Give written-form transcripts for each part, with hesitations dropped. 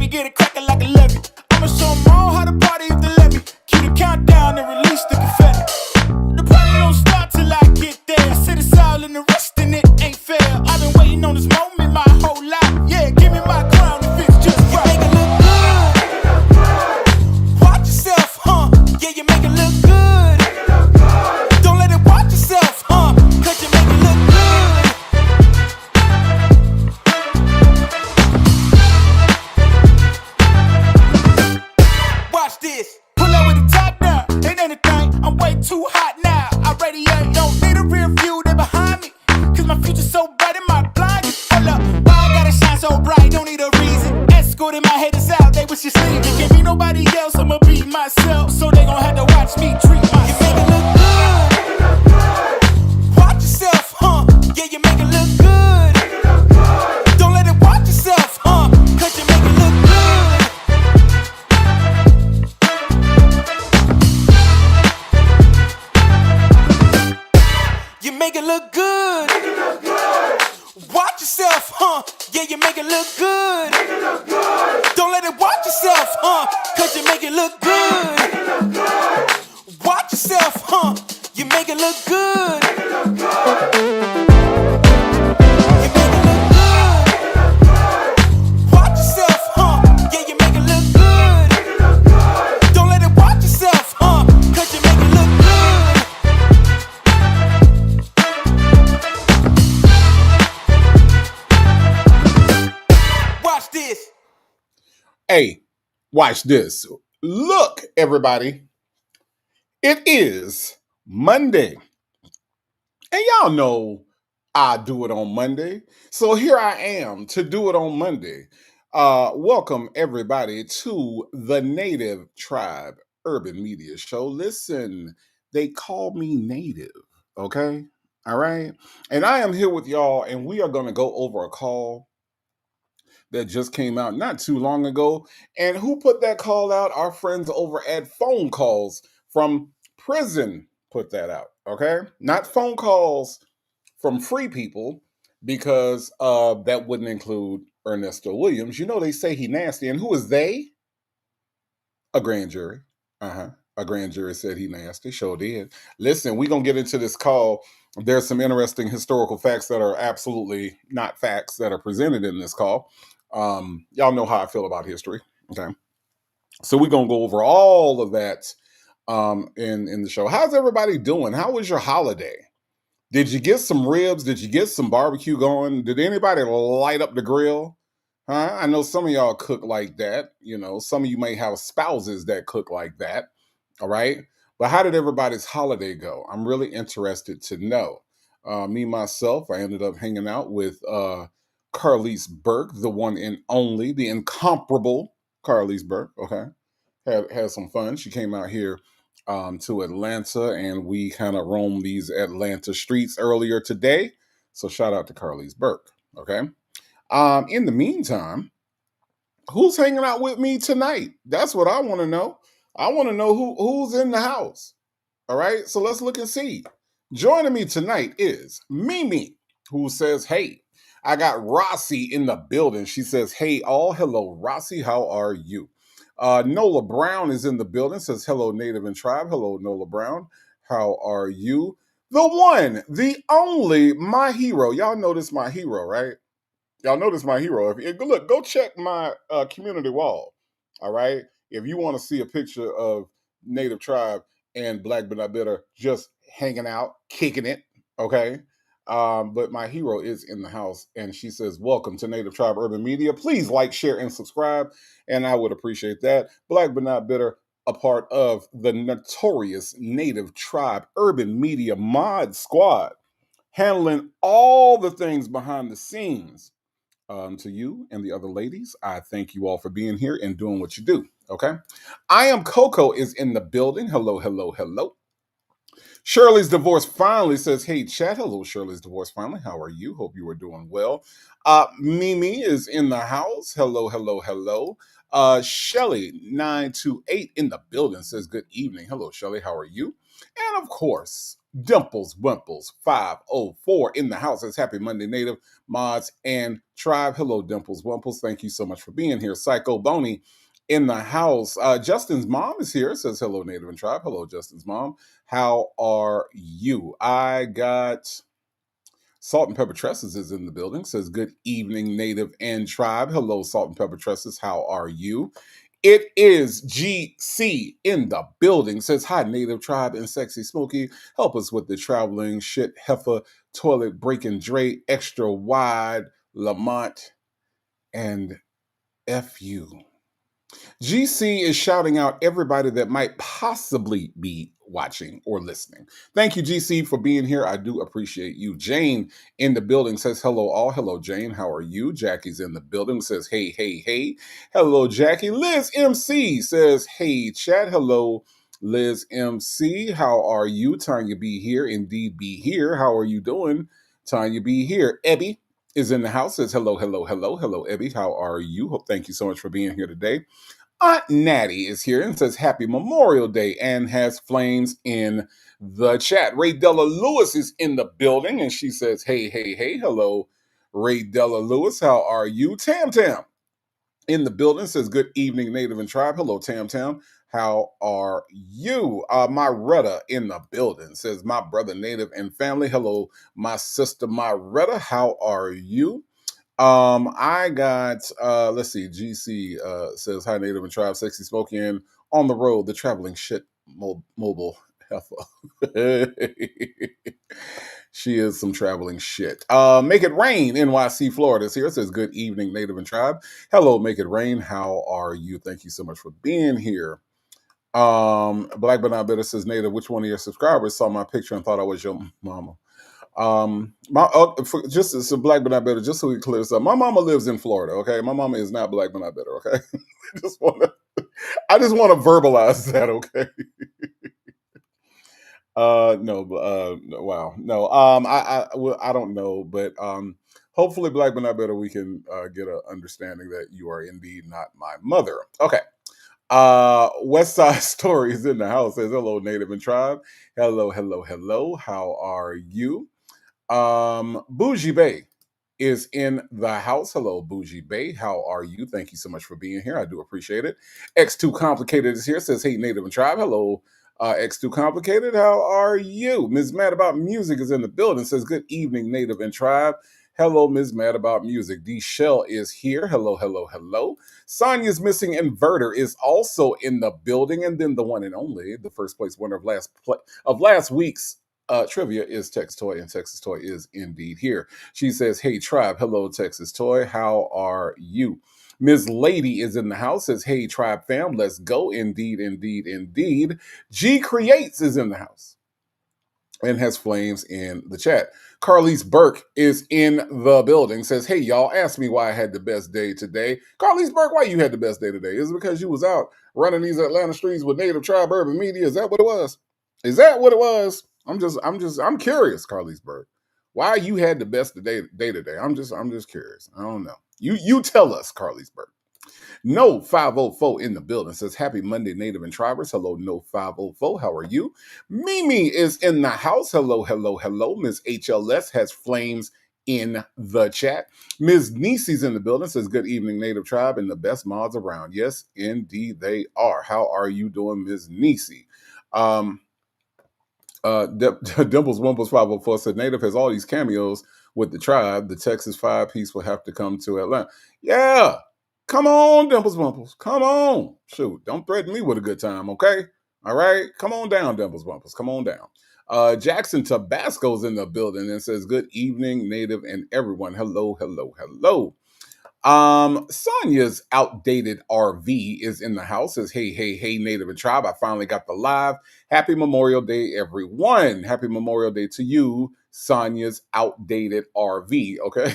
get it cracking like a levy. I'ma show them all how to party if they let me. Keep the countdown and release the confetti. The party don't start till I get there. I said it's all in the rest and it ain't fair. I've been waiting on this moment my whole life. Yeah, give me my crown if it's just right. You make it look good. Watch yourself, huh? Yeah, you make it look good. Don't let it watch yourself, huh? Cause you make it look good. Watch this. Pull up with the top down. Ain't anything. I'm way too hot now. I radiate. Don't need a rear view. They behind me. Cause my future's so bright in my blind. Hold up. Why I gotta shine so bright? Don't need a reason. Escorting my haters out. They wish you sleep. It can't be nobody else. I'ma be myself. So they gon' have to watch me treat myself. You make it look good. Watch yourself, huh? Yeah, you make it look good. Don't let it watch yourself, huh? Cause you make it look good. You make it look good. Watch yourself, huh? Yeah, you make it look good. Don't let it watch yourself, huh? Cause you make it look good. Watch yourself, huh? You make it look good. You make it look good. Watch yourself, huh? Yeah, you make it look good. Don't let it watch yourself, huh? Cause you make it look good. Watch this. Hey, watch this. Look, everybody. It is Monday. And y'all know I do it on Monday. So here I am to do it on Monday. Welcome, everybody, to the Native Tribe Urban Media Show. Listen, they call me Native, okay? All right? And I am here with y'all, and we are going to go over a call that just came out not too long ago. And who put that call out? Our friends over at Phone Calls from Prison put that out, okay? Not phone calls from free people, because that wouldn't include Ernesto Williams. You know, they say he nasty. And who is they? A grand jury. A grand jury said he nasty. Sure did. Listen, we're going to get into this call. There's some interesting historical facts that are absolutely not facts that are presented in this call. Y'all know how I feel about history. Okay. So we're going to go over all of that in the show. How's everybody doing? How was your holiday? Did you get some ribs? Did you get some barbecue going? Did anybody light up the grill? Huh? I know some of y'all cook like that. You know, some of you may have spouses that cook like that. All right. But how did everybody's holiday go? I'm really interested to know. Me, myself, I ended up hanging out with Carlise Burke, the one and only, the incomparable Carlise Burke. Okay. Had some fun. She came out here to Atlanta, and we kind of roamed these Atlanta streets earlier today. So shout out to Carlise Burke. Okay. In the meantime, who's hanging out with me tonight? That's what I want to know. I want to know who's in the house. All right. So let's look and see. Joining me tonight is Mimi, who says, hey. I got Rossi in the building. She says, hey, all. Hello, Rossi. How are you? Nola Brown is in the building. Says, hello, Native and Tribe. Hello, Nola Brown. How are you? The one, the only, my hero. Y'all know this my hero, right? Y'all know this my hero. Look, go check my community wall. All right. If you want to see a picture of Native Tribe and Black But Not Bitter just hanging out, kicking it. Okay. But my hero is in the house, and she says, welcome to Native Tribe Urban Media. Please like, share, and subscribe, and I would appreciate that. Black But Not Bitter, a part of the notorious Native Tribe Urban Media Mod Squad, handling all the things behind the scenes. To you and the other ladies, I thank you all for being here and doing what you do, okay? I am Coco is in the building. Hello, hello, hello. Shirley's Divorce Finally says, hey, chat. Hello, Shirley's Divorce Finally. How are you? Hope you are doing well. Mimi is in the house. Hello, hello, hello. Shelly928 in the building says, good evening. Hello, Shelly. How are you? And of course, Dimples Wimples 504 in the house. It's Happy Monday Native Mods and Tribe. Hello, Dimples Wimples. Thank you so much for being here. Psycho Boney in the house. Justin's mom is here. Says hello, Native and Tribe. Hello, Justin's mom. How are you? I got Salt and Pepper Tresses is in the building. Says good evening, Native and Tribe. Hello, Salt and Pepper Tresses. How are you? It is GC in the building. Says hi, Native Tribe and Sexy Smoky. Help us with the traveling shit heifer toilet breaking Dre extra wide Lamont and FU. GC is shouting out everybody that might possibly be watching or listening. Thank you, GC, for being here. I do appreciate you. Jane in the building says hello, all. Hello, Jane. How are you? Jackie's in the building says hey, hey, hey. Hello, Jackie. Liz MC says hey, chat. Hello, Liz MC. How are you? Tanya be here. Indeed, be here. How are you doing? Tanya be here. Ebby is in the house. Says hello, hello, hello. Hello, Ebby. How are you? Thank you so much for being here today. Aunt Natty is here and says Happy Memorial Day and has flames in the chat. Ray Della Lewis is in the building and she says, hey, hey, hey, hello, Ray Della Lewis. How are you? Tam Tam in the building says, good evening, Native and Tribe. Hello, Tam Tam. How are you? My Retta in the building says, my brother, Native and family. Hello, my sister, my Retta. How are you? I got let's see, GC says hi Native and Tribe, Sexy Smoky and on the road, the traveling shit mobile heifer. She is some traveling shit. Make It Rain, NYC, Florida is here. It says good evening, Native and Tribe. Hello, Make It Rain. How are you? Thank you so much for being here. Black but not bitter says Native, which one of your subscribers saw my picture and thought I was your mama? Just so black but not better, just so we clear this up. My mama lives in Florida, okay? My mama is not black but not better, okay? I just want to verbalize that, okay? No, wow, no. Well, I don't know, but hopefully, black but not better, we can get an understanding that you are indeed not my mother. Okay. West Side Story is in the house. Says hello, Native and Tribe. Hello, hello, hello. How are you? Bougie Bay is in the house. Hello, Bougie Bay. How are you? Thank you so much for being here. I do appreciate it. X2 Complicated is here. Says, hey, Native and Tribe. Hello, X2 Complicated. How are you? Ms. Mad About Music is in the building. Says, good evening, Native and Tribe. Hello, Ms. Mad About Music. D Shell is here. Hello, hello, hello. Sonia's Missing Inverter is also in the building. And then the one and only, the first place winner of last week's trivia is Texas Toy, and Texas Toy is indeed here. She says, hey, Tribe. Hello, Texas Toy. How are you? Ms. Lady is in the house. Says, hey, Tribe fam. Let's go. Indeed, indeed, indeed. G Creates is in the house and has flames in the chat. Carlise Burke is in the building. Says, hey, y'all, ask me why I had the best day today. Carlise Burke, why you had the best day today? Is it because you was out running these Atlanta streets with Native Tribe Urban Media? Is that what it was? Is that what it was? I'm curious, Carlise Burke. Why you had the best day today? I'm just curious. I don't know. You tell us, Carlise Burke. No 504 in the building says happy Monday, Native and Tribers. Hello, No 504. How are you? Mimi is in the house. Hello, hello, hello. Ms. HLS has flames in the chat. Ms. Nisi's in the building says good evening, Native Tribe, and the best mods around. Yes, indeed they are. How are you doing, Ms. Nisi? Dimples Wumples 504 said Native has all these cameos with the tribe. The Texas 5-piece will have to come to Atlanta. Yeah. Come on, Dimples Wumples. Come on. Shoot. Don't threaten me with a good time, okay? All right. Come on down, Dimples Wumples. Come on down. Jackson Tabasco's in the building and says, good evening, Native and everyone. Hello, hello, hello. Sonia's outdated RV is in the house. Says, hey, hey, hey, Native and Tribe. I finally got the live. Happy Memorial Day, everyone. Happy Memorial Day to you, Sonia's outdated RV. Okay.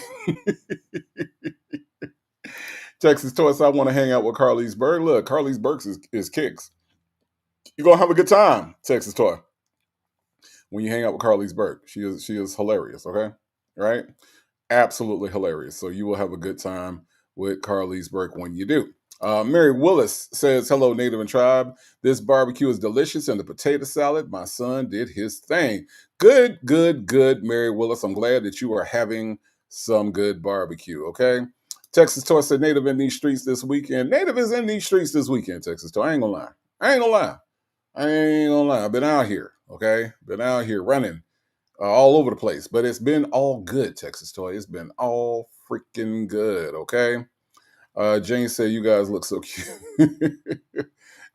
Texas Toy says, I want to hang out with Carlise Burke. Look, Carlise Burke is kicks. You're gonna have a good time, Texas Toy. When you hang out with Carlise Burke. She is hilarious, okay? Right? Absolutely hilarious. So you will have a good time with Carlise Burke when you do. Mary Willis says, hello, Native and Tribe. This barbecue is delicious and the potato salad, my son did his thing. Good, good, good, Mary Willis. I'm glad that you are having some good barbecue, okay? Texas Toy said, Native in these streets this weekend. Native is in these streets this weekend, Texas Toy. I ain't gonna lie. I ain't gonna lie. I ain't gonna lie. I've been out here, okay? Been out here running all over the place, but it's been all good, Texas Toy. It's been all freaking good, okay? Jane said, "You guys look so cute."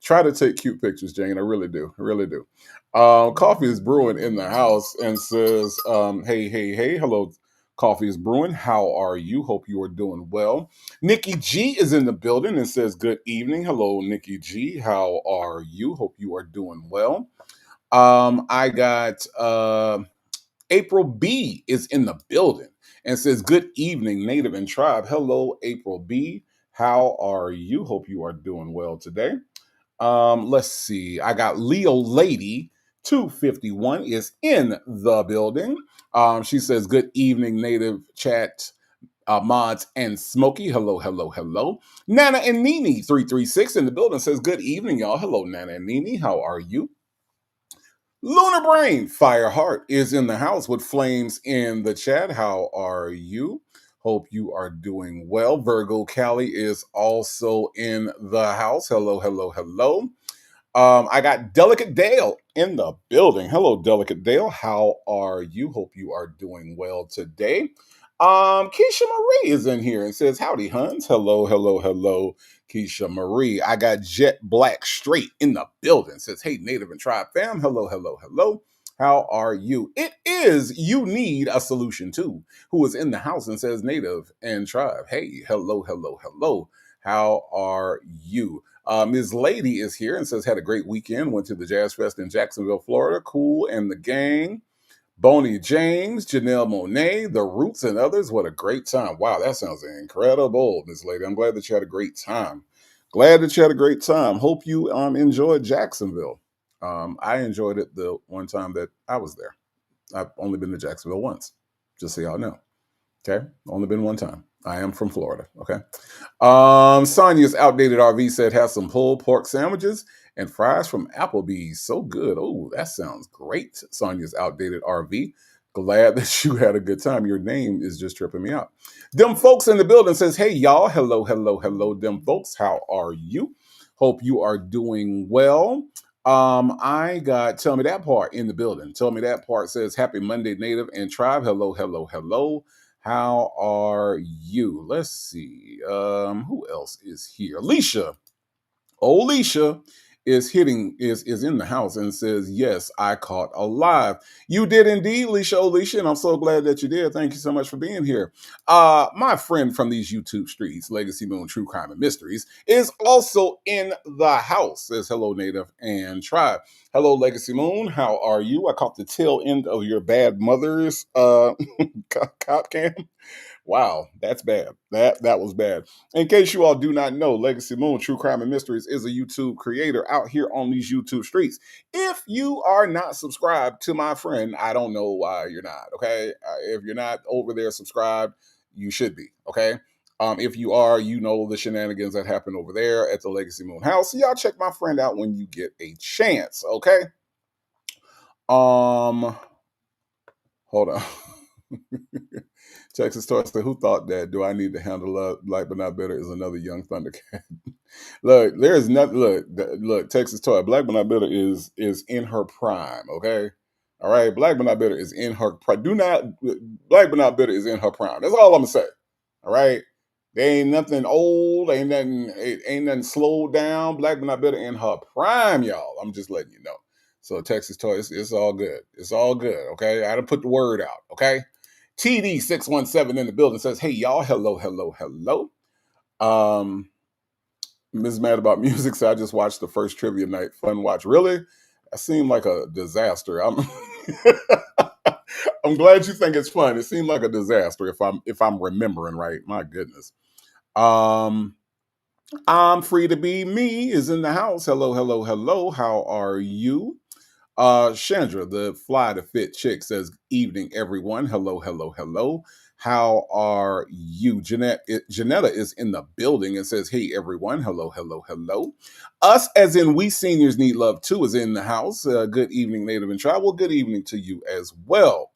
Try to take cute pictures, Jane. I really do. I really do. Coffee is brewing in the house and says, "Hey, hey, hey, hello." Coffee is brewing. How are you? Hope you are doing well. Nikki G is in the building and says, "Good evening." Hello, Nikki G. How are you? Hope you are doing well. I got April B is in the building and says, Good evening, Native and Tribe. Hello, April B. How are you? Hope you are doing well today. Let's see. I got Leo Lady 251 is in the building. She says, Good evening, Native Chat mods and Smokey. Hello, hello, hello. Nana and Nini 336 in the building says, Good evening, y'all. Hello, Nana and Nini. How are you? Lunar Brain Fireheart is in the house with flames in the chat. How are you? Hope you are doing well. Virgo Cali is also in the house. Hello, hello, hello. I got Delicate Dale in the building. Hello, Delicate Dale. How are you? Hope you are doing well today. Keisha Marie is in here and says, Howdy, Huns. Hello, hello, hello, Keisha Marie. I got Jet Black Straight in the building. Says, Hey, Native and Tribe fam. Hello, hello, hello. How are you? It is You Need a Solution Too, who is in the house and says, Native and Tribe. Hey, hello, hello, hello. How are you? Ms. Lady is here and says, had a great weekend. Went to the Jazz Fest in Jacksonville, Florida. Cool and the gang. Boney James, Janelle Monet, The Roots, and others. What a great time. Wow, that sounds incredible, Ms. Lady. I'm glad that you had a great time. Glad that you had a great time. Hope you enjoyed Jacksonville. I enjoyed it the one time that I was there. I've only been to Jacksonville once, just so y'all know. Okay, only been one time. I am from Florida. Okay. Sonia's Outdated RV said has some pulled pork sandwiches and fries from Applebee's. So good. Oh, that sounds great. Sonia's Outdated RV. Glad that you had a good time. Your name is just tripping me out. Them folks in the building says, Hey y'all, hello, hello, hello. Them folks, how are you? Hope you are doing well. I got Tell Me That Part in the building. Tell Me That Part says Happy Monday, Native and Tribe. Hello, hello, hello. How are you? Let's see. Who else is here? Alicia. Alicia is in the house and says, Yes, I caught alive. You did indeed, Alicia, and I'm so glad that you did. Thank you so much for being here. My friend from these YouTube streets, Legacy Moon True Crime and Mysteries, is also in the house. Says hello, Native and Tribe. Hello, Legacy Moon. How are you? I caught the tail end of your bad mother's cop cam. Wow, that's bad. That was bad. In case you all do not know, Legacy Moon True Crime and Mysteries is a YouTube creator out here on these YouTube streets. If you are not subscribed to my friend, I don't know why you're not. Okay, if you're not over there subscribed, you should be. Okay. If you are, you know the shenanigans that happen over there at the Legacy Moon house. So y'all check my friend out when you get a chance. Okay. Hold on. Texas Toy said, Who thought that? Do I need to handle up? Black but not better is another young Thundercat. Look, there is nothing. Look, Texas Toy. Black but not better is in her prime. Okay, all right. Black but not better is in her prime. Do not. Black but not better is in her prime. That's all I'm gonna say. All right. There ain't nothing old. Ain't nothing slowed down. Black but not better in her prime, y'all. I'm just letting you know. So Texas Toy, it's all good. It's all good. Okay, I had to put the word out. Okay. TD617 in the building says, Hey y'all, hello, hello, hello. Ms. Mad About Music said, I just watched the first trivia night. Fun watch. Really? That seemed like a disaster. I'm glad you think it's fun. It seemed like a disaster if I'm remembering right. My goodness. I'm Free to Be Me is in the house. Hello, hello, hello. How are you? Chandra, the fly to fit chick says, Evening, everyone. Hello, hello, hello. How are you? Janetta is in the building and says, hey, everyone. Hello, hello, hello. Us, as in we seniors need love too, is in the house. Good evening, Native and Tribe. Well, good evening to you as well.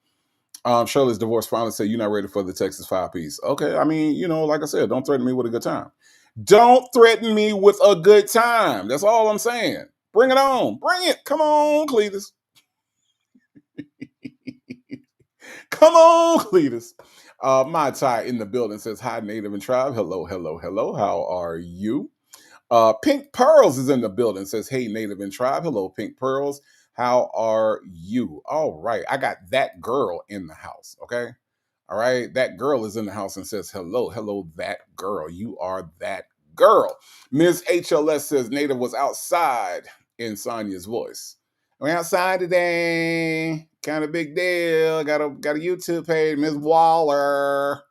Shirley's divorce finally said, you're not ready for the Texas 5-piece. Okay, I mean, like I said, don't threaten me with a good time. Don't threaten me with a good time. That's all I'm saying. Bring it on. Bring it. Come on, Cletus. Come on, Cletus. My tie in the building says, hi, Native and Tribe. Hello, hello, hello. How are you? Pink Pearls is in the building. Says, hey, Native and Tribe. Hello, Pink Pearls. How are you? All right. I got that girl in the house. Okay. All right. That girl is in the house and says, hello, hello, that girl. You are that girl. Ms. HLS says, Native was outside in Sonia's voice. We're outside today. Kind of big deal. Got a YouTube page. Ms. Waller.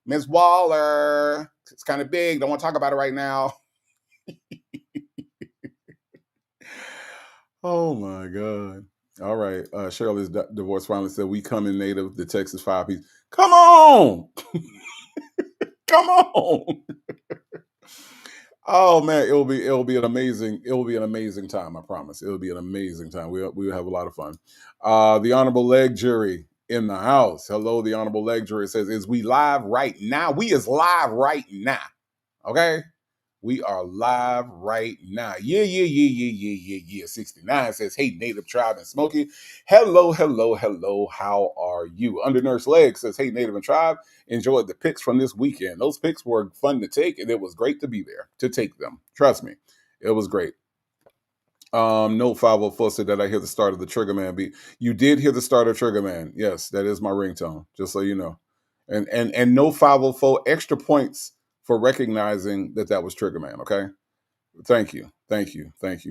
Ms. Waller. It's kind of big. Don't want to talk about it right now. Oh my God. All right. Shirley's divorce finally said, we come in Native, the Texas 5-piece. Come on. Come on. Oh man, it'll be an amazing time. I promise. It'll be an amazing time. We'll have a lot of fun. The Honorable Leg Jury in the house. Hello, the Honorable Leg Jury says, is we live right now? We is live right now. Okay. We are live right now. Yeah. 69 says, hey, Native Tribe and Smokey. Hello, hello, hello. How are you? Undernurse Leg says, hey, Native and Tribe. Enjoyed the picks from this weekend. Those picks were fun to take, and it was great to be there to take them. Trust me, it was great. No 504 said that I hear the start of the Trigger Man beat. You did hear the start of Trigger Man. Yes, that is my ringtone, just so you know. And no 504 extra points for recognizing that was Trigger Man, okay? Thank you.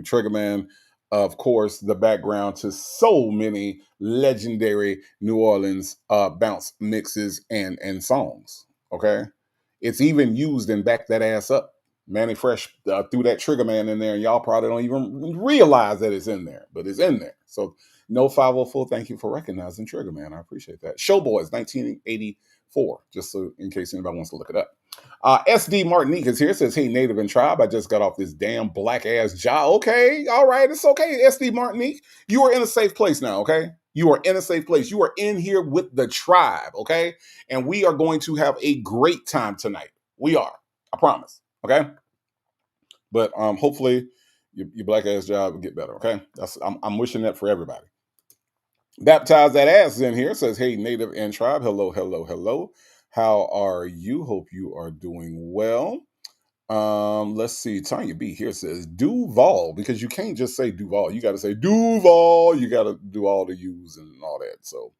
Trigger Man, of course, the background to so many legendary New Orleans bounce mixes and songs. Okay, it's even used in Back That Ass Up. Manny Fresh threw that Trigger Man in there, and y'all probably don't even realize that it's in there, but it's in there. So no 504. Thank you for recognizing Trigger Man. I appreciate that. Showboys, 1984. Just so in case anybody wants to look it up. SD Martinique is here. Says, hey, Native and Tribe. I just got off this damn black ass job. Okay, all right, it's okay. SD Martinique, you are in a safe place now. Okay, you are in a safe place. You are in here with the tribe. Okay, and we are going to have a great time tonight. We are. I promise. Okay, but hopefully your black ass job will get better. Okay, I'm wishing that for everybody. Baptize that ass in here. Says, hey, Native and Tribe. Hello, hello, hello. How are you? Hope you are doing well. Let's see. Tanya B here says Duval, because you can't just say Duval. You got to say Duval. You got to do all the U's and all that. So,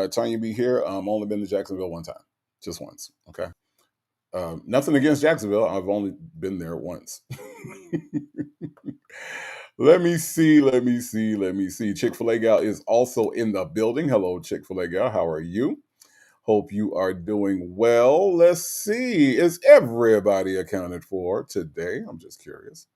Tanya B here. Only been to Jacksonville one time, just once. Okay. Nothing against Jacksonville. I've only been there once. Let me see. Chick-fil-A gal is also in the building. Hello, Chick-fil-A gal. How are you? Hope you are doing well. Let's see. Is everybody accounted for today? I'm just curious.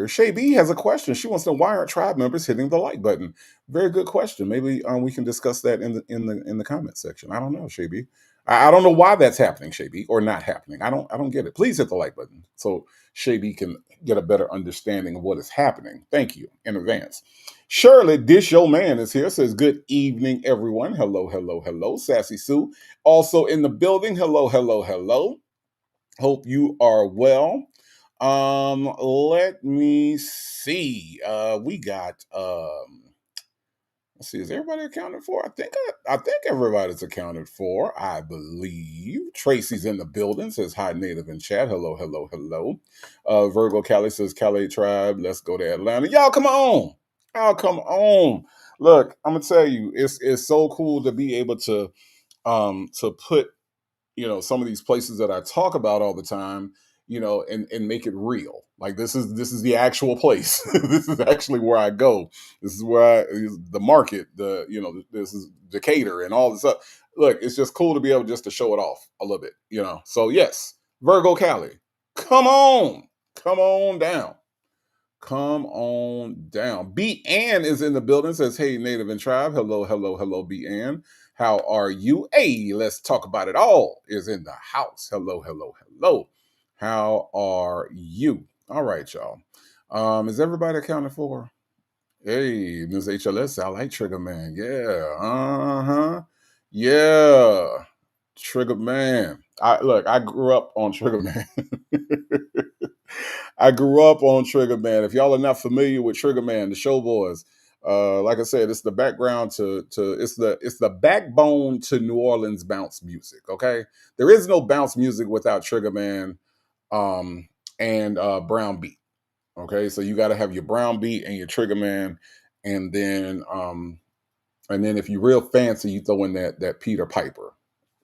Shay B has a question. She wants to know, why aren't tribe members hitting the like button? Very good question. Maybe we can discuss that in the comment section. I don't know, Shay B. I don't know why that's happening, Shay B, or not happening. I don't get it. Please hit the like button so Shay B can get a better understanding of what is happening. Thank you in advance. Shirley, Dish Yo Man is here. Says, good evening, everyone. Hello, hello, hello. Sassy Sue also in the building. Hello, hello, hello. Hope you are well. Let me see. We got let's see, is everybody accounted for? I think everybody's accounted for, I believe. Tracy's in the building, says hi, Native in chat. Hello, hello, hello. Virgo Cali says, Cali Tribe, let's go to Atlanta. Y'all come on. Y'all come on. Look, I'm gonna tell you, it's so cool to be able to put some of these places that I talk about all the time, and make it real. Like this is the actual place. This is actually where I go. This is where the market, this is Decatur and all this stuff. Look, it's just cool to be able just to show it off a little bit, So yes, Virgo Cali, come on down. Come on down. B. Ann is in the building. Says, hey, Native and Tribe. Hello, hello, hello, B. Ann. How are you? Hey, let's talk about it all is in the house. Hello, hello, hello. How are you? All right, y'all. Is everybody accounted for? Hey, Ms. HLS, I like Trigger Man. Yeah. Uh-huh. Yeah. Trigger Man. I grew up on Trigger Man. I grew up on Trigger Man. If y'all are not familiar with Trigger Man, the Showboys, like I said, it's the background to it's the backbone to New Orleans bounce music. Okay, there is no bounce music without Trigger Man and Brown Beat. Okay, so you got to have your Brown Beat and your Trigger Man, and then if you're real fancy, you throw in that Peter Piper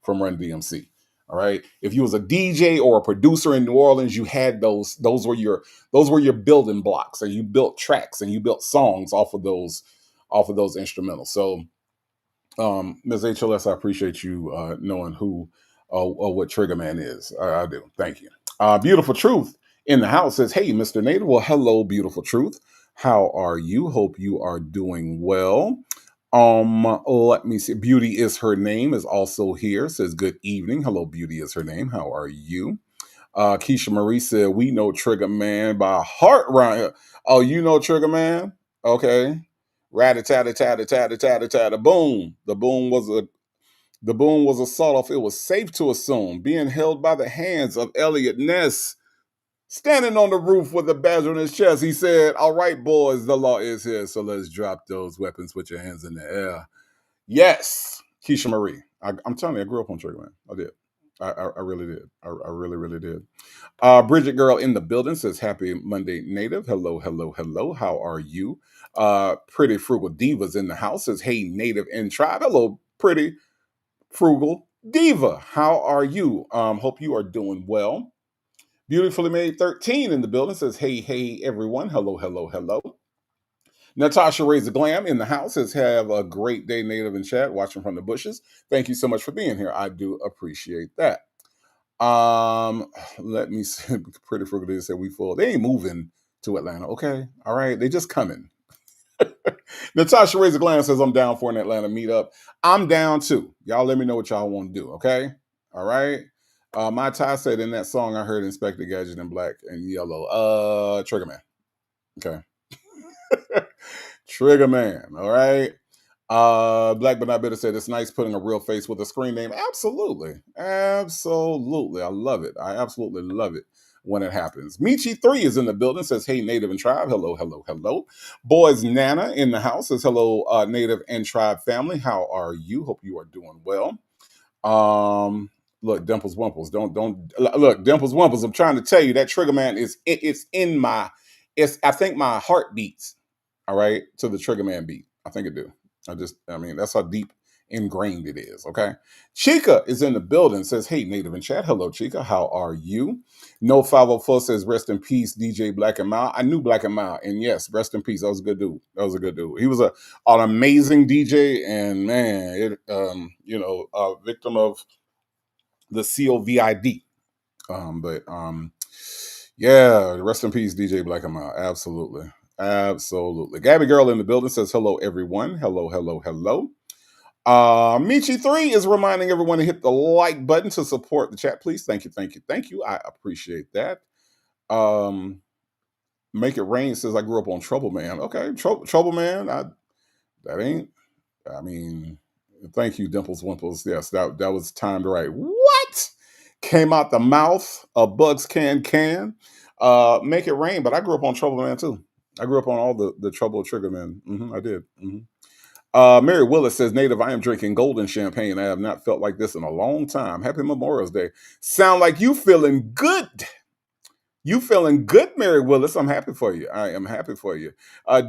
from Run DMC. All right. If you was a DJ or a producer in New Orleans, you had those. Those were your building blocks, and you built tracks and you built songs off of those instrumentals. So, Ms. HLS, I appreciate you knowing who what Trigger Man is. I do. Thank you. Beautiful Truth in the house says, "Hey, Mr. Nader. Well, hello, Beautiful Truth. How are you? Hope you are doing well." Let me see. Beauty is her name is also here. Says good evening. Hello, Beauty is her name. How are you? Keisha Marie said we know Trigger Man by heart round here. Oh, you know Trigger Man? Okay. Rat a tat a tat a tat a tat a tat a boom. The boom was a sawed off. It was safe to assume being held by the hands of Elliot Ness. Standing on the roof with a badge on his chest, he said, "All right, boys, the law is here, so let's drop those weapons. Put your hands in the air." Yes, Keisha Marie. I'm telling you, I grew up on Trigger Man. I did. I really did. I really, really did. Bridget Girl in the building says, "Happy Monday, Native. Hello, hello, hello. How are you?" Pretty Frugal Divas in the house says, "Hey, Native and Tribe. Hello, Pretty Frugal Diva. How are you? Hope you are doing well." Beautifully Made 13 in the building says, "Hey, hey, everyone. Hello, hello, hello." Natasha Razor Glam in the house says, "Have a great day, Native in chat, watching from the bushes. Thank you so much for being here. I do appreciate that." Let me see. Pretty Frugal said we full. They ain't moving to Atlanta. Okay. All right. They just coming. Natasha Razor Glam says, "I'm down for an Atlanta meetup." I'm down too. Y'all let me know what y'all want to do. Okay. All right. My Ty said in that song I heard Inspector Gadget in black and yellow. Trigger Man. Okay. Trigger Man. All right. Black but not bitter said it's nice putting a real face with a screen name. Absolutely. Absolutely. I love it. I absolutely love it when it happens. Michi3 is in the building, says, "Hey, Native and Tribe." Hello, hello, hello. Boys Nana in the house says, "Hello, Native and Tribe family. How are you? Hope you are doing well." Look, Dimples Wimples. Don't look, Dimples Wimples. I'm trying to tell you that Trigger Man it's in my I think my heart beats, all right, to the Trigger Man beat. I think it do. I mean, that's how deep ingrained it is. Okay. Chica is in the building, says, "Hey, Native in chat. Hello, Chica. How are you?" No 504 says, "Rest in peace, DJ Black and Mild." I knew Black and Mild, and yes, rest in peace. That was a good dude. That was a good dude. He was an amazing DJ, and man, victim of the COVID. But yeah, rest in peace, DJ Black and Mild. Absolutely. Absolutely. Gabby Girl in the building says, "Hello, everyone. Hello, hello, hello." Michi3 is reminding everyone to hit the like button to support the chat, please. Thank you, thank you, thank you. I appreciate that. Um, Make It Rain says, "I grew up on Trouble Man." Okay, Trouble Man. That ain't. I mean, thank you, Dimples Wimples. Yes, that was timed right. What came out the mouth of Bugs Can? Make It Rain. But I grew up on Trouble Man too. I grew up on all the Trouble Trigger Man. I did. Mary Willis says, "Native, I am drinking golden champagne. I have not felt like this in a long time. Happy Memorial Day." Sound like you feeling good. You feeling good, Mary Willis. I'm happy for you. I am happy for you.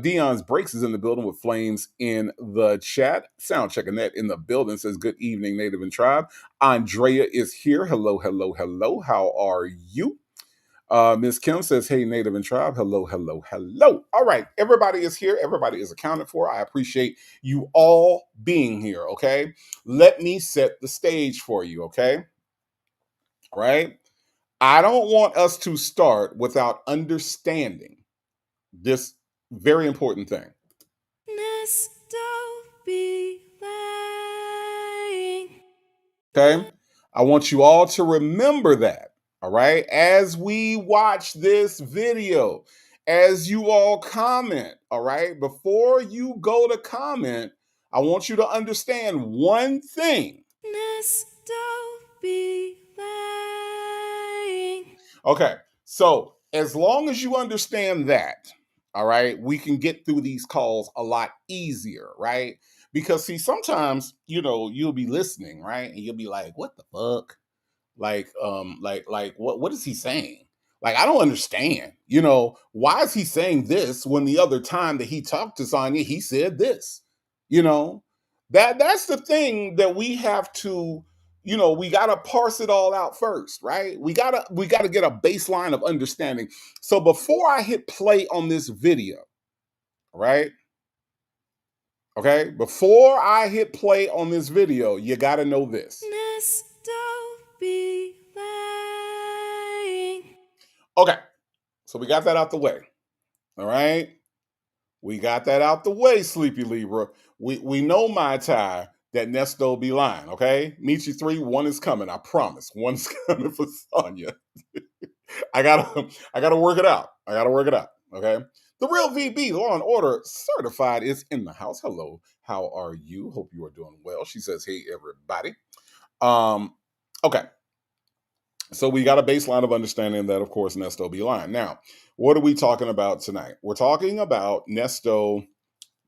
Dion's Breaks is in the building with Flames in the chat. Sound checking that in the building says, "Good evening, Native and Tribe." Andrea is here. Hello, hello, hello. How are you? Miss Kim says, "Hey, Native and Tribe." Hello, hello, hello. All right. Everybody is here. Everybody is accounted for. I appreciate you all being here. Okay. Let me set the stage for you. Okay. All right. I don't want us to start without understanding this very important thing. Nesto, be Okay. I want you all to remember that. All right. As we watch this video, as you all comment, all right, before you go to comment, I want you to understand one thing. Nesto be lying. Okay. So as long as you understand that, all right, we can get through these calls a lot easier, right? Because see, sometimes, you'll be listening, right? And you'll be like, what the fuck? Like what is he saying? Like, I don't understand. Why is he saying this when the other time that he talked to Sonya, he said this? You know, that's the thing that we have to, we gotta parse it all out first, right? We gotta get a baseline of understanding. So before I hit play on this video, right? Okay, before I hit play on this video, you gotta know this. Nesto be lying. Okay, so we got that out the way. All right. We got that out the way, Sleepy Libra. We know my tie that Nesto be lying, okay? Meet you three, one is coming. I promise. One's coming for Sonya. I gotta work it out. I gotta work it out. Okay. The real VB, Law and Order Certified, is in the house. Hello. How are you? Hope you are doing well. She says, hey, everybody. Okay. So we got a baseline of understanding that, of course, Nesto be lying. Now, what are we talking about tonight? We're talking about Nesto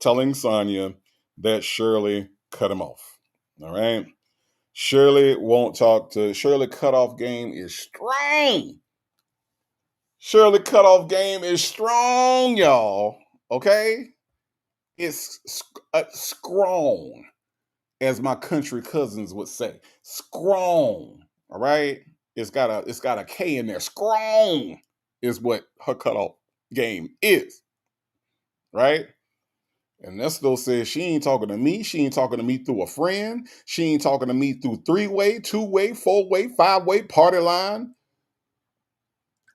telling Sonya that Shirley cut him off. All right. Shirley won't talk to Shirley. Cutoff game is strong. Shirley cutoff game is strong, y'all. Okay. It's strong, as my country cousins would say. Strong. All right. It's got a K in there. Strong is what her cutoff game is. Right? And Nesto says she ain't talking to me. She ain't talking to me through a friend. She ain't talking to me through three-way, two-way, four-way, five-way, party line.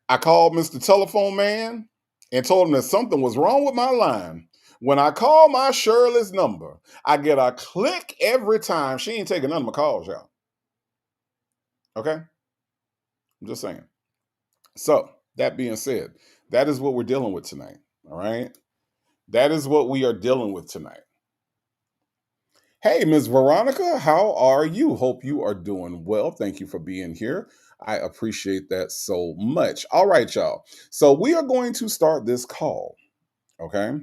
I called Mr. Telephone Man and told him that something was wrong with my line. When I call my Shirley's number, I get a click every time. She ain't taking none of my calls, y'all. Okay? I'm just saying. So, that being said, that is what we're dealing with tonight. All right? That is what we are dealing with tonight. Hey, Ms. Veronica, how are you? Hope you are doing well. Thank you for being here. I appreciate that so much. All right, y'all. So we are going to start this call. Okay.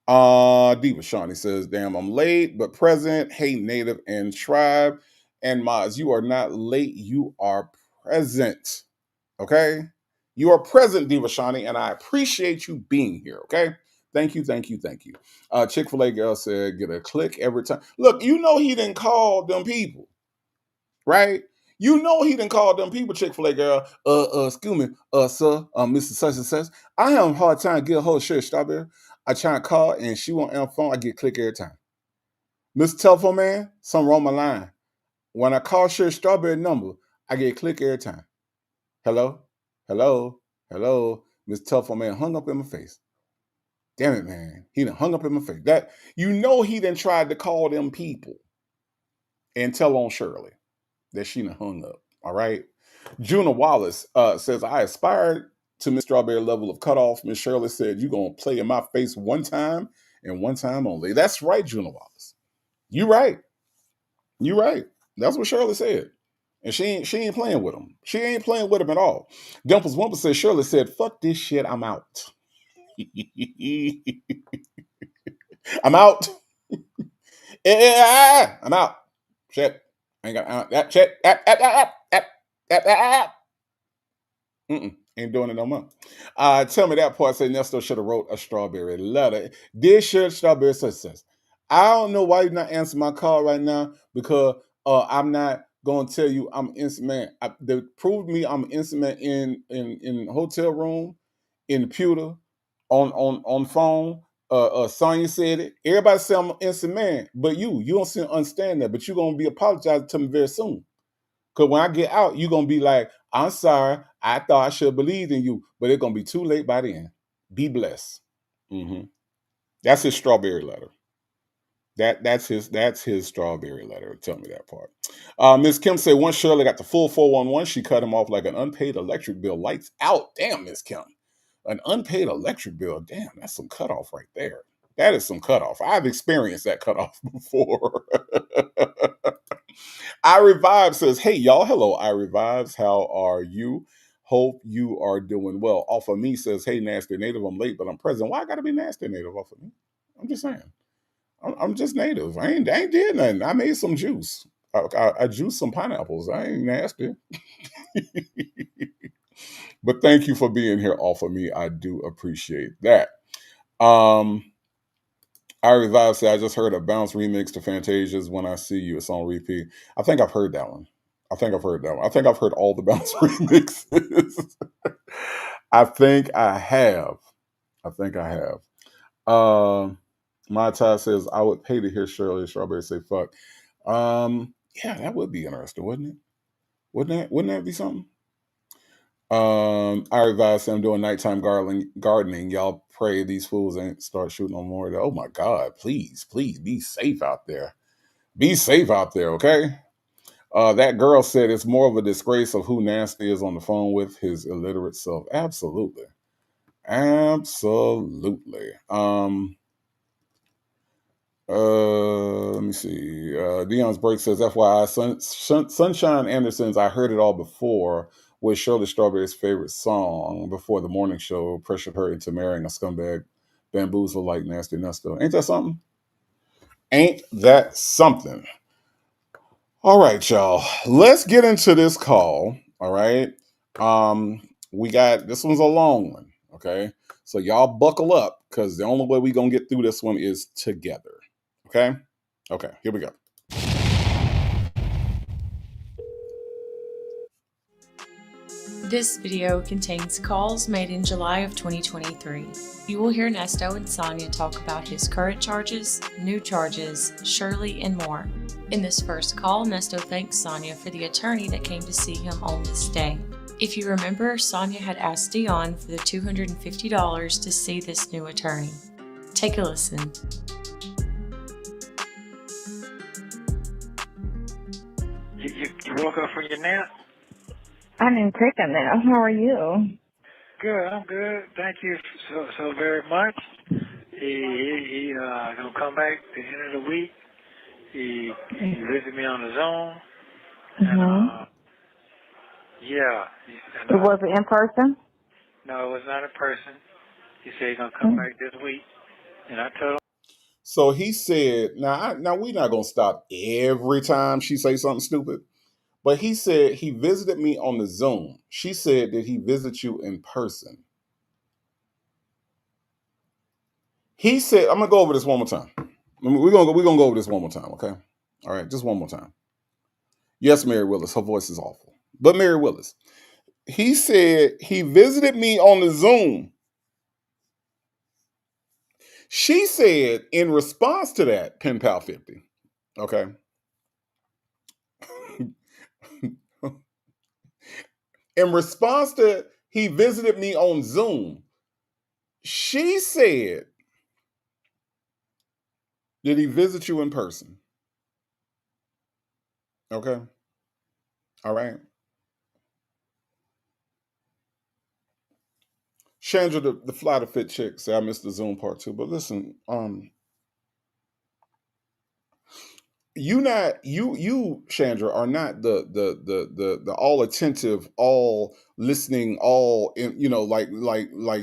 Diva Shawnee says, damn, I'm late, but present. Hey, Native and Tribe. And Maz, you are not late, you are present. Okay. You are present, Diva Shawnee, and I appreciate you being here. Okay. Thank you, thank you, thank you. Chick-fil-A girl said, get a click every time. Look, he didn't call them people, right? He didn't call them people, Chick-fil-A girl. Excuse me, sir, Mr. Such and Such. I have a hard time getting a hold of Shirley Strawberry. I try and call and she won't answer phone. I get a click every time. Mr. Telephone Man, something wrong with my line. When I call Shirley Strawberry number, I get a click every time. Hello? Hello? Hello? Mr. Telephone Man hung up in my face. Damn it, man. He done hung up in my face. He done tried to call them people and tell on Shirley that she done hung up. All right. Juna Wallace says, I aspired to Miss Strawberry level of cutoff. Miss Shirley said, you're going to play in my face one time and one time only. That's right, Juna Wallace. You right. You right. That's what Shirley said. And she ain't playing with him. She ain't playing with him at all. Dimples Wumper says, Shirley said, fuck this shit, I'm out. I'm out. I'm out. Shit. I ain't got that shit. Ain't doing it no more. Tell me that part. Say Nesto should have wrote a strawberry letter. Dear Strawberry Success. I don't know why you're not answering my call right now because I'm not gonna tell you I'm an instant man. They proved me I'm an instant man in hotel room, in the pewter, on phone. Sonya said it. Everybody say I'm an instant man, but you don't seem to understand that. But you're gonna be apologizing to me very soon. Because when I get out, you're going to be like, I'm sorry. I thought I should have believed in you. But it's going to be too late by the end. Be blessed. That's his strawberry letter. That's his strawberry letter. Tell me that part. Miss Kim said once Shirley got the full 411, she cut him off like an unpaid electric bill. Lights out. Damn, Miss Kim. An unpaid electric bill. Damn, that's some cutoff right there. That is some cutoff. I've experienced that cutoff before. I Revive says, hey y'all, hello, I Revives. How are you? Hope you are doing well. Off of me says, hey, Nasty Native, I'm late, but I'm present. Why I gotta be Nasty Native off of me? I'm just saying. I'm just native. I ain't did nothing. I made some juice. I juiced some pineapples. I ain't nasty. But thank you for being here off of me. I do appreciate that. Um, I Revive said, I just heard a bounce remix to Fantasia's When I See You. It's on repeat. I think I've heard that one. I think I've heard that one. I think I've heard all the bounce remixes. I think I have. I think I have. My Ty says, I would pay to hear Shirley Strawberry say fuck. Yeah, that would be interesting, wouldn't it? Wouldn't that be something? I advise them doing nighttime gardening. Y'all pray these fools ain't start shooting on more. Oh my God, please be safe out there. Be safe out there, okay? That girl said it's more of a disgrace of who Nasty is on the phone with his illiterate self. Absolutely. Absolutely. Let me see. Dion's break says, FYI, Sunshine Anderson's I Heard It All Before was Shirley Strawberry's favorite song before the morning show pressured her into marrying a scumbag bamboozle like Nasty Nesto. Ain't that something? Ain't that something? All right, y'all. Let's get into this call. All right. We got this one's a long one. Okay. So y'all buckle up because the only way we're gonna get through this one is together. Okay. Okay, here we go. This video contains calls made in July of 2023. You will hear Nesto and Sonia talk about his current charges, new charges, Shirley, and more. In this first call, Nesto thanks Sonia for the attorney that came to see him on this day. If you remember, Sonia had asked Dion for the $250 to see this new attorney. Take a listen. You woke up from your nap? I didn't take a nap. How are you? Good, I'm good. Thank you so very much. He gonna come back at the end of the week. He visited me on the Zoom. And yeah. It wasn't in person? No, it was not in person. He said he's gonna come back this week. And I told him. So he said, now we're not gonna stop every time she say something stupid. But he said he visited me on the Zoom. She said, did he visit you in person? He said, I'm gonna go over this one more time. We're gonna go over this one more time, okay? All right, just one more time. Yes, Mary Willis. Her voice is awful. But Mary Willis. He said he visited me on the Zoom. She said in response to that, Pen Pal 50. Okay. In response to he visited me on Zoom, she said, did he visit you in person? Okay. All right. Chandra, the fly to fit chick, say I missed the Zoom part too. But listen, you Chandra are not the all attentive, all listening, all like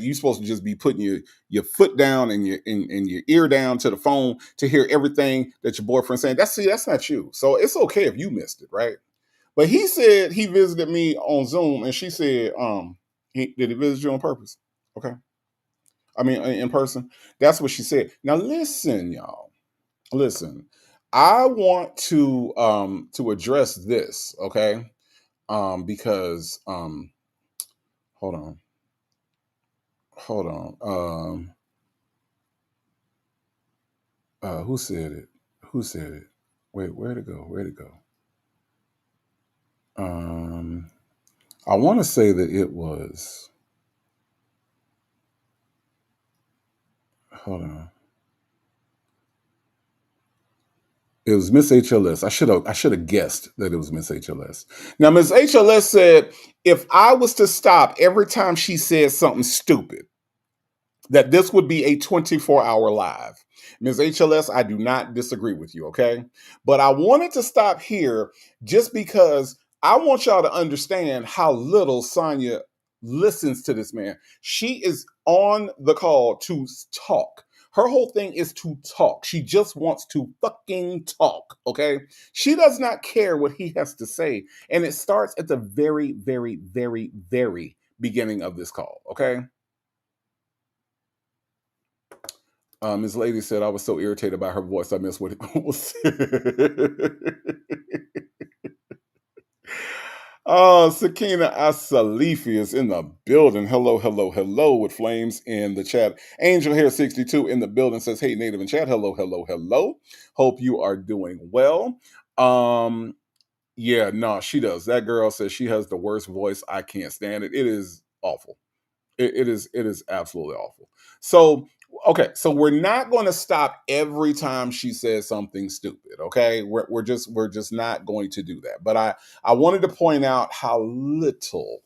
you supposed to just be putting your foot down and your ear down to the phone to hear everything that your boyfriend's saying. That's not you. So it's okay if you missed it, right? But he said he visited me on Zoom, and she said, did he visit you on purpose? Okay. I mean, in person. That's what she said. Now listen, y'all. Listen. I want to address this, okay? Because hold on. Hold on. Who said it? Who said it? Wait, where'd it go? Where'd it go? I want to say that it was. Hold on. It was Miss HLS. I should have guessed that it was Miss HLS. Now, Miss HLS said if I was to stop every time she said something stupid, that this would be a 24-hour live. Ms. HLS, I do not disagree with you, okay? But I wanted to stop here just because I want y'all to understand how little Sonya listens to this man. She is on the call to talk. Her whole thing is to talk. She just wants to fucking talk, okay? She does not care what he has to say. And it starts at the very, very, very, very beginning of this call, okay? Ms. Lady said, I was so irritated by her voice, I missed what it was. Oh, Sakina Asalifi is in the building. Hello, hello, hello, with flames in the chat. Angel here, 62 in the building, says, hey, Native in chat. Hello, hello, hello. Hope you are doing well. Yeah, no, she does. That girl says she has the worst voice. I can't stand it. It is awful. It is absolutely awful. So, okay, so we're not going to stop every time she says something stupid. Okay, we're just not going to do that. But I wanted to point out how little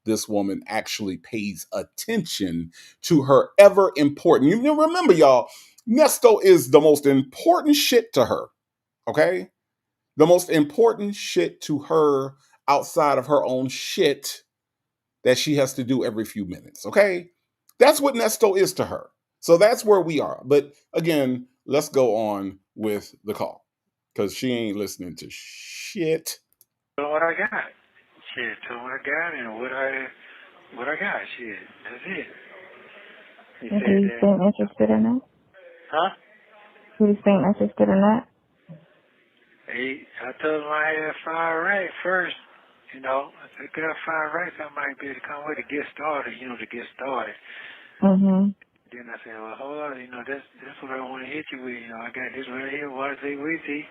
this woman actually pays attention to her ever important. You remember, y'all, Nesto is the most important shit to her. Okay, the most important shit to her outside of her own shit that she has to do every few minutes. Okay. That's what Nesto is to her. So that's where we are. But again, let's go on with the call because she ain't listening to shit. Tell what I got. Shit, tell what I got and what I got. Shit, that's it. He Do said you that. seem interested in that? Huh? Do you seem interested in that? I told him I had 5 racks first. You know, I said, got 5 racks, I might be able to come with to get started, to get started. Mm-hmm. Then I said, well, hold on, that's what I want to hit you with. I got this right here, Warzy Weezy.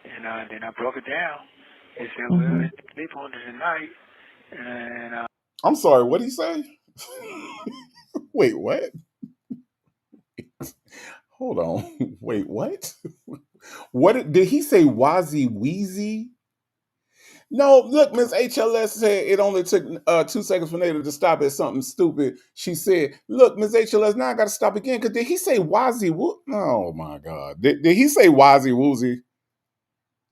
And then I broke it down. He said, well, let's sleep on it tonight. And I'm sorry, what did he say? Wait, what? Hold on. Wait, what? What did he say? Warzy Weezy? No, look, Miss HLS said it only took 2 seconds for Native to stop at something stupid. She said, look, Miss HLS, now I got to stop again. Because did he say Warzy Woo? Oh, my God. Did he say Warzy Woozy?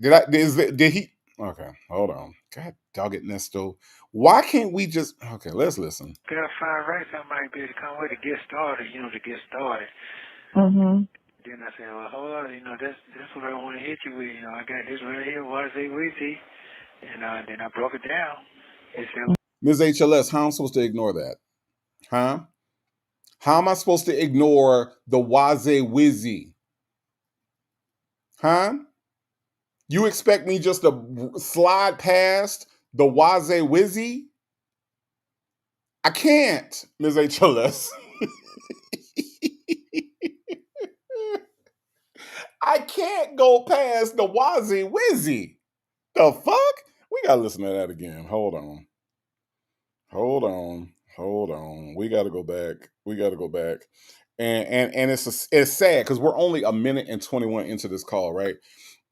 Did he? Okay, hold on. God dog it, Nesto. Why can't we just, okay, let's listen. got 5 racks, I might be able to come with to get started, to get started. Mm-hmm. Then I said, well, hold on, that's what I want to hit you with. I got this right here, Warzy Weezy. And then I broke it down. It said, Ms. HLS, how am I supposed to ignore that? Huh? How am I supposed to ignore the Waze Wizzy? Huh? You expect me just to slide past the Waze Wizzy? I can't, Ms. HLS. I can't go past the Waze Wizzy. The fuck? We gotta listen to that again. Hold on. We gotta go back. And it's sad because we're only a minute and 21 into this call, right?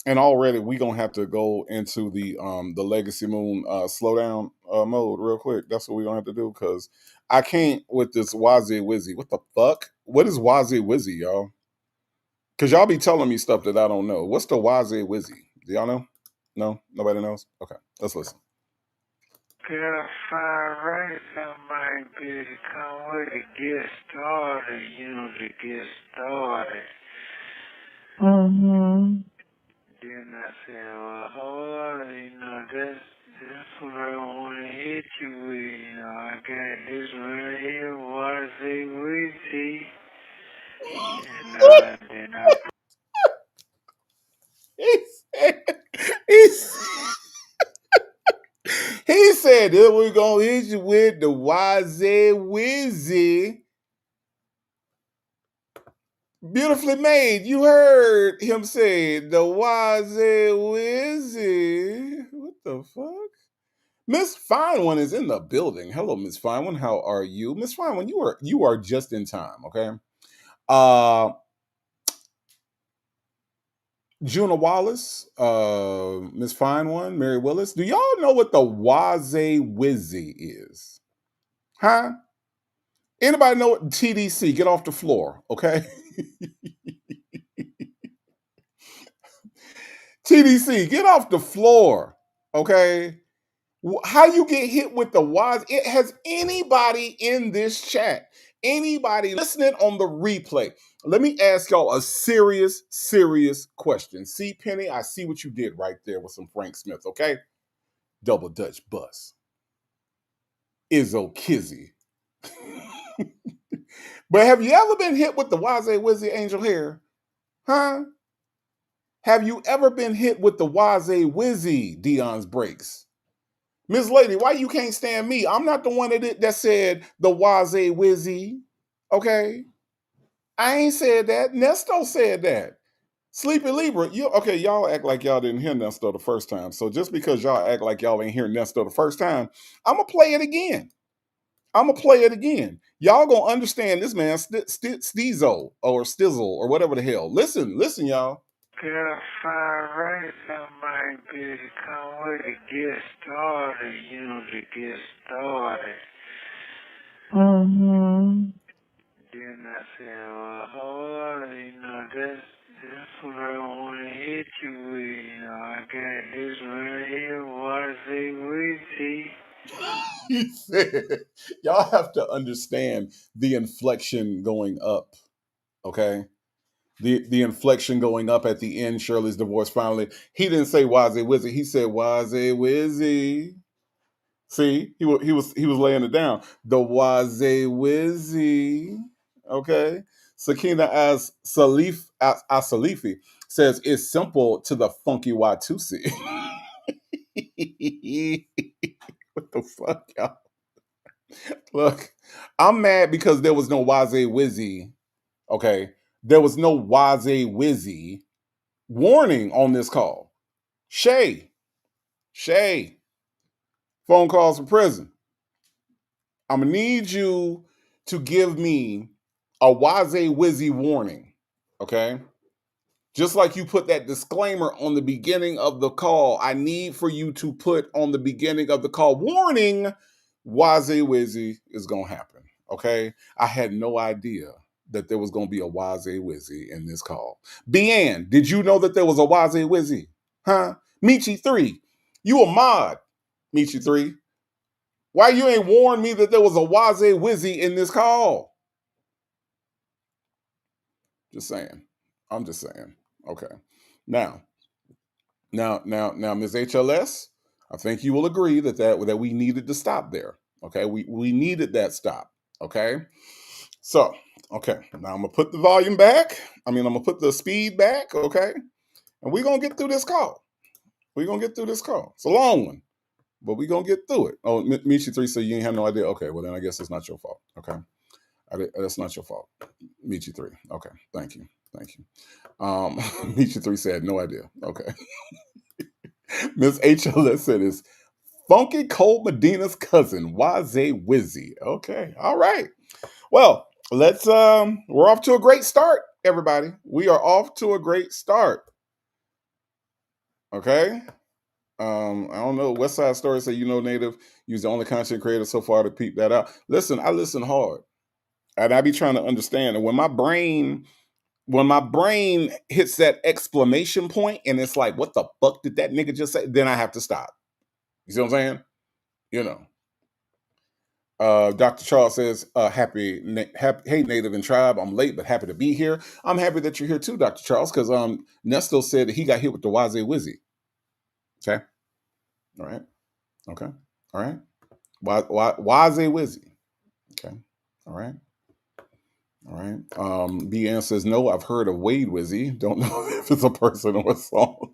And already we gonna have to go into the Legacy Moon slowdown mode real quick. That's what we're gonna have to do because I can't with this Wazy Wizzy. What the fuck? What is Wazy Wizzy, y'all? Because y'all be telling me stuff that I don't know. What's the Wazy Wizzy? Do y'all know? No? Nobody knows? Okay, let's listen. got 5 racks, I might be able to come with to get started, to get started. Mm-hmm. Then I said, well, hold on, that's what I want to hit you with. I got this right here, Warzy Weezy. And then I He said that we're gonna hit you with the Wazy Wizzy. Beautifully made. You heard him say the Wazy Wizzy. What the fuck? Miss Fine One is in the building. Hello, Miss Fine One. How are you? Miss Fine One, you are just in time, okay? Juna Wallace, Miss Fine One, Mary Willis. Do y'all know what the Waze Wizzy is? Huh? Anybody know what TDC? Get off the floor, okay? TDC, get off the floor, okay? How you get hit with the Waze? It has anybody in this chat, anybody listening on the replay. Let me ask y'all a serious, serious question. See, Penny, I see what you did right there with some Frank Smith, okay? Double Dutch bus. Izzo Kizzy. But have you ever been hit with the Waze Wizzy Angel Hair? Huh? Have you ever been hit with the Waze Wizzy Dion's Breaks? Miss Lady, why you can't stand me? I'm not the one that said the Waze Wizzy. Okay? I ain't said that. Nesto said that. Sleepy Libra, y'all act like y'all didn't hear Nesto the first time. So just because y'all act like y'all ain't hear Nesto the first time, I'm going to play it again. Y'all going to understand this man, Stizo or Stizzle or whatever the hell. Listen, y'all. Get a fire right, that might be to come with to get started, to get started. Mm-hmm. Then I said, well, hold on, that's what I want to hit you with, I got this right here, what I say with you. He said, y'all have to understand the inflection going up, okay? The inflection going up at the end, Shirley's divorce finally. He didn't say Waze Wizzy, he said Waze Wizzy. See, he was laying it down. The Waze Wizzy. Okay. Sakina as Salifi says it's simple to the funky Watusi. What the fuck, y'all? Look, I'm mad because there was no Waze Wizzy. Okay. There was no Waze Wizzy warning on this call. Shay, phone calls from prison. I'm gonna need you to give me a Waze Wizzy warning. Okay. Just like you put that disclaimer on the beginning of the call, I need for you to put on the beginning of the call, warning, Waze Wizzy is going to happen. Okay? I had no idea that there was going to be a Waze Wizzy in this call. Deanne, did you know that there was a Waze Wizzy? Huh? Michi3, you a mod, Michi3. Why you ain't warned me that there was a Waze Wizzy in this call? Just saying. I'm just saying. Okay. Now, Ms. HLS, I think you will agree that we needed to stop there. Okay, we needed that stop. Okay, so okay, now I'm gonna put the volume back. I'm gonna put the speed back. Okay, and we're gonna get through this call. It's a long one, but we're gonna get through it. Oh, Michi3 said you ain't have no idea. Okay, well then I guess it's not your fault. Okay, that's not your fault, Michi3. Okay, thank you. Michi3 said no idea. Okay. Miss HLS said it's Funky Cold Medina's cousin, Waze Wizzy. Okay, all right. Well, let's we're off to a great start, everybody. We are off to a great start. Okay. I don't know. West Side Story say Native, you's the only content creator so far to peep that out. Listen, I listen hard. And I be trying to understand. And when my brain hits that exclamation point and it's like, what the fuck did that nigga just say? Then I have to stop. You see what I'm saying? Dr. Charles says, happy, hey, Native and Tribe. I'm late, but happy to be here. I'm happy that you're here too, Dr. Charles, because Nesto said that he got hit with the Waze Wizzy. Okay. All right. Okay. All right. Waze Wizzy. Okay. All right. All right. BN says, no, I've heard of Wade Wizzy. Don't know if it's a person or a song.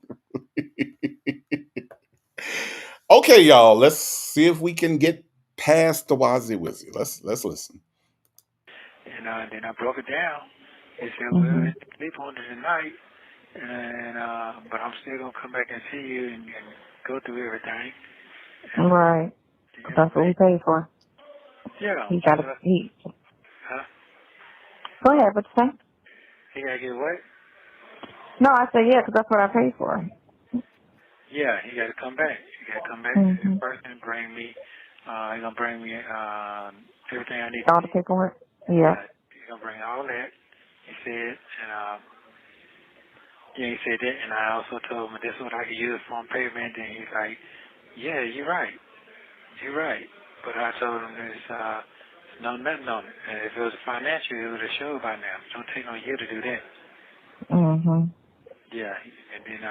Okay, y'all. Let's see if we can get past the Waze Wizzy. Let's listen. And then I broke it down. He said, well, it's sleep on it tonight, but I'm still going to come back and see you and go through everything. And, Right. That's what we paid for. Yeah. He got to, Huh? Go ahead, what you say? He got to get what? No, I said yeah, 'cause that's what I paid for. Yeah, he got to come back. He got to come back in Mm-hmm. person and bring me. He's gonna bring me everything I need to All the see. paperwork. Yeah. Yeah, he's gonna bring all that. He said, and yeah, he said that, and I also told him this is what I could use for payment. And he's like, yeah, you're right. You're right. But I told him there's no nothing on it. And if it was financial, it would have showed by now. It don't take no year to do that. Mhm. Yeah, and then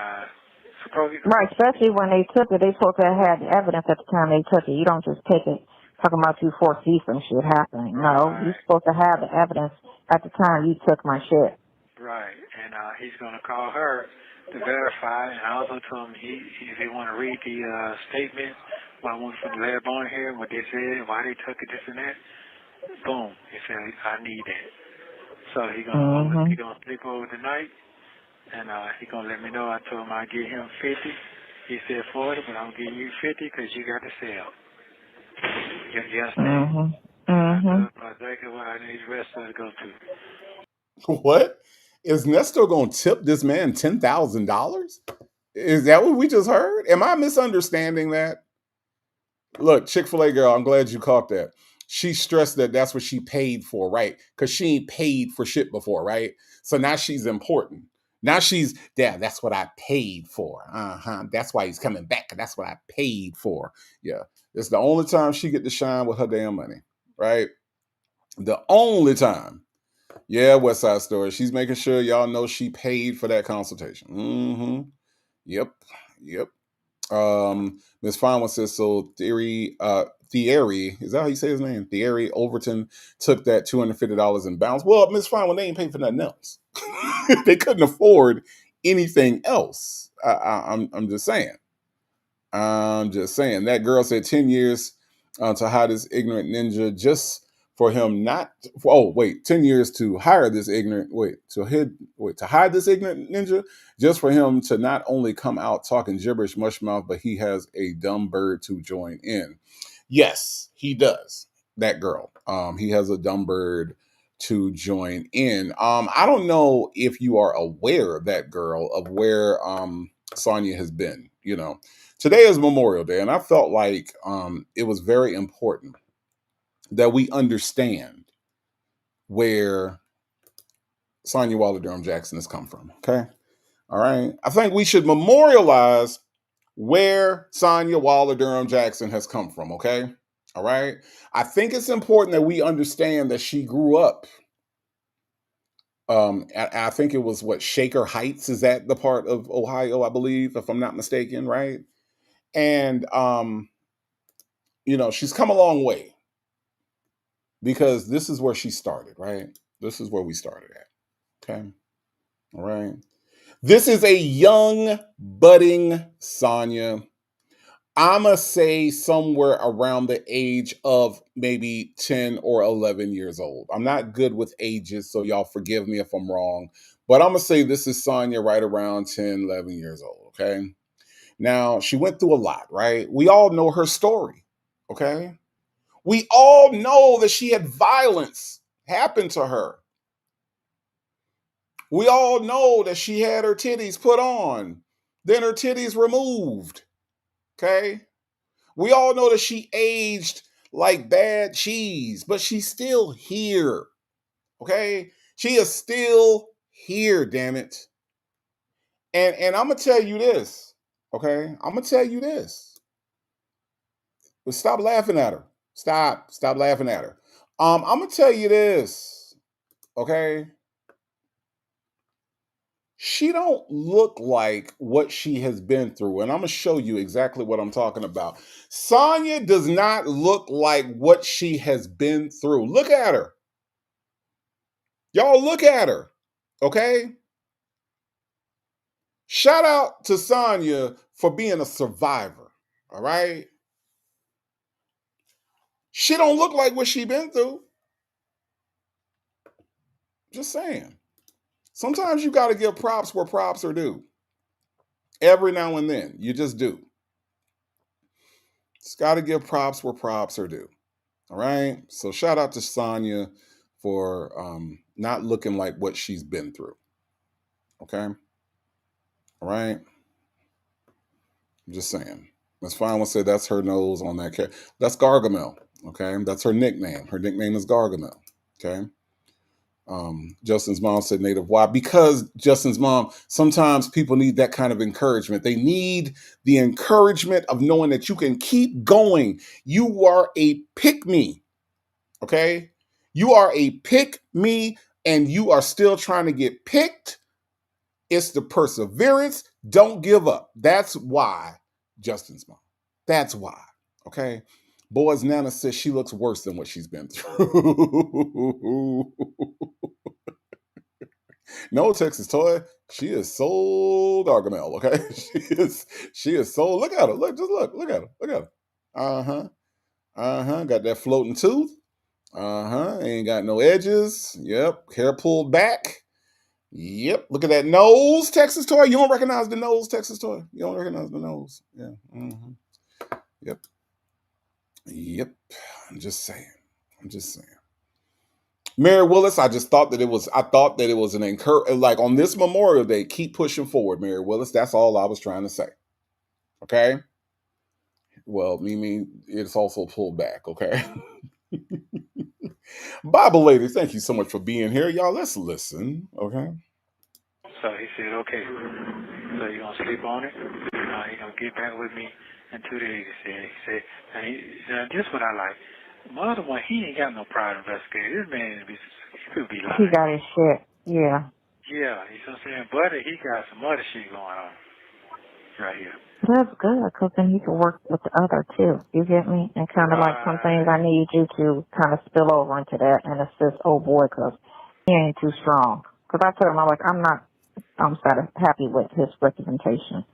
supposedly, Right, especially when they took it, they supposed to have had the evidence at the time they took it. You don't just take it talking about you foresee some shit happening. No, you're right, supposed to have the evidence at the time you took my shit. right, and he's gonna call her to verify. And I also told him if he want to read the statement, what I want from the lab on here, what they said, why they took it, this and that. Boom, he said I need that. So he Mhm. gonna sleep over tonight, and he gonna let me know. I told him I'd give him 50. He said 40, but I'm giving you 50 because you got to sell. You understand? Mhm. And I told Mhm. him exactly what I need the rest of it to go to. What? Is Nesto gonna tip this man $10,000? Is that what we just heard? Am I misunderstanding that? Look, Chick-fil-A girl, I'm glad you caught that. She stressed that that's what she paid for, right? Because she ain't paid for shit before, right? So now she's important. Now she's, yeah, that's what I paid for. Uh-huh. That's why he's coming back. That's what I paid for. Yeah. It's the only time she get to shine with her damn money, right? The only time. Yeah, West Side Story. She's making sure y'all know she paid for that consultation. Mm-hmm. Yep. Yep. Miss Fine says so. Thierry, is that how you say his name? Thierry Overton took that $250 in bounds. Well, Miss Fine, they ain't paid for nothing else. They couldn't afford anything else. I'm just saying. I'm just saying. That girl said 10 years to hide this ignorant ninja just for him not. Oh, wait, 10 years to hire this ignorant. To hide this ignorant ninja just for him to not only come out talking gibberish mush mouth, but he has a dumb bird to join in. Yes, he does. That girl. He has a dumb bird to join in. I don't know if you are aware, that girl, of where Sonya has been, Today is Memorial Day, and I felt like it was very important that we understand where Sonya Waller Durham Jackson has come from. Okay. All right. I think we should memorialize where Sonya Waller Durham Jackson has come from. Okay. All right. I think it's important that we understand that she grew up. I think it was Shaker Heights, is that the part of Ohio, I believe, if I'm not mistaken, right? And she's come a long way, because this is where she started, right? This is where we started at. Okay. All right. This is a young, budding Sonya. I'ma say somewhere around the age of maybe 10 or 11 years old. I'm not good with ages, so y'all forgive me if I'm wrong. But I'm gonna say this is Sonya right around 10, 11 years old. Okay. Now, she went through a lot, right? We all know her story. Okay. We all know that she had violence happen to her. We all know that she had her titties put on, then her titties removed. Okay. We all know that she aged like bad cheese, but she's still here. Okay. She is still here, damn it. And I'm gonna tell you this. Okay. I'm gonna tell you this. But stop laughing at her. Stop laughing at her. I'm gonna tell you this. Okay. She don't look like what she has been through, and I'm gonna show you exactly what I'm talking about. Sonya does not look like what she has been through. Look at her. Y'all look at her. Okay? Shout out to Sonya for being a survivor. All right? She don't look like what she been through. Just saying. Sometimes you got to give props where props are due. Every now and then, you just do. Just got to give props where props are due. All right. So shout out to Sonya for not looking like what she's been through. Okay. All right. I'm just saying. Miss Fine will say that's her nose on that cat. That's Gargamel. Okay. That's her nickname. Her nickname is Gargamel. Okay. Justin's mom said native. Why? Because Justin's mom, sometimes people need that kind of encouragement. They need the encouragement of knowing that you can keep going. You are a pick me. Okay. You are a pick me and you are still trying to get picked. It's the perseverance. Don't give up. That's why Justin's mom. That's why. Okay. Boys Nana says she looks worse than what she's been through. No, Texas Toy. She is so Gargamel, okay? She is so look at her. Look at her. Look at her. Uh-huh. Uh-huh. Got that floating tooth. Uh-huh. Ain't got no edges. Yep. Hair pulled back. Yep. Look at that nose, Texas Toy. You don't recognize the nose, Texas Toy. You don't recognize the nose. Yeah. Mm-hmm. Yep. Yep. I'm just saying. I'm just saying. Mary Willis, I thought that it was an like on this Memorial Day, keep pushing forward, Mary Willis. That's all I was trying to say. Okay. Well, Mimi, it's also pulled back. Okay. Bible lady, thank you so much for being here. Y'all, let's listen. Okay. So he said, okay, so you're going to sleep on it? You're going to get back with me in 2 days, he said. Now, this what I like. My other one, he ain't got no private investigator. This man, he could be lying. He got his shit. Yeah. Yeah, you know what I'm saying? But he got some other shit going on right here. That's good, because then he can work with the other, too. You get me? And kind of like some things I need you to kind of spill over into that and assist old boy, because he ain't too strong. Because I told him, I'm sort of happy with his representation.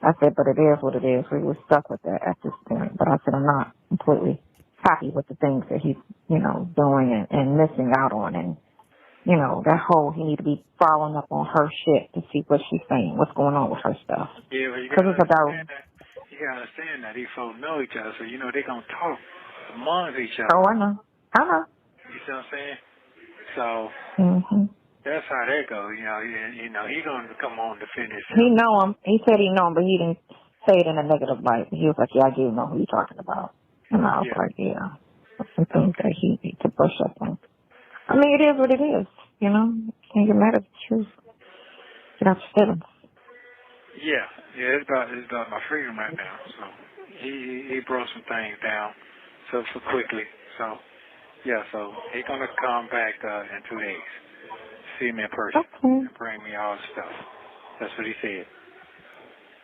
I said, but it is what it is. We were stuck with that at this point. But I said, I'm not completely happy with the things that he's, doing and missing out on. And, that whole, he need to be following up on her shit to see what she's saying, what's going on with her stuff. Yeah, but you gotta understand that these folks know each other, so they're gonna talk amongst each other. Oh, I know. You see what I'm saying? So that's how that goes. He gonna come on to finish. He know him. He said he know him, but he didn't say it in a negative light. He was like, "Yeah, I do know who you're talking about." And I was like, "Yeah, that's some things that he needs to brush up on." I mean, it is what it is. Can't get mad at the truth. Get out your feelings. Yeah, it's about my freedom right now. So he broke some things down so quickly. So yeah, so he's gonna come back in 2 days, see me in person, and bring me all the stuff. That's what he said.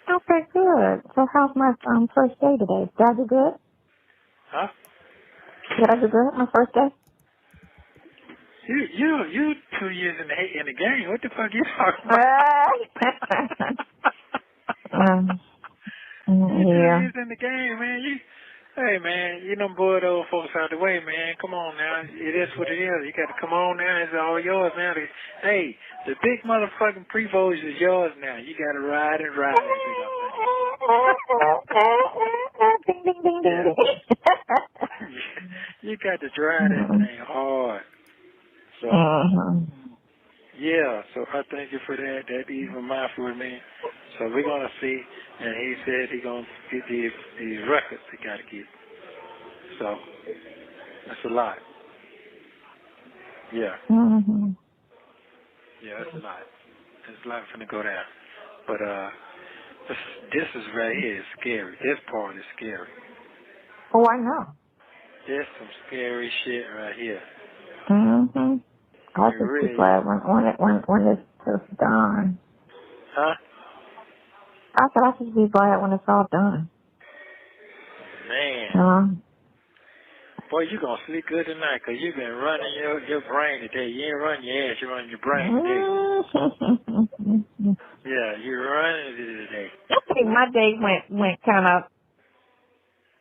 Okay, good. So how's my first day today? Did I do good? Huh? Did I do good my first day? You 2 years in the game. What the fuck you talking about? You 2 years in the game, man. Hey, man, you done bored old folks out the way, man. Come on now. It is what it is. You got to come on now. It's all yours now. Hey, the big motherfucking pre-vote is yours now. You got to ride and ride that big up thing. You got to drive that thing hard. So, yeah, so I thank you for that. That eased my mind for me. So we're going to see. And he said he's going to get these records he got to get. So that's a lot. Yeah. Yeah, that's a lot. There's a lot finna go down. But this is right here is scary. This part is scary. Oh, I know. There's some scary shit right here. I'll just be glad when it's just done. Huh? I said I'll just be glad when it's all done. Man. Boy, you going to sleep good tonight because you've been running your brain today. You ain't running your ass, you're running your brain today. Yeah, you're running it today. I think my day went kind of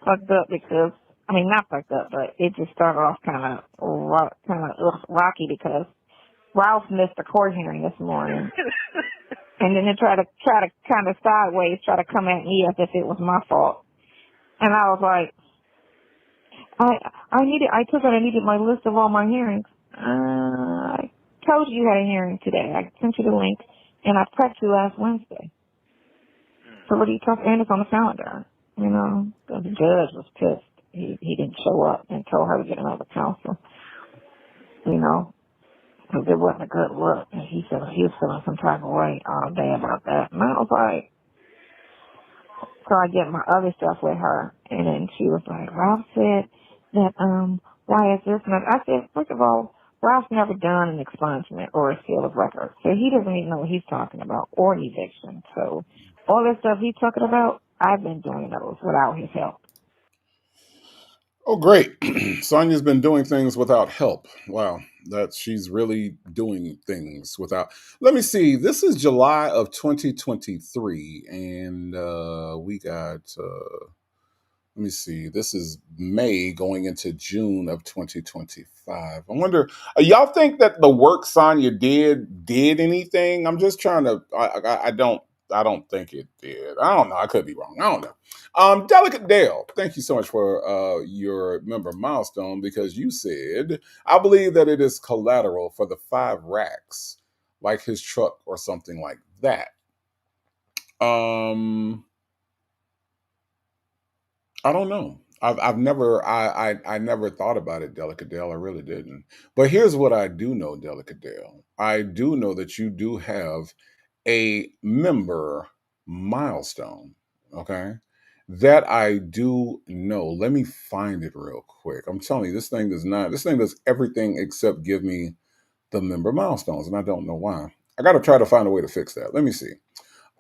fucked up because, not fucked up, but it just started off kind of rocky because Ralph missed a court hearing this morning. And then they try to kind of sideways try to come at me as if it was my fault. And I was like, I needed my list of all my hearings. I told you had a hearing today. I sent you the link, and I prepped you last Wednesday. So what do you talk? And it's on the calendar. You know, the judge was pissed. He didn't show up and told her to get another counsel. You know, because it wasn't a good look. And he said he was feeling some type of way all day about that. And I was like, so I get my other stuff with her, and then she was like, Ralph said that, why is this? And I said, first of all, Ralph's never done an expungement or a seal of record, so he doesn't even know what he's talking about, or eviction. So all this stuff he's talking about, I've been doing those without his help. Oh, great. Sonia's been doing things without help. Wow. She's really doing things without. Let me see. This is July of 2023, and we got. Let me see. This is May going into June of 2025. I wonder, y'all think that the work Sonya did anything? I'm just trying to. I don't think it did. I don't know. I could be wrong. I don't know. Delicate Dale, thank you so much for your member milestone, because you said, I believe that it is collateral for the 5 racks, like his truck or something like that. I don't know. I've never I never thought about it, Delicate Dale. I really didn't. But here's what I do know, Delicate Dale. I do know that you do have a member milestone. Okay. That I do know. Let me find it real quick. I'm telling you, this thing does everything except give me the member milestones, and I don't know why. I gotta try to find a way to fix that. Let me see.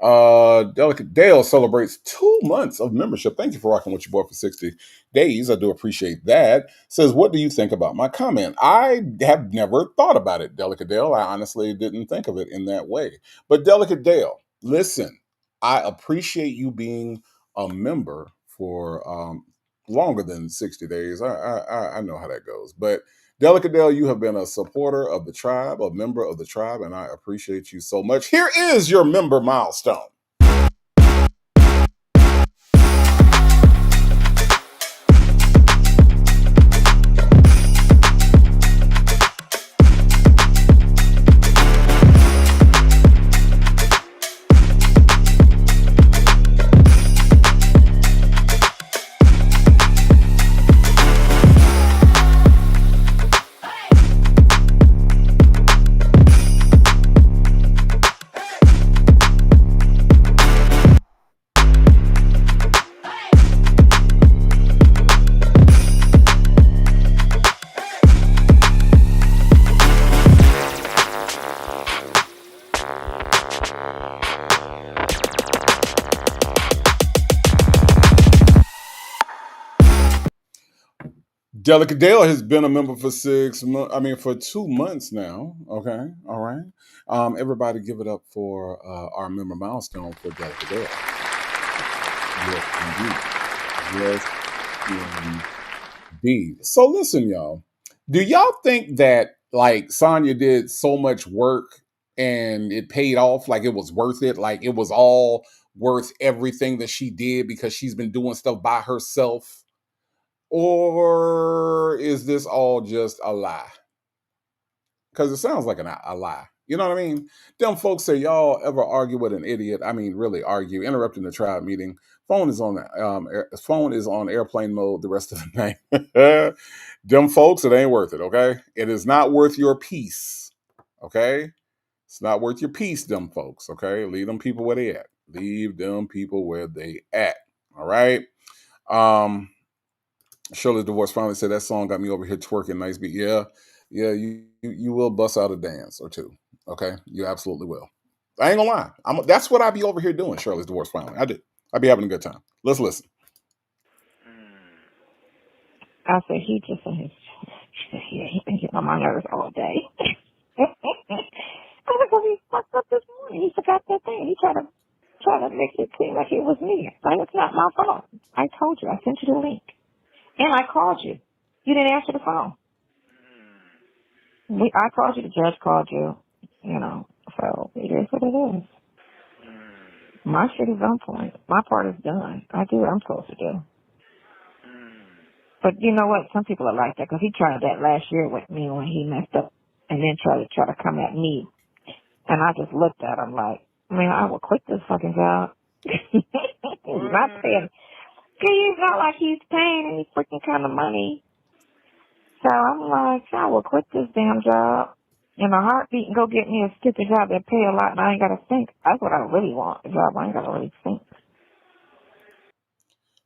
Delicate Dale celebrates 2 months of membership. Thank you for rocking with your boy for 60 days. I do appreciate that. Says, what do you think about my comment? I have never thought about it, Delicate Dale. I honestly didn't think of it in that way. But Delicate Dale, listen, I appreciate you being a member for longer than 60 days. I know how that goes. But Delicate Dale, you have been a supporter of the tribe, a member of the tribe, and I appreciate you so much. Here is your member milestone. Delicate Dale has been a member for 6 months. I mean, for 2 months now. Okay, all right. Everybody, give it up for our member milestone for Delicate Dale. Yes, indeed. So listen, y'all. Do y'all think that like Sonya did so much work and it paid off? Like it was worth it? Like it was all worth everything that she did because she's been doing stuff by herself? Or is this all just a lie? Because it sounds like a lie. You know what I mean? Them folks say, y'all ever argue with an idiot? I mean, really argue, interrupting the tribe meeting. Phone is on airplane mode the rest of the night. Them folks, it ain't worth it, okay? It is not worth your peace, okay? It's not worth your peace, them folks, okay? Leave them people where they at. Leave them people where they at, all right? Shirley's divorce finally said that song got me over here twerking. Nice beat. Yeah, you will bust out a dance or two. Okay, you absolutely will. I ain't gonna lie. That's what I be over here doing. Shirley's divorce finally. I do. I be having a good time. Let's listen. I said, he just in his, yeah, he been getting on my nerves all day. I was because he fucked up this morning. He forgot that thing. He tried to make it seem like it was me. Like, it's not my fault. I told you. I sent you the link. And I called you. You didn't answer the phone. I called you. The judge called you. You know, so it is what it is. My shit is on point. My part is done. I do what I'm supposed to do. But you know what? Some people are like that because he tried that last year with me when he messed up and then tried to come at me. And I just looked at him like, man, I will quit this fucking job He's not paying. It's not like he's paying any freaking kind of money. So I'm like, I will quit this damn job in a heartbeat and go get me a stupid job that pay a lot and I ain't got to think. That's what I really want, a job I ain't got to really think.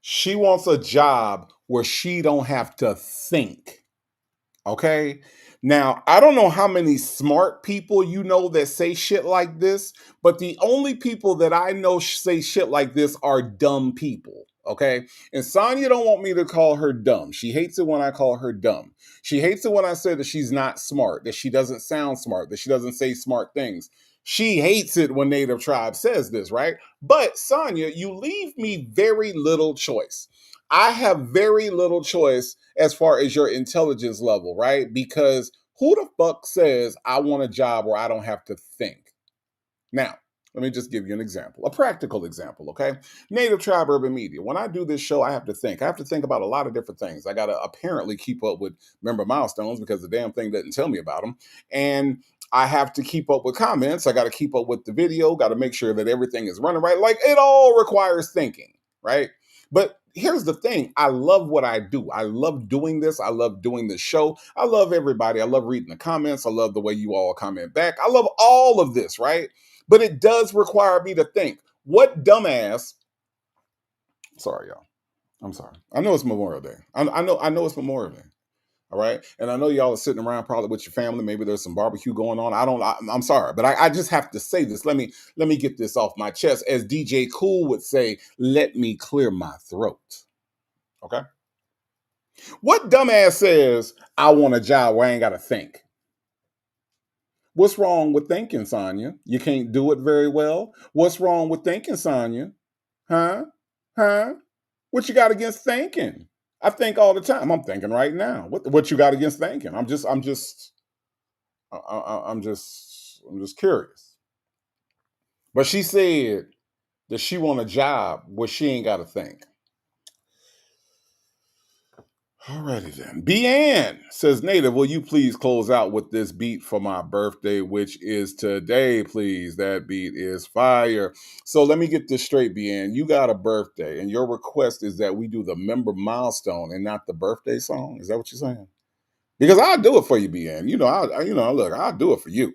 She wants a job where she don't have to think. Okay. Now, I don't know how many smart people you know that say shit like this, but the only people that I know say shit like this are dumb people. Okay. And Sonya don't want me to call her dumb. She hates it when I call her dumb. She hates it when I say that she's not smart, that she doesn't sound smart, that she doesn't say smart things. She hates it when Native Tribe says this, right? But Sonya, you leave me very little choice. I have very little choice as far as your intelligence level, right? Because who the fuck says I want a job where I don't have to think? Now, let me just give you an example, a practical example, okay? Native Tribe Urban Media. When I do this show, I have to think. I have to think about a lot of different things. I got to apparently keep up with member milestones because the damn thing doesn't tell me about them. And I have to keep up with comments. I got to keep up with the video, got to make sure that everything is running right. Like it all requires thinking, right? But here's the thing. I love what I do. I love doing this. I love doing this show. I love everybody. I love reading the comments. I love the way you all comment back. I love all of this, right? But it does require me to think. What dumbass? Sorry, y'all. I'm sorry. I know it's Memorial Day. I know it's Memorial Day. All right, and I know y'all are sitting around probably with your family. Maybe there's some barbecue going on. I'm sorry, but I just have to say this. Let me get this off my chest. As DJ Cool would say, let me clear my throat. Okay. What dumbass says I want a job where I ain't got to think? What's wrong with thinking, Sonya? You can't do it very well. What's wrong with thinking, Sonya? Huh? Huh? What you got against thinking? I think all the time. I'm thinking right now. What you got against thinking? I'm just curious. But she said that she want a job where she ain't got to think. Alrighty then. Beanne says, Native, will you please close out with this beat for my birthday, which is today, please? That beat is fire. So let me get this straight, Beanne. You got a birthday, and your request is that we do the member milestone and not the birthday song. Is that what you're saying? Because I'll do it for you, Beanne. Look, I'll do it for you.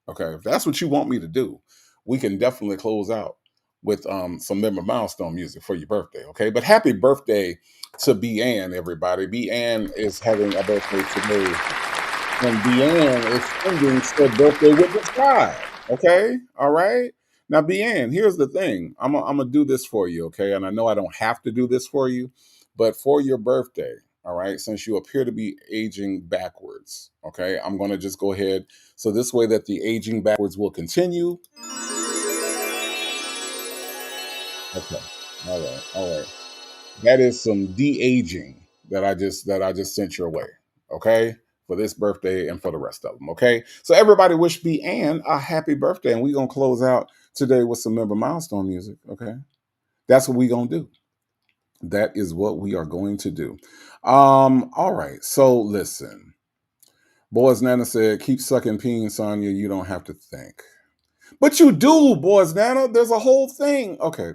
Okay, if that's what you want me to do, we can definitely close out with some member milestone music for your birthday. Okay, but happy birthday to Beanne, everybody. Beanne is having a birthday today, and Beanne is spending said birthday with the tribe. Okay, all right. Now, Beanne, here's the thing. I'm gonna do this for you, okay? And I know I don't have to do this for you, but for your birthday, all right, since you appear to be aging backwards, okay, I'm gonna just go ahead. So this way that the aging backwards will continue. Okay. All right. That is some de-aging that I just sent your way. Okay. For this birthday and for the rest of them. Okay. So everybody wish Beanne a happy birthday. And we're gonna close out today with some member milestone music. Okay. That's what we're gonna do. That is what we are going to do. All right. So listen. Boys Nana said, keep sucking peen, Sonya. You don't have to think. But you do, Boys Nana. There's a whole thing. Okay.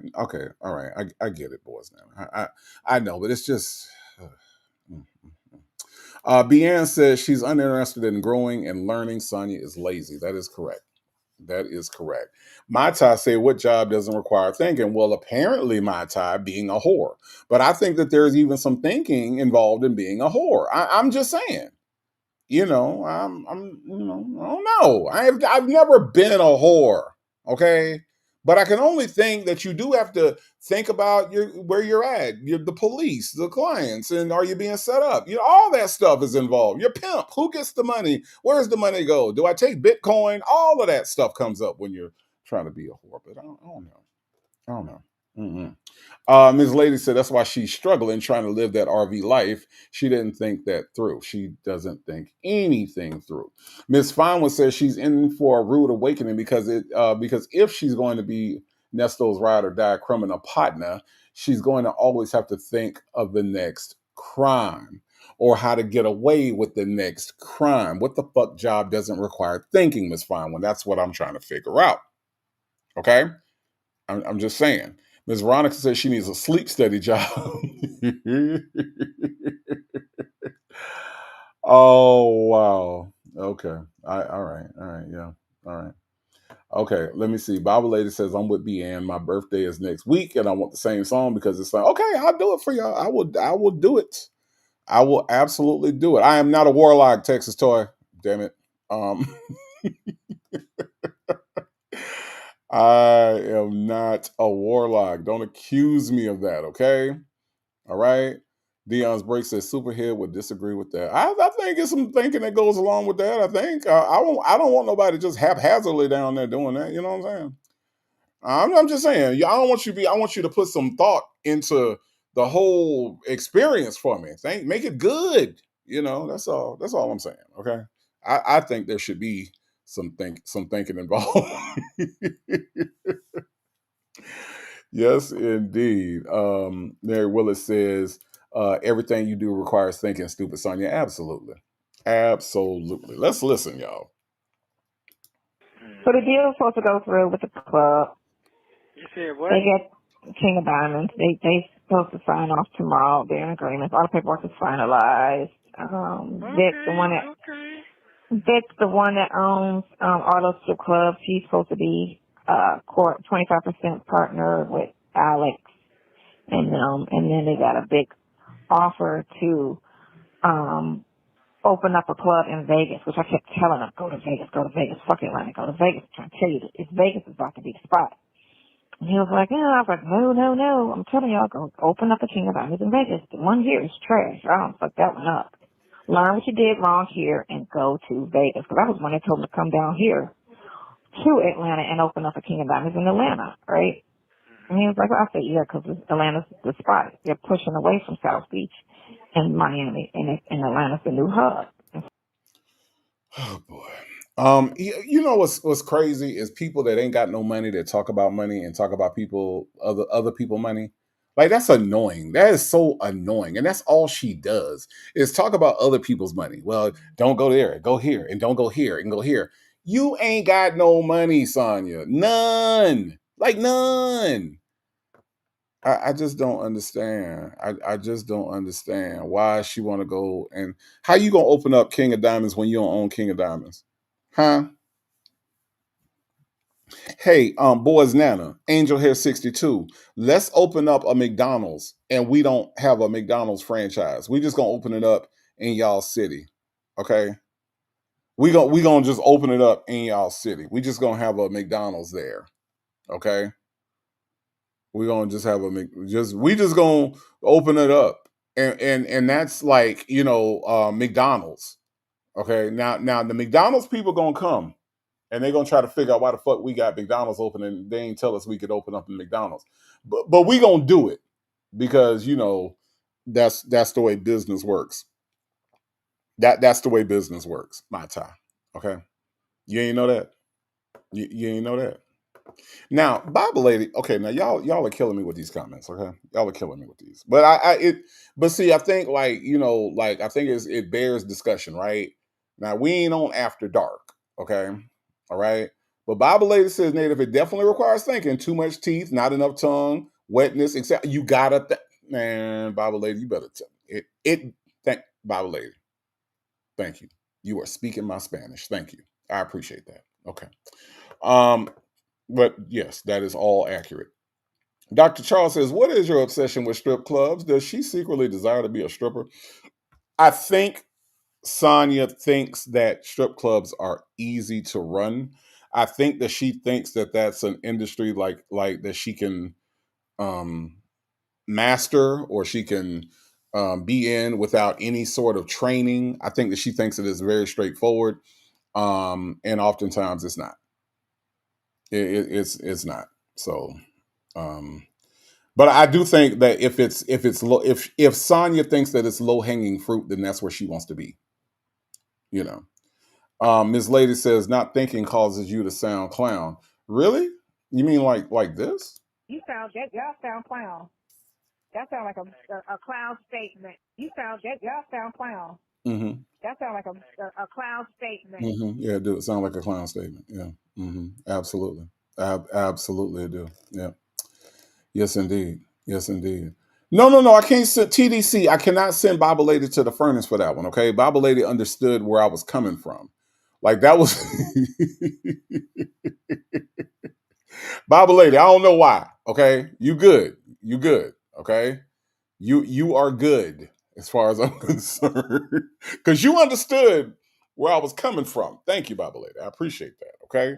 All right. I get it, Boys Nana. I know, but it's just. Beanne says she's uninterested in growing and learning. Sonya is lazy. That is correct. That is correct. My tie say, what job doesn't require thinking? Well, apparently my tie being a whore. But I think that there's even some thinking involved in being a whore. I'm just saying. I don't know. I've never been a whore, okay? But I can only think that you do have to think about where you're at, the police, the clients, and are you being set up? All that stuff is involved. Your pimp, who gets the money? Where's the money go? Do I take Bitcoin? All of that stuff comes up when you're trying to be a whore. But I don't know. I don't know. Mm-mm. Ms. Lady said that's why she's struggling trying to live that RV life. She didn't think that through. She doesn't think anything through. Ms. Finewood says she's in for a rude awakening because if she's going to be Nesto's ride or die criminal partner, she's going to always have to think of the next crime or how to get away with the next crime. What the fuck job doesn't require thinking, Ms. Finewood? That's what I'm trying to figure out. Okay? I'm just saying. Ms. Veronica says she needs a sleep study job. Oh wow. Okay. All right. Yeah. All right. Okay. Let me see. Bible lady says I'm with B and my birthday is next week, and I want the same song because it's like, okay, I'll do it for y'all. I will do it. I will absolutely do it. I am not a warlock, Texas Toy. Damn it. Um I am not a warlock. Don't accuse me of that, okay? All right. Dion's break says Superhead would disagree with that. I think it's some thinking that goes along with that. I think I don't want nobody just haphazardly down there doing that. You know what I'm saying? I'm just saying. I don't want you to be. I want you to put some thought into the whole experience for me. Make it good. You know. That's all. That's all I'm saying. Okay. I think there should be some thinking involved. Yes, indeed. Mary Willis says, everything you do requires thinking, stupid Sonia. Absolutely. Absolutely. Let's listen, y'all. So the deal is supposed to go through with the club. You said what? They get King of Diamonds. They supposed to sign off tomorrow. They're in agreement. All the paperwork is finalized. Vic's the one that owns all those strip clubs. He's supposed to be 25% partner with Alex, and then they got a big offer to open up a club in Vegas, which I kept telling them, go to Vegas, fuck Atlanta, go to Vegas. I'm trying to tell you, Vegas is about to be the spot. And he was like, yeah. I was like, no. I'm telling y'all, go open up a King of Diamonds in Vegas. The one here is trash. I don't fuck that one up. Learn what you did wrong here and go to Vegas. Because I was one that told him to come down here to Atlanta and open up a King of Diamonds in Atlanta, right? And he was like, well, I said, yeah, because Atlanta's the spot. They're pushing away from South Beach and Miami, and Atlanta's the new hub. Oh boy. You know what's crazy is people that ain't got no money that talk about money and talk about other people money. Like that's annoying. That is so annoying. And that's all she does is talk about other people's money. Well, don't go there, go here, and don't go here and go here. You ain't got no money, Sonya. None. Like none. I just don't understand. I just don't understand why she want to go and how you gonna open up King of Diamonds when you don't own King of Diamonds, huh? Hey, boys, Nana, Angel Hair 62. Let's open up a McDonald's, and we don't have a McDonald's franchise. We just gonna open it up in y'all city, okay? We gonna just open it up in y'all city. We just gonna have a McDonald's there, okay? We're gonna just have we just gonna open it up. And that's like, McDonald's. Okay. Now the McDonald's people gonna come and they're gonna try to figure out why the fuck we got McDonald's open and they ain't tell us we could open up a McDonald's. But we gonna do it because that's the way business works. That's the way business works, my time. Okay. You ain't know that? You ain't know that? Now, Bible lady, okay, now y'all are killing me with these comments, okay? Y'all are killing me with these. But see, I think I think it bears discussion, right? Now we ain't on after dark, okay? All right. But Bible lady says, Native, it definitely requires thinking. Too much teeth, not enough tongue, wetness, except you gotta man, Bible lady, you better thank Bible lady. Thank you. You are speaking my Spanish. Thank you. I appreciate that. Okay. But yes, that is all accurate. Dr. Charles says, what is your obsession with strip clubs? Does she secretly desire to be a stripper? I think Sonya thinks that strip clubs are easy to run. I think that she thinks that that's an industry like that she can master or she can be in without any sort of training. I think that she thinks it is very straightforward. And oftentimes it's not. It's not. So but I do think that if Sonya thinks that it's low hanging fruit, then that's where she wants to be. Ms. Lady says not thinking causes you to sound clown. Really? You mean like this? Y'all sound clown. That sound like a clown statement. Y'all sound clown. Mm-hmm. That sound like a clown statement. Mm-hmm. Yeah, it do. It sound like a clown statement. Yeah. Mm-hmm. Absolutely. Absolutely, it do. Yeah. Yes, indeed. Yes, indeed. No. I can't send TDC. I cannot send Bible Lady to the furnace for that one. Okay, Bible Lady understood where I was coming from. Like that was Bible Lady. I don't know why. Okay, you good. You good. Okay, you are good as far as I'm concerned because you understood where I was coming from. Thank you, Bible Lady. I appreciate that. Okay.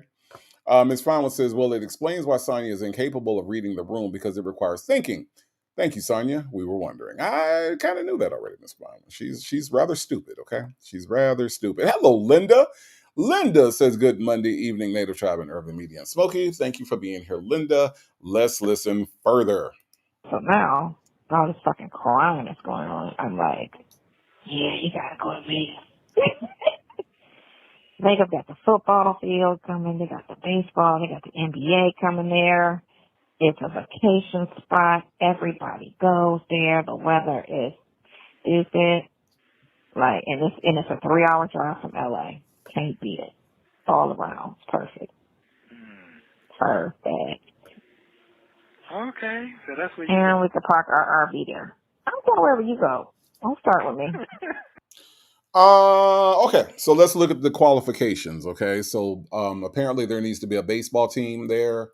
Ms. Feinwood says, well, it explains why Sonia is incapable of reading the room because it requires thinking. Thank you, Sonia. We were wondering. I kind of knew that already, Ms. Feinwood. She's rather stupid, okay? She's rather stupid. Hello, Linda. Linda says, good Monday evening, Native Tribe and Urban Media and Smoky. Thank you for being here, Linda. Let's listen further. So now, all this fucking crying that's going on, I'm like, yeah, you gotta go to Vegas. Vegas got the football field coming, they got the baseball, they got the NBA coming there. It's a vacation spot. Everybody goes there. The weather is stupid. Like, and it's a 3-hour drive from LA. Can't beat it. All around. It's perfect. Perfect. Okay, so that's where you And go. we could park our RV there. I'm going wherever you go. Don't start with me. Okay, so let's look at the qualifications. Okay, so apparently there needs to be a baseball team there.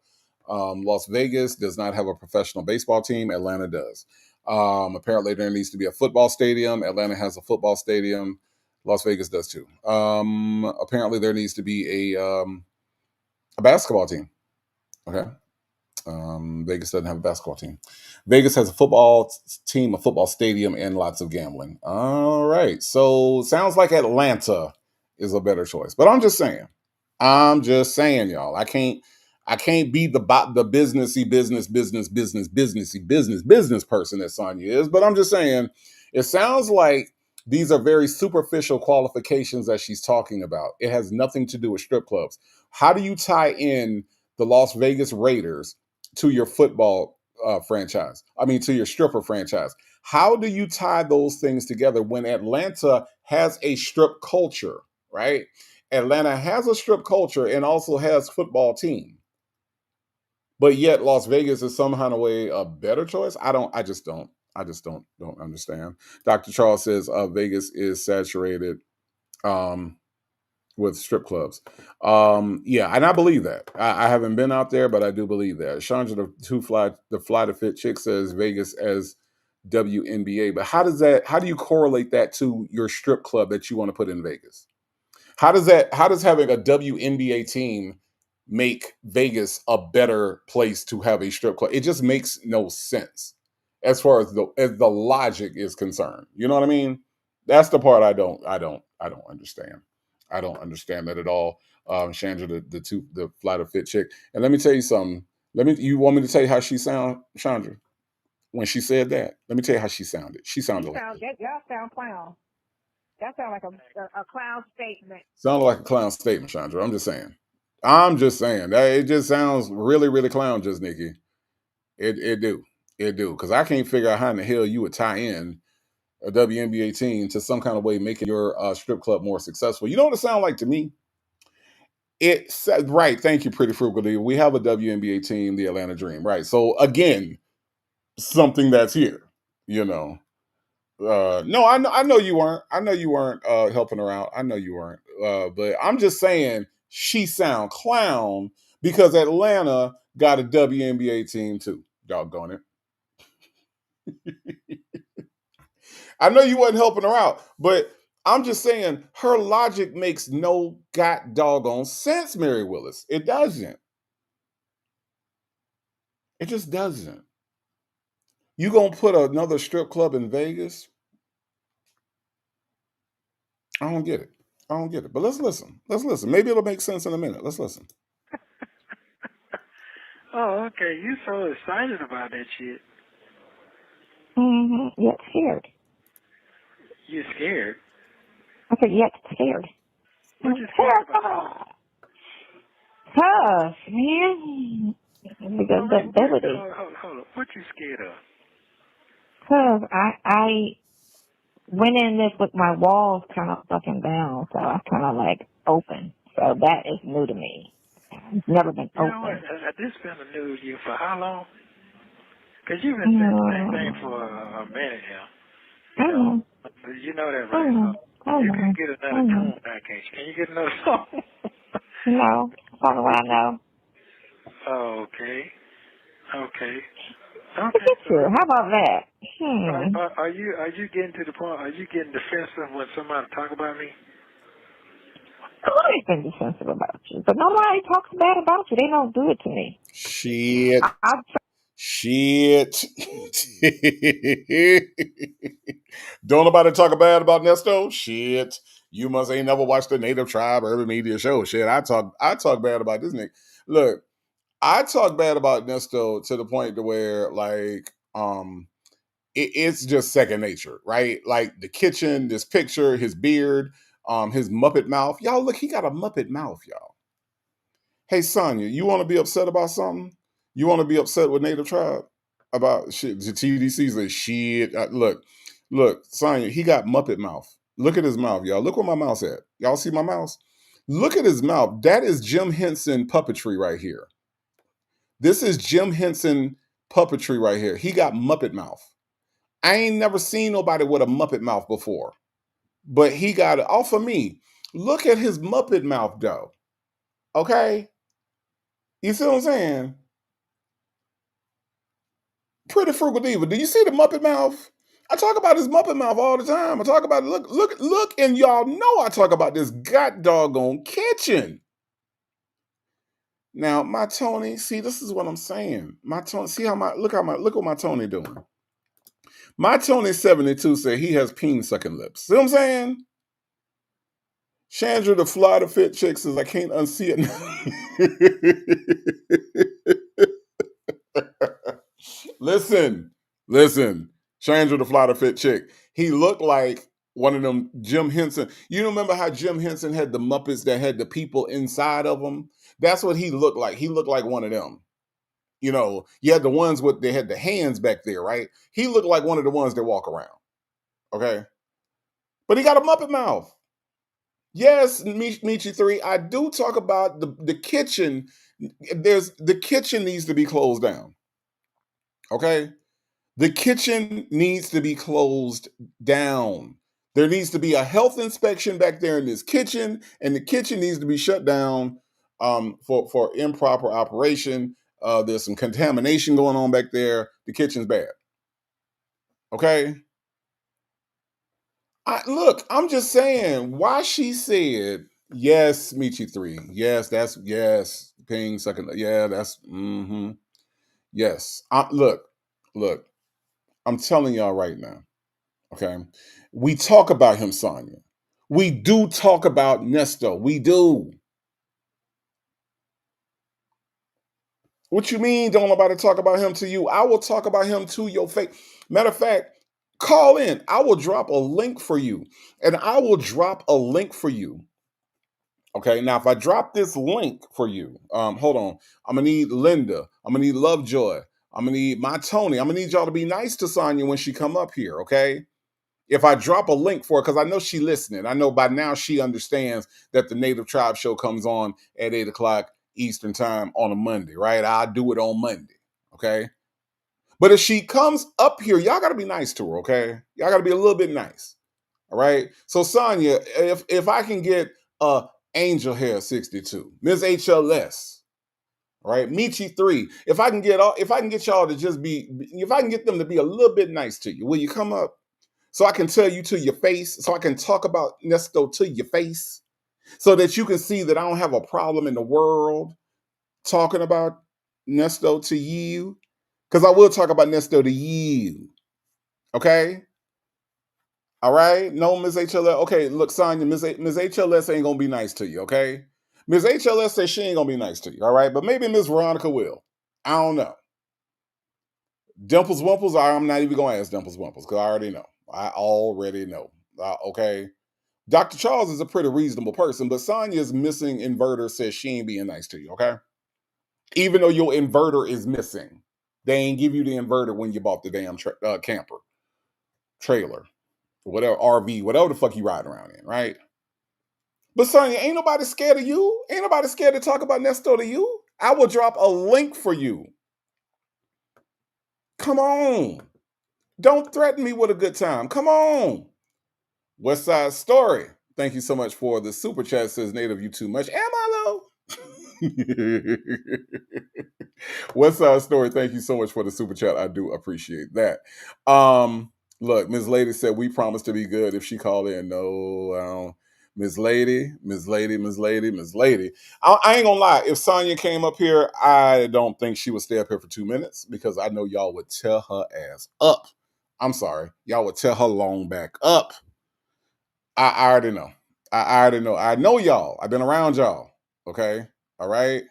Las Vegas does not have a professional baseball team. Atlanta does. Apparently there needs to be a football stadium. Atlanta has a football stadium. Las Vegas does too. Apparently there needs to be a basketball team. Okay. Vegas doesn't have a basketball team. Vegas has a football team, a football stadium, and lots of gambling. All right. So sounds like Atlanta is a better choice. But I'm just saying. I'm just saying, y'all. I can't be the businessy business person that Sonya is. But I'm just saying, it sounds like these are very superficial qualifications that she's talking about. It has nothing to do with strip clubs. How do you tie in the Las Vegas Raiders to your football franchise? I mean, to your stripper franchise. How do you tie those things together when Atlanta has a strip culture, right? Atlanta has a strip culture and also has football team, but yet Las Vegas is somehow in a way a better choice. I just don't understand. Dr. Charles says Vegas is saturated. With strip clubs. Yeah, and I believe that. I haven't been out there, but I do believe that. Chandra, the fly to fit chick says Vegas as WNBA. But how do you correlate that to your strip club that you want to put in Vegas? How does having a WNBA team make Vegas a better place to have a strip club? It just makes no sense as far as the logic is concerned. You know what I mean? That's the part I don't understand. I don't understand that at all. Chandra, the flight of fit chick. And let me tell you something. You want me to tell you how she sound, Chandra? When she said that, let me tell you how she sounded. She sounded like Y'all sound clown. That sound like a clown statement. Sounded like a clown statement, Chandra. I'm just saying. I'm just saying. It just sounds really, really clown, just Nikki. It do. It do. Because I can't figure out how in the hell you would tie in a WNBA team to some kind of way making your strip club more successful. You know what it sounds like to me? It said right. Thank you, Pretty Frugal D. We have a WNBA team, the Atlanta Dream. Right. So again, something that's here. You know. No, I know you weren't. I know you weren't helping her out. I know you weren't. But I'm just saying she sound clown because Atlanta got a WNBA team too. Doggone it. I know you wasn't helping her out, but I'm just saying her logic makes no god doggone sense, Mary Willis. It doesn't. It just doesn't. You gonna put another strip club in Vegas? I don't get it. I don't get it. But let's listen. Let's listen. Maybe it'll make sense in a minute. Let's listen. Oh, okay. You so excited about that shit. Mm-hmm. Yet scared. You scared? I said yet scared. What you scared about? Tough, man. Because Hold that would be. on. What you scared of? Cause I went in this with my walls kind of fucking down, so I kind of like open. So that is new to me. It's never been You know what? open. This been a new year for how long? Because you've been saying the same thing for a minute now. You know, you know that, right? So you can get another tune now, can't you? Can you get another song? No, that's all I know. Oh, okay. Okay. Look at you. How about that? Are you getting to the point? Are you getting defensive when somebody talk about me? I've been defensive about you, but nobody talks bad about you. They don't do it to me. Shit. I'll Shit. Don't nobody talk bad about Nesto? Shit. You must ain't never watched the Native Tribe Urban Media Show. Shit, I talk bad about this nigga. Look, I talk bad about Nesto to the point to where like it's just second nature, right? Like the kitchen, this picture, his beard, his Muppet mouth. Y'all look, he got a Muppet mouth, y'all. Hey Sonya, you want to be upset about something? You want to be upset with Native Tribe about shit? The TDC's like shit. Look, Sonya, he got Muppet mouth. Look at his mouth, y'all. Look where my mouth's at. Y'all see my mouse? Look at his mouth. That is Jim Henson puppetry right here. This is Jim Henson puppetry right here. He got Muppet mouth. I ain't never seen nobody with a Muppet mouth before, but he got it off of me. Look at his Muppet mouth, though. Okay, you see what I'm saying? Pretty Frugal Diva. Do you see the Muppet mouth? I talk about his Muppet mouth all the time. I talk about look, and y'all know I talk about this god doggone kitchen. Now, my Tony, see, this is what I'm saying. My Tony, see look what my Tony doing. My Tony 72 said he has peen sucking lips. See what I'm saying? Chandra the Fly to Fit chick says I can't unsee it. Listen. Chandra the Fly to Fit chick. He looked like one of them Jim Henson. You remember how Jim Henson had the Muppets that had the people inside of them? That's what he looked like. He looked like one of them. You know, you had the ones with they had the hands back there, right? He looked like one of the ones that walk around. Okay. But he got a Muppet mouth. Yes, Michi 3, I do talk about the kitchen. The kitchen needs to be closed down. Okay? The kitchen needs to be closed down. There needs to be a health inspection back there in this kitchen, and the kitchen needs to be shut down for improper operation. There's some contamination going on back there. The kitchen's bad. Okay? Look, I'm just saying why she said yes, Michi 3. Yes, ping second. Yeah, that's yes. Look, I'm telling y'all right now. Okay. We talk about him, Sonya. We do talk about Nesto. We do. What you mean don't nobody talk about him to you? I will talk about him to your face. Matter of fact, call in. I will drop a link for you. And I will drop a link for you. Okay, now if I drop this link for you, hold on. I'm gonna need Linda. I'm gonna need Lovejoy. I'm gonna need my Tony. I'm gonna need y'all to be nice to Sonya when she come up here, okay? If I drop a link for her, because I know she listening. I know by now she understands that the Native Tribe Show comes on at 8 o'clock Eastern time on a Monday, right? I'll do it on Monday, okay? But if she comes up here, y'all gotta be nice to her, okay? Y'all gotta be a little bit nice. All right. So Sonya, if I can get Angel Hair 62, Ms. HLS, all right, Michi 3. If I can get y'all to just be, if I can get them to be a little bit nice to you, will you come up? So I can tell you to your face, so I can talk about Nesto to your face, so that you can see that I don't have a problem in the world talking about Nesto to you. Because I will talk about Nesto to you. Okay? All right? No, Ms. HLS. Okay, look, Sonya, Ms. HLS ain't gonna be nice to you, okay? Ms. HLS says she ain't gonna be nice to you, all right? But maybe Ms. Veronica will. I don't know. Dimples Wimples, I'm not even gonna ask Dimples Wimples, because I already know. Okay. Dr. Charles is a pretty reasonable person, but Sonya's missing inverter says she ain't being nice to you, okay? Even though your inverter is missing. They ain't give you the inverter when you bought the damn camper, trailer, whatever, RV, whatever the fuck you riding around in, right? But Sonya, ain't nobody scared of you. Ain't nobody scared to talk about Nesto to you. I will drop a link for you. Come on. Don't threaten me with a good time. Come on. West Side Story. Thank you so much for the super chat. Says Native, you too much. Am I though? West Side Story, thank you so much for the super chat. I do appreciate that. Look, Ms. Lady said we promised to be good if she called in. No, I don't. Ms. Lady. I ain't gonna lie. If Sonya came up here, I don't think she would stay up here for 2 minutes because I know y'all would tear her ass up. I'm sorry. Y'all would tear her long back up. I already know. I already know. I know y'all. I've been around y'all. Okay. All right.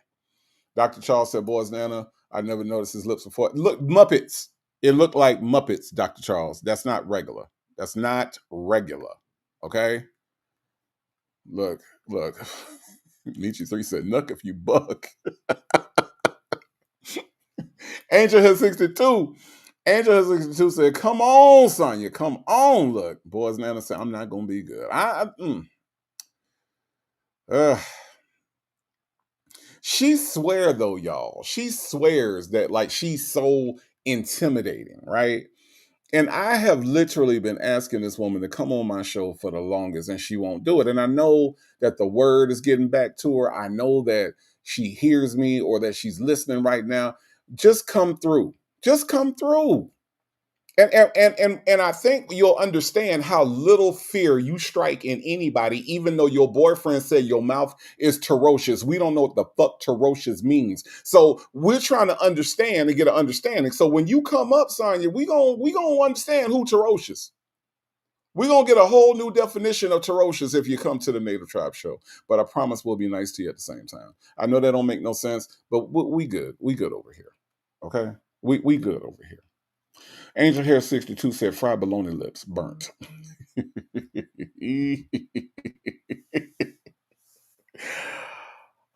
Dr. Charles said, boys, Nana, I never noticed his lips before. Look, Muppets. It looked like Muppets, Dr. Charles. That's not regular. That's not regular. Okay? Look. Nietzsche 3 said, Nuck if you buck. Angel has 62. Angel has 62 said, come on, Sonya. Come on. Look, boys, Nana said, I'm not going to be good. She swear though, y'all. She swears that like she's so intimidating, right? And I have literally been asking this woman to come on my show for the longest, and she won't do it. And I know that the word is getting back to her. I know that she hears me or that she's listening right now. Just come through. Just come through. And I think you'll understand how little fear you strike in anybody, even though your boyfriend said your mouth is ferocious. We don't know what the fuck ferocious means. So we're trying to understand and get an understanding. So when you come up, Sonya, we gonna understand who ferocious. We're gonna get a whole new definition of ferocious if you come to the Native Tribe show. But I promise we'll be nice to you at the same time. I know that don't make no sense, but we good. We good over here. Okay? We good over here. Angel Hair 62 said fried bologna lips burnt.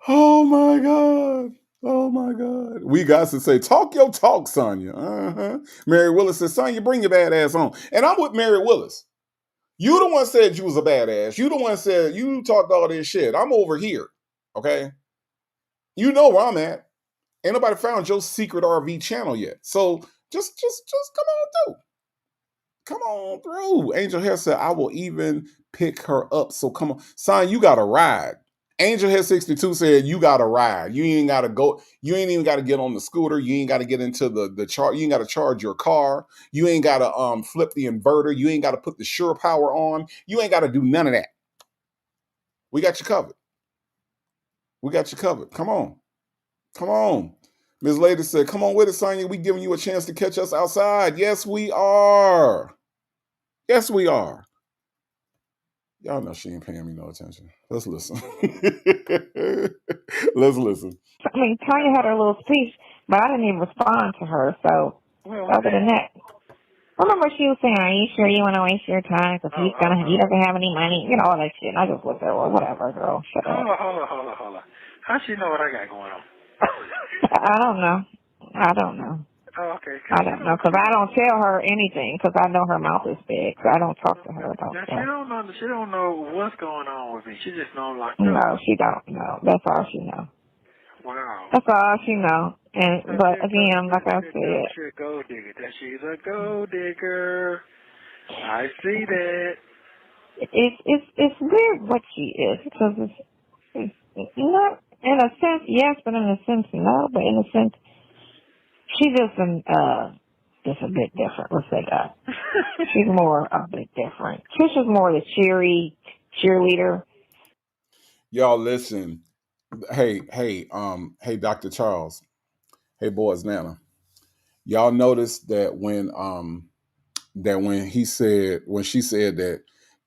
Oh my God. Oh my God. We got to say, talk your talk, Sonya. Mary Willis says, Sonya, bring your badass on. And I'm with Mary Willis. You the one said you was a badass. You the one said you talked all this shit. I'm over here. Okay? You know where I'm at. Ain't nobody found your secret RV channel yet. So just come on through. Come on through. Angel Hair said, I will even pick her up. So come on. Son, you got to ride. Angel Hair 62 said, you got to ride. You ain't got to go. You ain't even got to get on the scooter. You ain't got to get into the charge. You ain't got to charge your car. You ain't got to flip the inverter. You ain't got to put the Sure Power on. You ain't got to do none of that. We got you covered. We got you covered. Come on. Come on. Ms. Lady said, come on with it, Sonya. We giving you a chance to catch us outside. Yes, we are. Yes, we are. Y'all know she ain't paying me no attention. Let's listen. Let's listen. I mean, Tanya had her little speech, but I didn't even respond to her. So, other than that, remember she was saying, are you sure you want to waste your time? Because he doesn't have any money, you know, all that shit. And I just looked at her, well, whatever, girl. Shut up. Hold on. How she know what I got going on? I don't know. Oh, okay. I don't know, because I don't tell her anything, because I know her mouth is big, so I don't talk to her about now, stuff. she don't know what's going on with me. She just know I'm locked No, up. she don't know. That's all she knows. Wow. That's all she knows. But again, like I said, she's a gold digger. That she's a gold digger. I see that. it's weird what she is, because it's not, in a sense, yes, but in a sense, no. But in a sense, she's just a bit different. Let's say that. She's a bit different. Trisha's more the cheerleader. Y'all listen. Hey, Dr. Charles. Hey, boys, Nana. Y'all noticed that when she said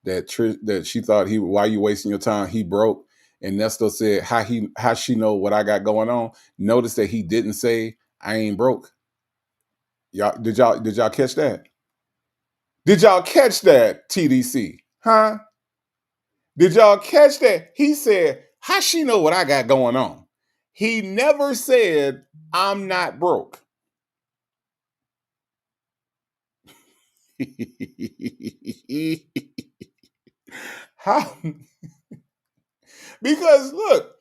that she thought why you wasting your time, he broke, and Nesto said how she know what I got going on. Notice that he didn't say I ain't broke. Did y'all catch that? Did y'all catch that, TDC? Huh? Did y'all catch that? He said, how she know what I got going on? He never said I'm not broke. How? Because look,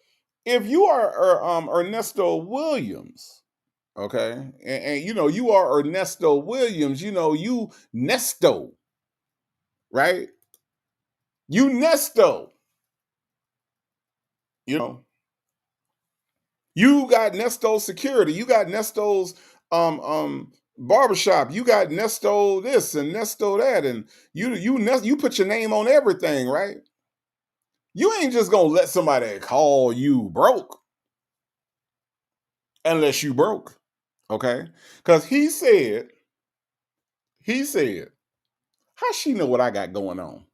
if you are Ernesto Williams, Okay. And you are Ernesto Williams. You Nesto, right? You Nesto. You know, you got Nesto security. You got Nesto's barbershop. You got Nesto this and Nesto that. And you put your name on everything, right? You ain't just gonna let somebody call you broke unless you broke. Okay. Because he said, how she know what I got going on?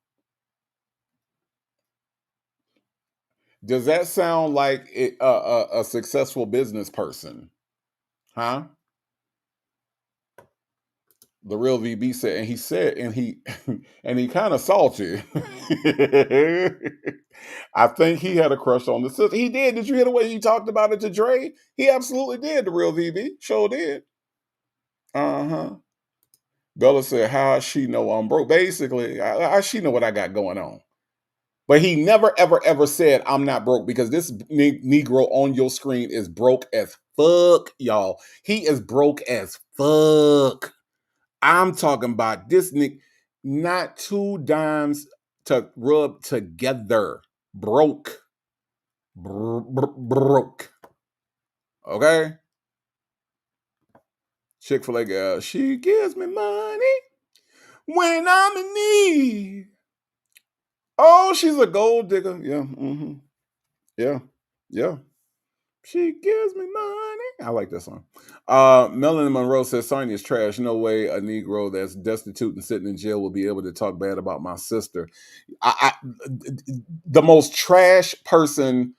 Does that sound like a successful business person? Huh? The real VB said, and he kind of salty. I think he had a crush on the sister. He did. Did you hear the way he talked about it to Dre? He absolutely did. The real VB sure did. Uh-huh. Bella said, "How she know I'm broke?" Basically, how she know what I got going on? But he never, ever, ever said I'm not broke because this Negro on your screen is broke as fuck, y'all. He is broke as fuck. I'm talking about this Nick, not 2 dimes to rub together. Broke. Broke. Okay? Chick-fil-A girl, she gives me money when I'm in need. Oh, she's a gold digger. Yeah. Mm-hmm. Yeah. Yeah. She gives me money. I like that song. Melanie Monroe says Sonya's trash. No way a Negro that's destitute and sitting in jail will be able to talk bad about my sister. The most trash person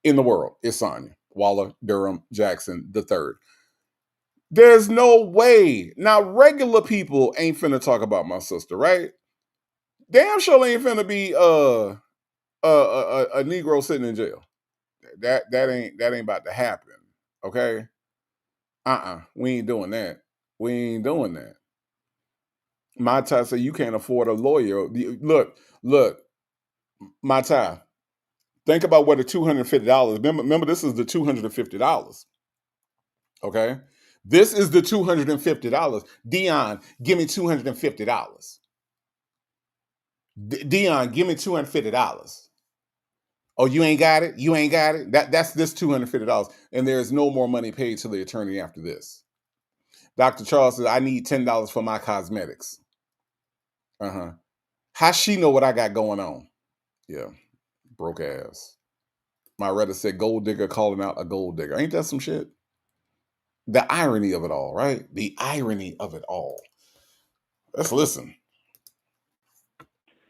in the world is Sonya Waller Durham Jackson III. There's no way. Now, regular people ain't finna talk about my sister, right? Damn sure ain't finna be a Negro sitting in jail. That ain't about to happen. Okay. We ain't doing that. We ain't doing that. My Ty said you can't afford a lawyer. Look, my Ty. Think about what the $250. Remember, this is the $250. Okay, this is the $250. Dion, give me $250. Dion, give me $250. Oh, you ain't got it. You ain't got it. That's this $250, and there is no more money paid to the attorney after this. Dr. Charles says I need $10 for my cosmetics. Uh-huh. How she know what I got going on? Yeah, broke ass. My Reddit said gold digger calling out a gold digger. Ain't that some shit? The irony of it all, right? The irony of it all. Let's listen.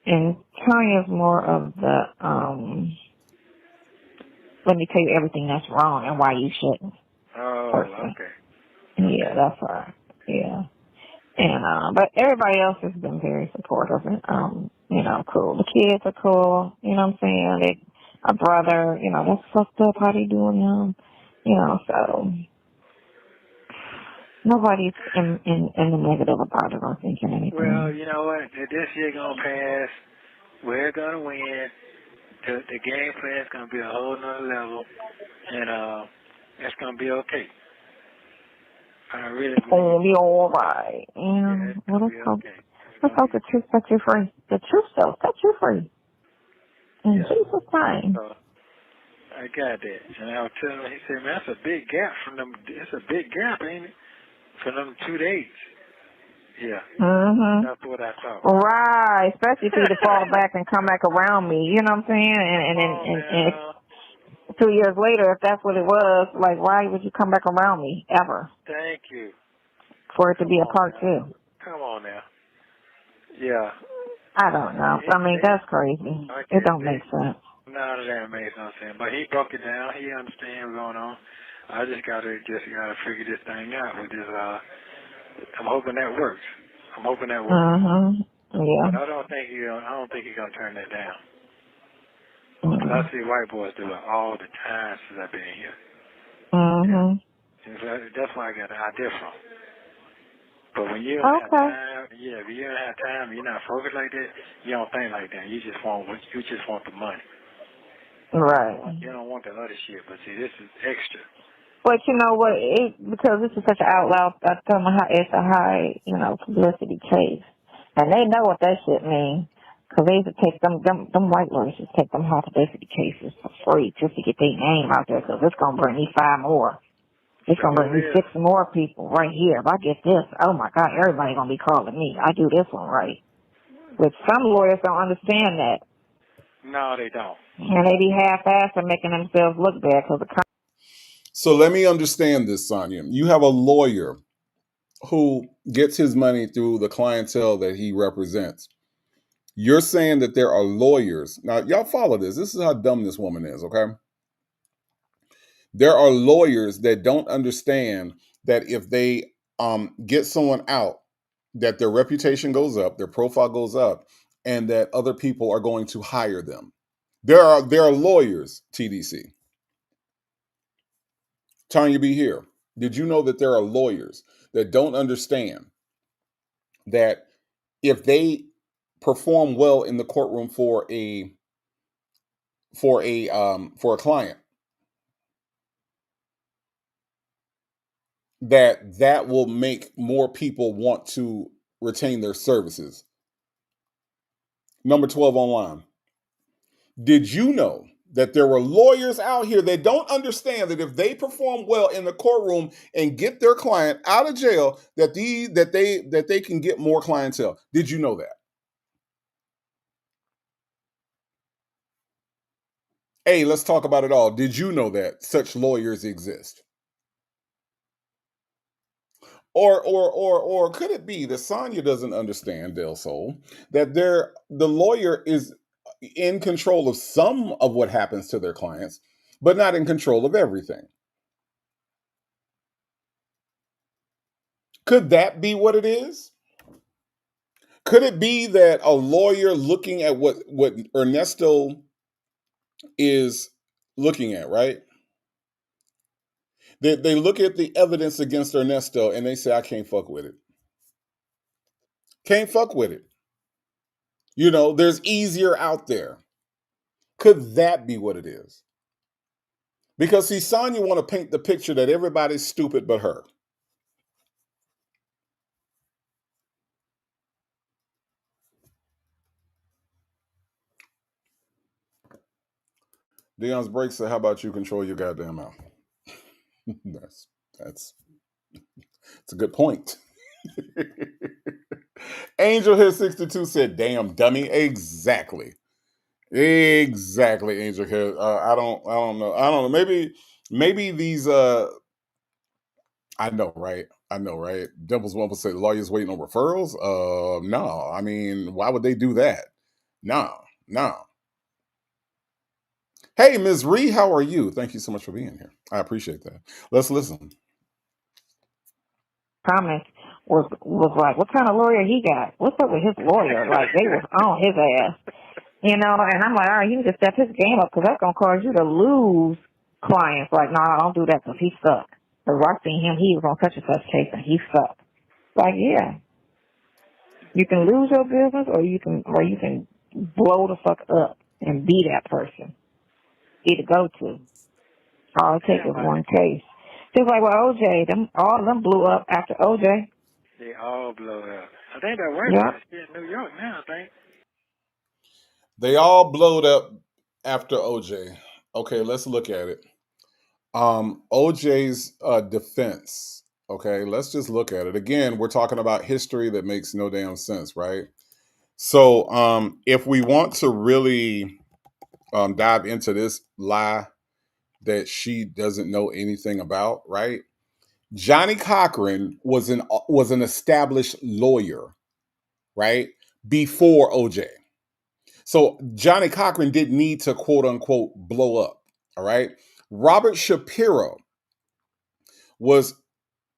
And Tanya's more of the, let me tell you everything that's wrong and why you shouldn't. Oh, Person. okay. Yeah, that's her. Yeah. And, but everybody else has been very supportive and, cool. The kids are cool. You know what I'm saying? A brother, that's fucked up. How they doing now? So nobody's in the negative about it or thinking anything. Well, you know what? This year gonna pass. We're gonna win. The game plan is gonna be a whole nother level, and it's gonna be okay. I really believe. It'll be all right. Yeah, it's Well, gonna be okay. let's hope the truth sets you free. The truth shall set you free. In Jesus' name. So, I got that. And I was telling him, he said, man, that's a big gap from them. It's a big gap, ain't it? From them 2 days. Yeah. Mm-hmm. That's what I thought. Right. Especially for you to fall back and come back around me. You know what I'm saying? And 2 years later, if that's what it was, like, why would you come back around me ever? Thank you. For it to be a part now. 2. Come on now. Yeah. I don't know. I mean, that's crazy. It don't make sense. No, that makes no sense. But he broke it down. He understands what's going on. I just gotta figure this thing out with this. I'm hoping that works. Mm-hmm. Yeah. But I don't think he's gonna turn that down. Because I see white boys do it all the time since I've been here. Mm-hmm. Yeah. That's why I got the idea from. But when you don't have time, if you don't have time, you're not focused like that. You don't think like that. You just want the money. Right. You don't want the other shit. But see, this is extra. But you know what? Because this is such an out loud, I tell them how it's a high, publicity case, and they know what that shit means. Because they used to take them white lawyers just take them high publicity cases for free just to get their name out there. Because it's gonna bring me 5 more. It's gonna bring me 6 more people right here. If I get this, oh my God, everybody gonna be calling me. I do this one right. But some lawyers don't understand that. No, they don't. And they be half-assed and making themselves look bad because the So let me understand this, Sonia. You have a lawyer who gets his money through the clientele that he represents. You're saying that there are lawyers. Now, y'all follow this. This is how dumb this woman is, okay? There are lawyers that don't understand that if they get someone out, that their reputation goes up, their profile goes up, and that other people are going to hire them. There are lawyers, TDC. Tanya B. here. Did you know that there are lawyers that don't understand that if they perform well in the courtroom for a client, that will make more people want to retain their services? Number 12 online. Did you know that there were lawyers out here that don't understand that if they perform well in the courtroom and get their client out of jail, that they can get more clientele? Did you know that? Hey, let's talk about it all. Did you know that such lawyers exist? Or could it be that Sonya doesn't understand, Del Sol, that the lawyer is in control of some of what happens to their clients, but not in control of everything? Could that be what it is? Could it be that a lawyer looking at what Ernesto is looking at, right? They look at the evidence against Ernesto and they say, I can't fuck with it. Can't fuck with it. There's easier out there. Could that be what it is? Because see, Sonya want to paint the picture that everybody's stupid but her. Dion's break said, how about you control your goddamn mouth? That's a good point. Angel here 62 said, damn dummy. Exactly, Angel here. I don't know. Maybe these I know, right? Devil's one would say lawyers waiting on referrals. No. I mean, why would they do that? No. Hey, Ms. Ree, how are you? Thank you so much for being here. I appreciate that. Let's listen. comments was like, what kind of lawyer he got? What's up with his lawyer? Like, they was on his ass. And I'm like, all right, you need to step his game up because that's going to cause you to lose clients. Like, no, don't do that because he sucked. Because I seen him, he was on such and such case and he sucked. Like, yeah. You can lose your business or you can blow the fuck up and be that person. Be the go-to. All it takes is one case. Just like with OJ, all of them blew up after OJ. They all blew up. I think they're working in New York now, I think. They all blowed up after OJ. Okay, let's look at it. OJ's defense. Okay, let's just look at it. Again, we're talking about history that makes no damn sense, right? So if we want to really dive into this lie that she doesn't know anything about, right? Johnny Cochran was an established lawyer, right? Before OJ. So Johnny Cochran didn't need to quote unquote blow up. All right. Robert Shapiro was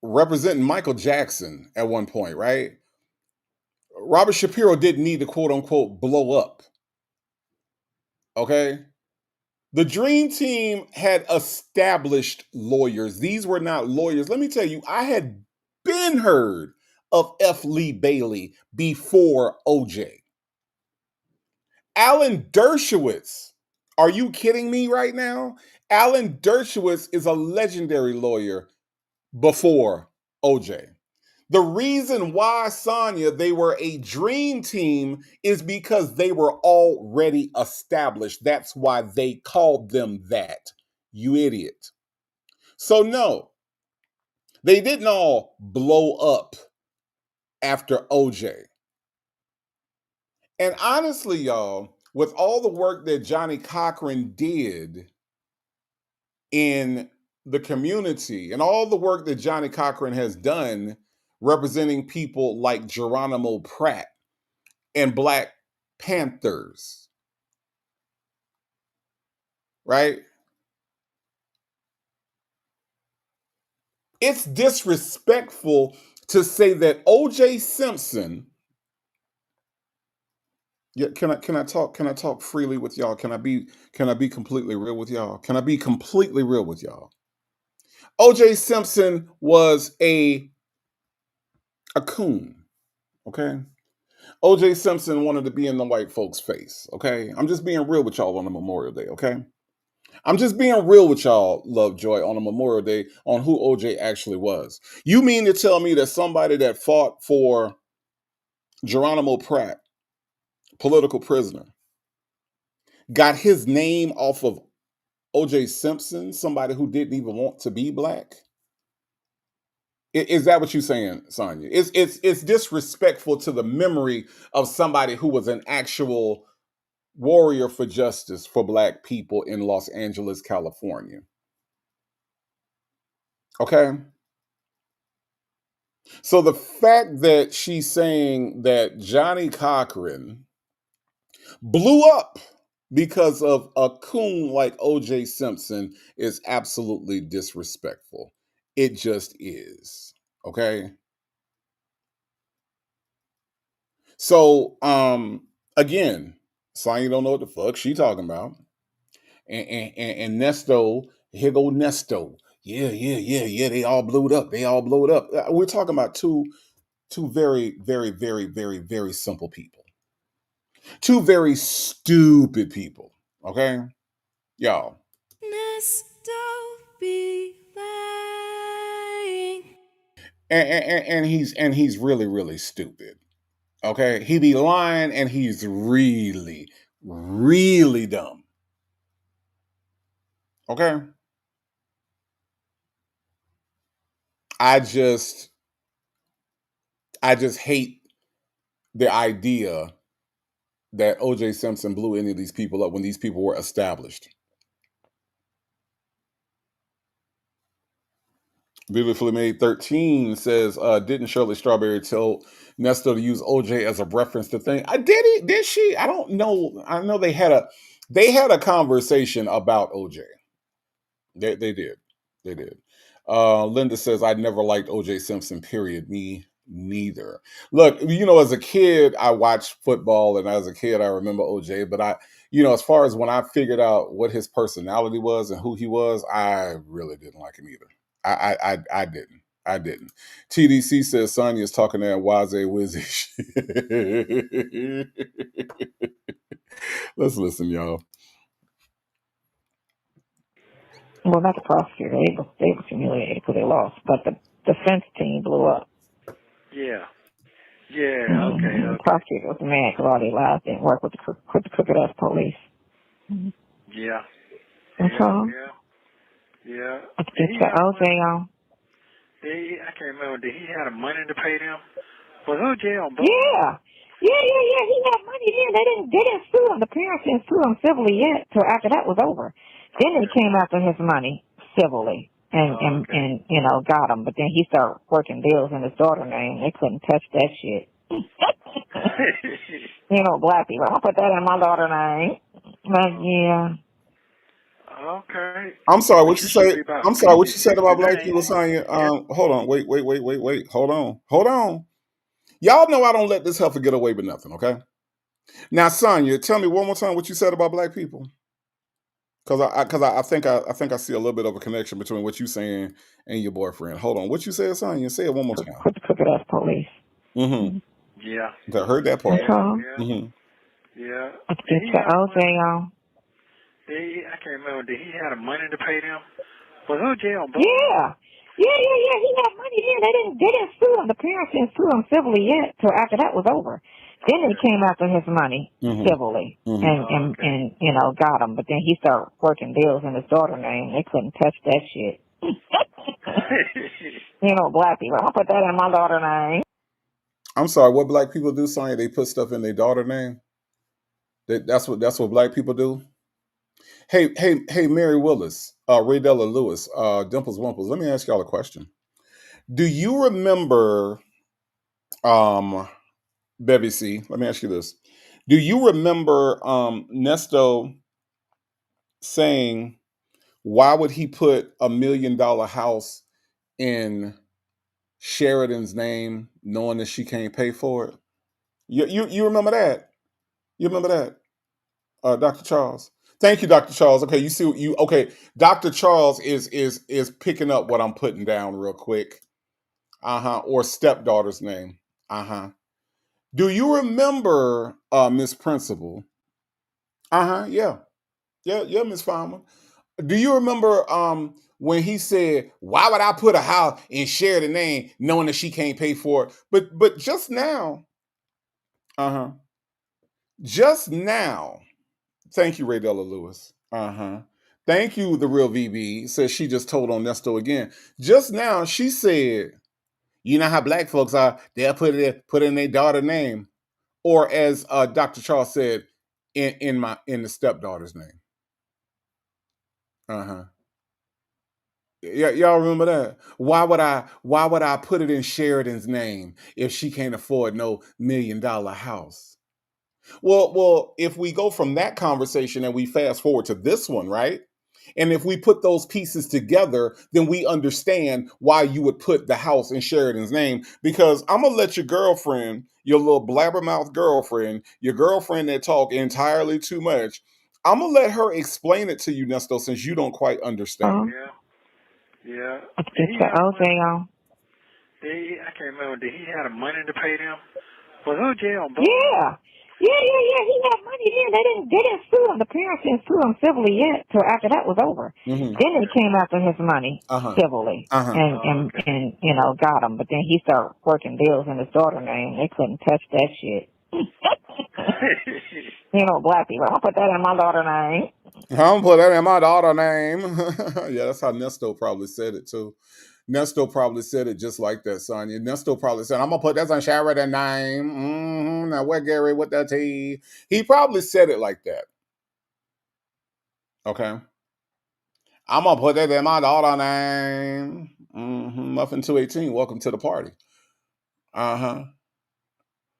representing Michael Jackson at one point, right? Robert Shapiro didn't need to quote unquote blow up. Okay. The Dream Team had established lawyers. These were not lawyers. Let me tell you, I had been heard of F. Lee Bailey before OJ. Alan Dershowitz Are you kidding me right now? Alan Dershowitz is a legendary lawyer before OJ. The reason why, Sonia, they were a dream team is because they were already established. That's why they called them that. You idiot. So, no, they didn't all blow up after OJ. And honestly, y'all, with all the work that Johnny Cochran did in the community and all the work that Johnny Cochran has done representing people like Geronimo Pratt and Black Panthers, right? It's disrespectful to say that OJ Simpson. Yeah, can I talk freely with y'all? Can I be completely real with y'all? Can I be completely real with y'all? OJ Simpson was a coon, okay? OJ Simpson wanted to be in the white folks' face, okay? I'm just being real with y'all on a Memorial Day, okay? I'm just being real with y'all, Lovejoy, on a Memorial Day on who OJ actually was. You mean to tell me that somebody that fought for Geronimo Pratt, political prisoner, got his name off of OJ Simpson, somebody who didn't even want to be black? Is that what you're saying, Sonya? It's disrespectful to the memory of somebody who was an actual warrior for justice for black people in Los Angeles, California. Okay? So the fact that she's saying that Johnny Cochran blew up because of a coon like OJ Simpson is absolutely disrespectful. It just is. Okay? So again, Sonya don't know what the fuck she talking about. And Nesto, here go Nesto. Yeah. They all blew it up. They all blew it up. We're talking about two very, very, very, very, very simple people. Two very stupid people. Okay? Y'all. Nesto be lying. And he's really, really stupid. Okay? He be lying and he's really, really dumb. Okay? I just hate the idea that OJ Simpson blew any of these people up when these people were established. Beautifully Made 13 says, didn't Shirley Strawberry tell Nesto to use OJ as a reference to thing? Did she? I don't know. I know they had a conversation about OJ. They did. They did. Linda says, I never liked OJ Simpson, period. Me neither. Look, as a kid, I watched football, and as a kid, I remember OJ, but as far as when I figured out what his personality was and who he was, I really didn't like him either. I didn't. I didn't. TDC says Sonya's talking that Waze Wizzy. Let's listen, y'all. Well, not the prosecutor. They were humiliated because they lost, but the defense team blew up. Yeah. Yeah. Okay. The prosecutor was mad because all their lies didn't work with the crooked ass police. Yeah. And so, Yeah. get your OJ on. I can't remember. Did he have money to pay them? Was OJ on board? Yeah. He had money then. They didn't sue him. The parents didn't sue him civilly yet till after that was over. Then they came after his money civilly and got him. But then he started working deals in his daughter's name. They couldn't touch that shit. Black people. I'll put that in my daughter's name. But yeah. Okay. I'm sorry, what you say? I'm sorry, what you said about black people, Sonya? Hold on, wait. Hold on. Y'all know I don't let this heifer get away with nothing, okay? Now, Sonya, tell me one more time what you said about black people. Because I think I see a little bit of a connection between what you're saying and your boyfriend. Hold on, what you said, Sonya? Say it one more time. Put the crooked ass police. Mm-hmm. Yeah. I heard that part. Yeah. Mm-hmm. Yeah. Get your OJ on. I can't remember. Did he have the money to pay them? Was OJ on board? Yeah. Yeah. He had money then. They didn't sue him. The parents didn't sue him civilly yet till after that was over. Then they came after his money civilly and you know, got him. But then he started working deals in his daughter's name. They couldn't touch that shit. You know, black people. I'll put that in my daughter's name. I'm sorry, what black people do, Sonya? They put stuff in their daughter's name? That's what black people do? Hey, Mary Willis, Ray Della Lewis, Dimples Wimples, let me ask y'all a question. Do you remember, Bevy C, let me ask you this. Do you remember Nesto saying, why would he put $1 million house in Sheridan's name knowing that she can't pay for it? You remember that? You remember that, Dr. Charles? Thank you, Dr. Charles. Okay, you see okay. Dr. Charles is picking up what I'm putting down real quick. Or stepdaughter's name. Do you remember Miss Principal? Yeah, Miss Farmer. Do you remember when he said, why would I put a house and share the name knowing that she can't pay for it? But just now, just now, thank you, Ray Della Lewis. Thank you, the real VB, says she just told on Nesto again. Just now, she said, you know how black folks are, they'll put in their daughter's name. Or as Dr. Charles said, in the stepdaughter's name. Yeah, y'all remember that? Why would I put it in Sheridan's name if she can't afford no $1 million house? Well, if we go from that conversation and we fast forward to this one, right? And if we put those pieces together, then we understand why you would put the house in Sheridan's name. Because I'm gonna let your girlfriend, your little blabbermouth girlfriend, your girlfriend that talk entirely too much, I'm gonna let her explain it to you, Nesto, since you don't quite understand. Yeah. Get your OJ on. I can't remember. Did he have the money to pay them? Was OJ on board? Yeah. He had money then. They didn't sue him. The parents didn't sue him civilly yet till after that was over. Then they came after his money civilly and you know, got him. But then he started working deals in his daughter's name. They couldn't touch that shit. You know, black people. I'll put that in my daughter's name. I'm gonna put that in my daughter's name. Yeah, that's how Nesto probably said it too. Nesto probably said it just like that, Sonya. Nesto probably said, I'm gonna put that on Sheridan's name. Now where Gary with that T? He probably said it like that. Okay. I'm gonna put that in my daughter's name. Muffin 218, welcome to the party.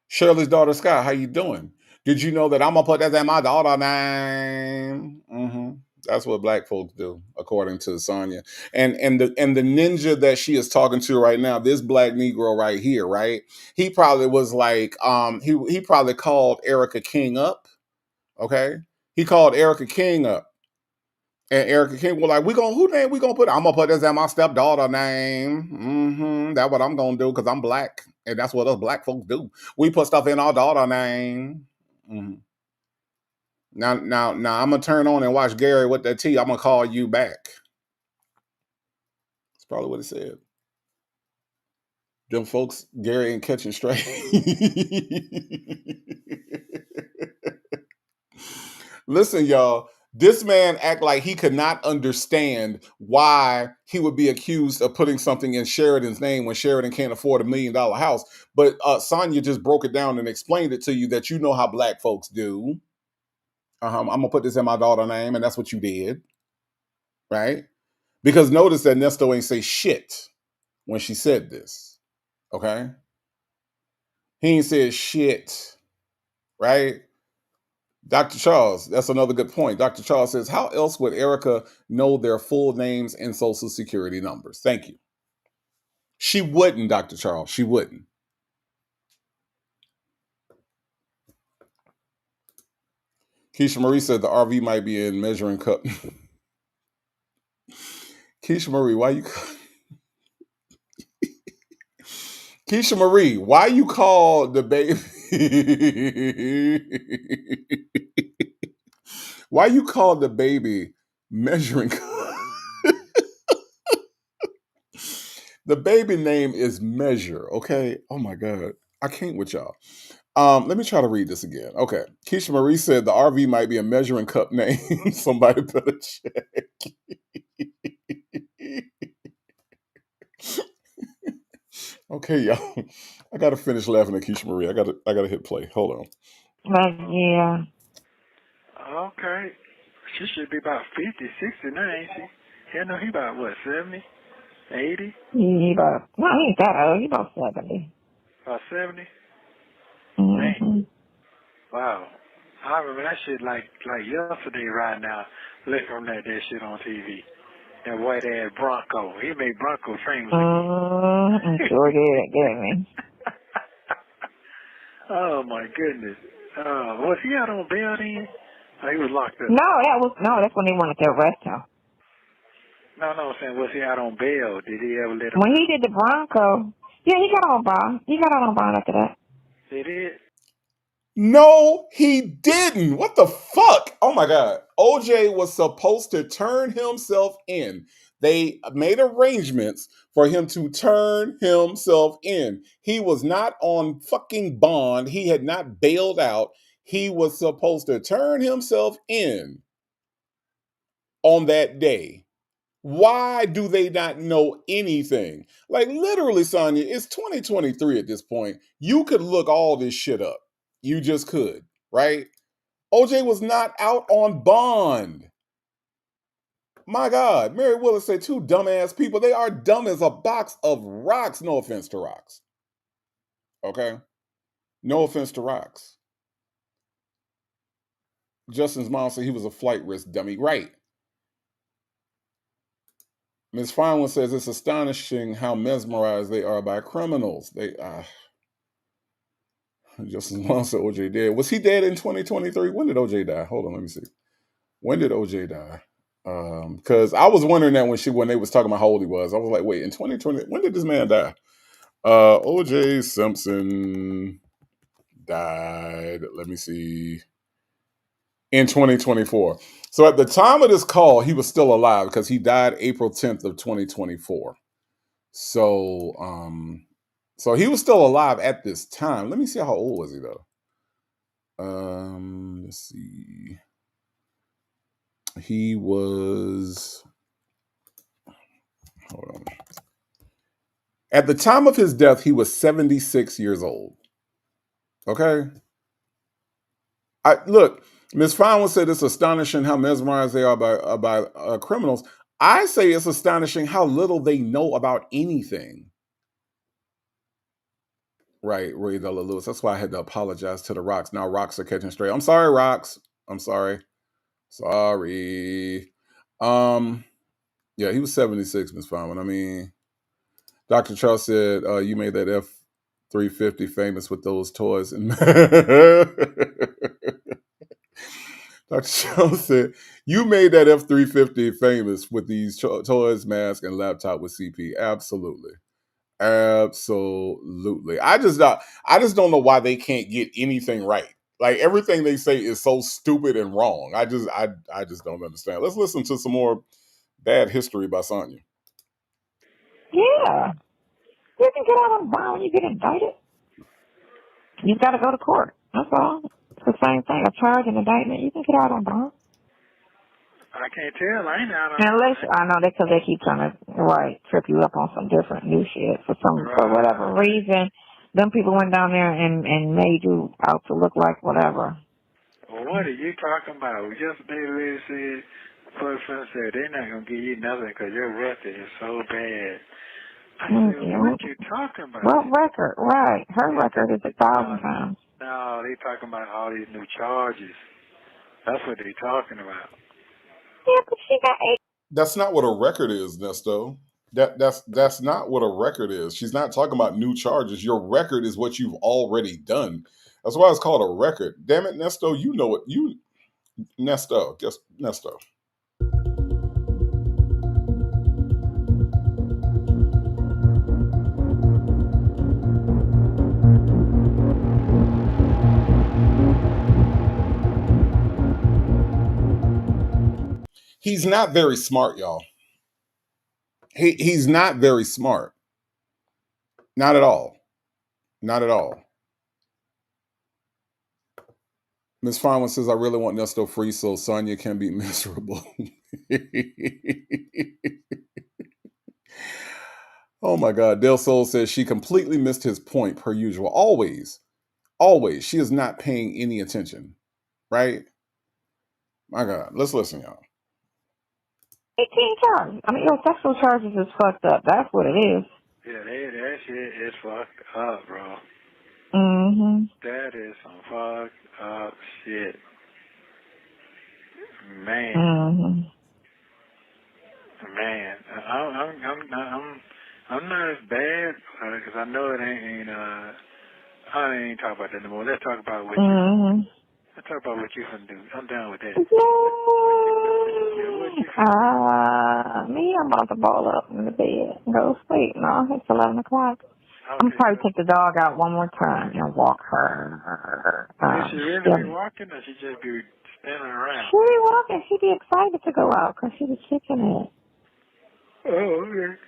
Shirley's daughter Scott, how you doing? Did you know that I'm gonna put that in my daughter's name? That's what black folks do, according to Sonya. And the ninja that she is talking to right now, this black Negro right here, right? He probably was like, he probably called Erica King up. Okay. He called Erica King up. And Erica King was like, who name we gonna put? I'm gonna put this in my stepdaughter name. That's what I'm gonna do because I'm black. And that's what us black folks do. We put stuff in our daughter name. Now I'm gonna turn on and watch Gary with that T. I'm gonna call you back. That's probably what it said. Them folks, Gary ain't catching straight. Listen, y'all. This man act like he could not understand why he would be accused of putting something in Sheridan's name when Sheridan can't afford $1 million house. But Sonya just broke it down and explained it to you that you know how black folks do. I'm gonna put this in my daughter's name, and that's what you did, right? Because notice that Nesto ain't say shit when she said this. Okay, he ain't said shit, right? Dr. Charles, that's another good point. Dr. Charles says, how else would Erica know their full names and social security numbers? Thank you. She wouldn't, Dr. Charles. She wouldn't. Keisha Marie said the RV might be in measuring cup. Keisha Marie, why you... Keisha Marie, why you call the baby... Why you call the baby measuring cup? The baby name is Measure, okay? Oh my God. I can't with y'all. Let me try to read this again. Okay. Keisha Marie said the RV might be a measuring cup name. Somebody better check. Okay, y'all. I gotta finish laughing at Keisha Marie. I gotta hit play. Hold on. Yeah. Okay. She should be about 50, 60 now, ain't she? Yeah, no, he about, what, 70, 80? He about, no, he ain't that old. He about 70. About 70? Mm-hmm. Dang. Wow. I remember that shit like yesterday right now, looking at that shit on TV. That white ass Bronco. He made Bronco famous again. I'm sure did, didn't we? Oh my goodness. Was he out on bail then? Oh, he was locked up. No, that's when they wanted to arrest him. No, I'm saying, was he out on bail? Did he ever let him When out? he did the Bronco, yeah, he got on bond. He got out on bond after that. He did? No, he didn't. What the fuck? Oh my God. OJ was supposed to turn himself in. They made arrangements for him to turn himself in. He was not on fucking bond. He had not bailed out. He was supposed to turn himself in on that day. Why do they not know anything? Like literally, Sonya, it's 2023 at this point. You could look all this shit up. You just could, right? OJ was not out on bond. My God, Mary Willis said, two dumbass people. They are dumb as a box of rocks. No offense to rocks. Okay? No offense to rocks. Justin's mom said he was a flight risk dummy. Right. Ms. Finewood says it's astonishing how mesmerized they are by criminals. Justin's mom said OJ dead. Was he dead in 2023? When did OJ die? Hold on, let me see. When did OJ die? Because I was wondering that when they was talking about how old he was. I was like, wait, in 2020, when did this man die? OJ Simpson died. Let me see. In 2024. So at the time of this call, he was still alive because he died April 10th of 2024. So so he was still alive at this time. Let me see, how old was he though? Let's see. He was, hold on. At the time of his death, he was 76 years old. Okay? Look, Ms. Fine said it's astonishing how mesmerized they are by criminals. I say it's astonishing how little they know about anything. Right, Ray Della Lewis. That's why I had to apologize to the Rocks. Now Rocks are catching straight. I'm sorry, Rocks. I'm sorry. Sorry. Yeah, he was 76, Ms. Fine. I mean, Dr. Charles said, you made that F-350 famous with those toys. And Dr. Charles said, you made that F-350 famous with these toys, mask, and laptop with CP. Absolutely. Absolutely. I just don't know why they can't get anything right. Like everything they say is so stupid and wrong. I just don't understand. Let's listen to some more bad history by Sonya. Yeah. You can get out on bond when you get indicted. You got to go to court. That's all. It's the same thing. A charge and indictment. You can get out on bond. I can't tell. I ain't out on Unless, I know that because they keep trying to, trip you up on some different new shit. For whatever reason, them people went down there and made you out to look like whatever. Well, what are you talking about? Yesterday, the lady said, person said, they're not going to give you nothing because your record is so bad. I said, what you talking about? What record? Right. Her record is 1,000 times. No, they talking about all these new charges. That's what they talking about. Yeah, but she got 8. That's not what a record is, Nesto. That's not what a record is. She's not talking about new charges. Your record is what you've already done. That's why it's called a record. Damn it, Nesto, you know it. Nesto, just Nesto. He's not very smart, y'all. He's not very smart. Not at all. Not at all. Miss Fine says, I really want Nesto free so Sonya can be miserable. Oh my God. Del Sol says she completely missed his point per usual. Always. Always. She is not paying any attention. Right? My God. Let's listen, y'all. 18 charges. I mean, your sexual charges is fucked up. That's what it is. Yeah, that shit is fucked up, bro. Mm-hmm. That is some fucked up shit. Man. Mm-hmm. Man, I'm not as bad because I know it ain't. I ain't talk about that no more. Let's talk about what Mm-hmm. let's talk about what you can do. I'm done with that. Yay! Me, I'm about to ball up in the bed and go to sleep. No, it's 11 o'clock. I'm Okay, probably take the dog out one more time and walk her. Does she really be walking or she just be standing around? She be walking. She be excited to go out because she was kicking it. Oh, okay.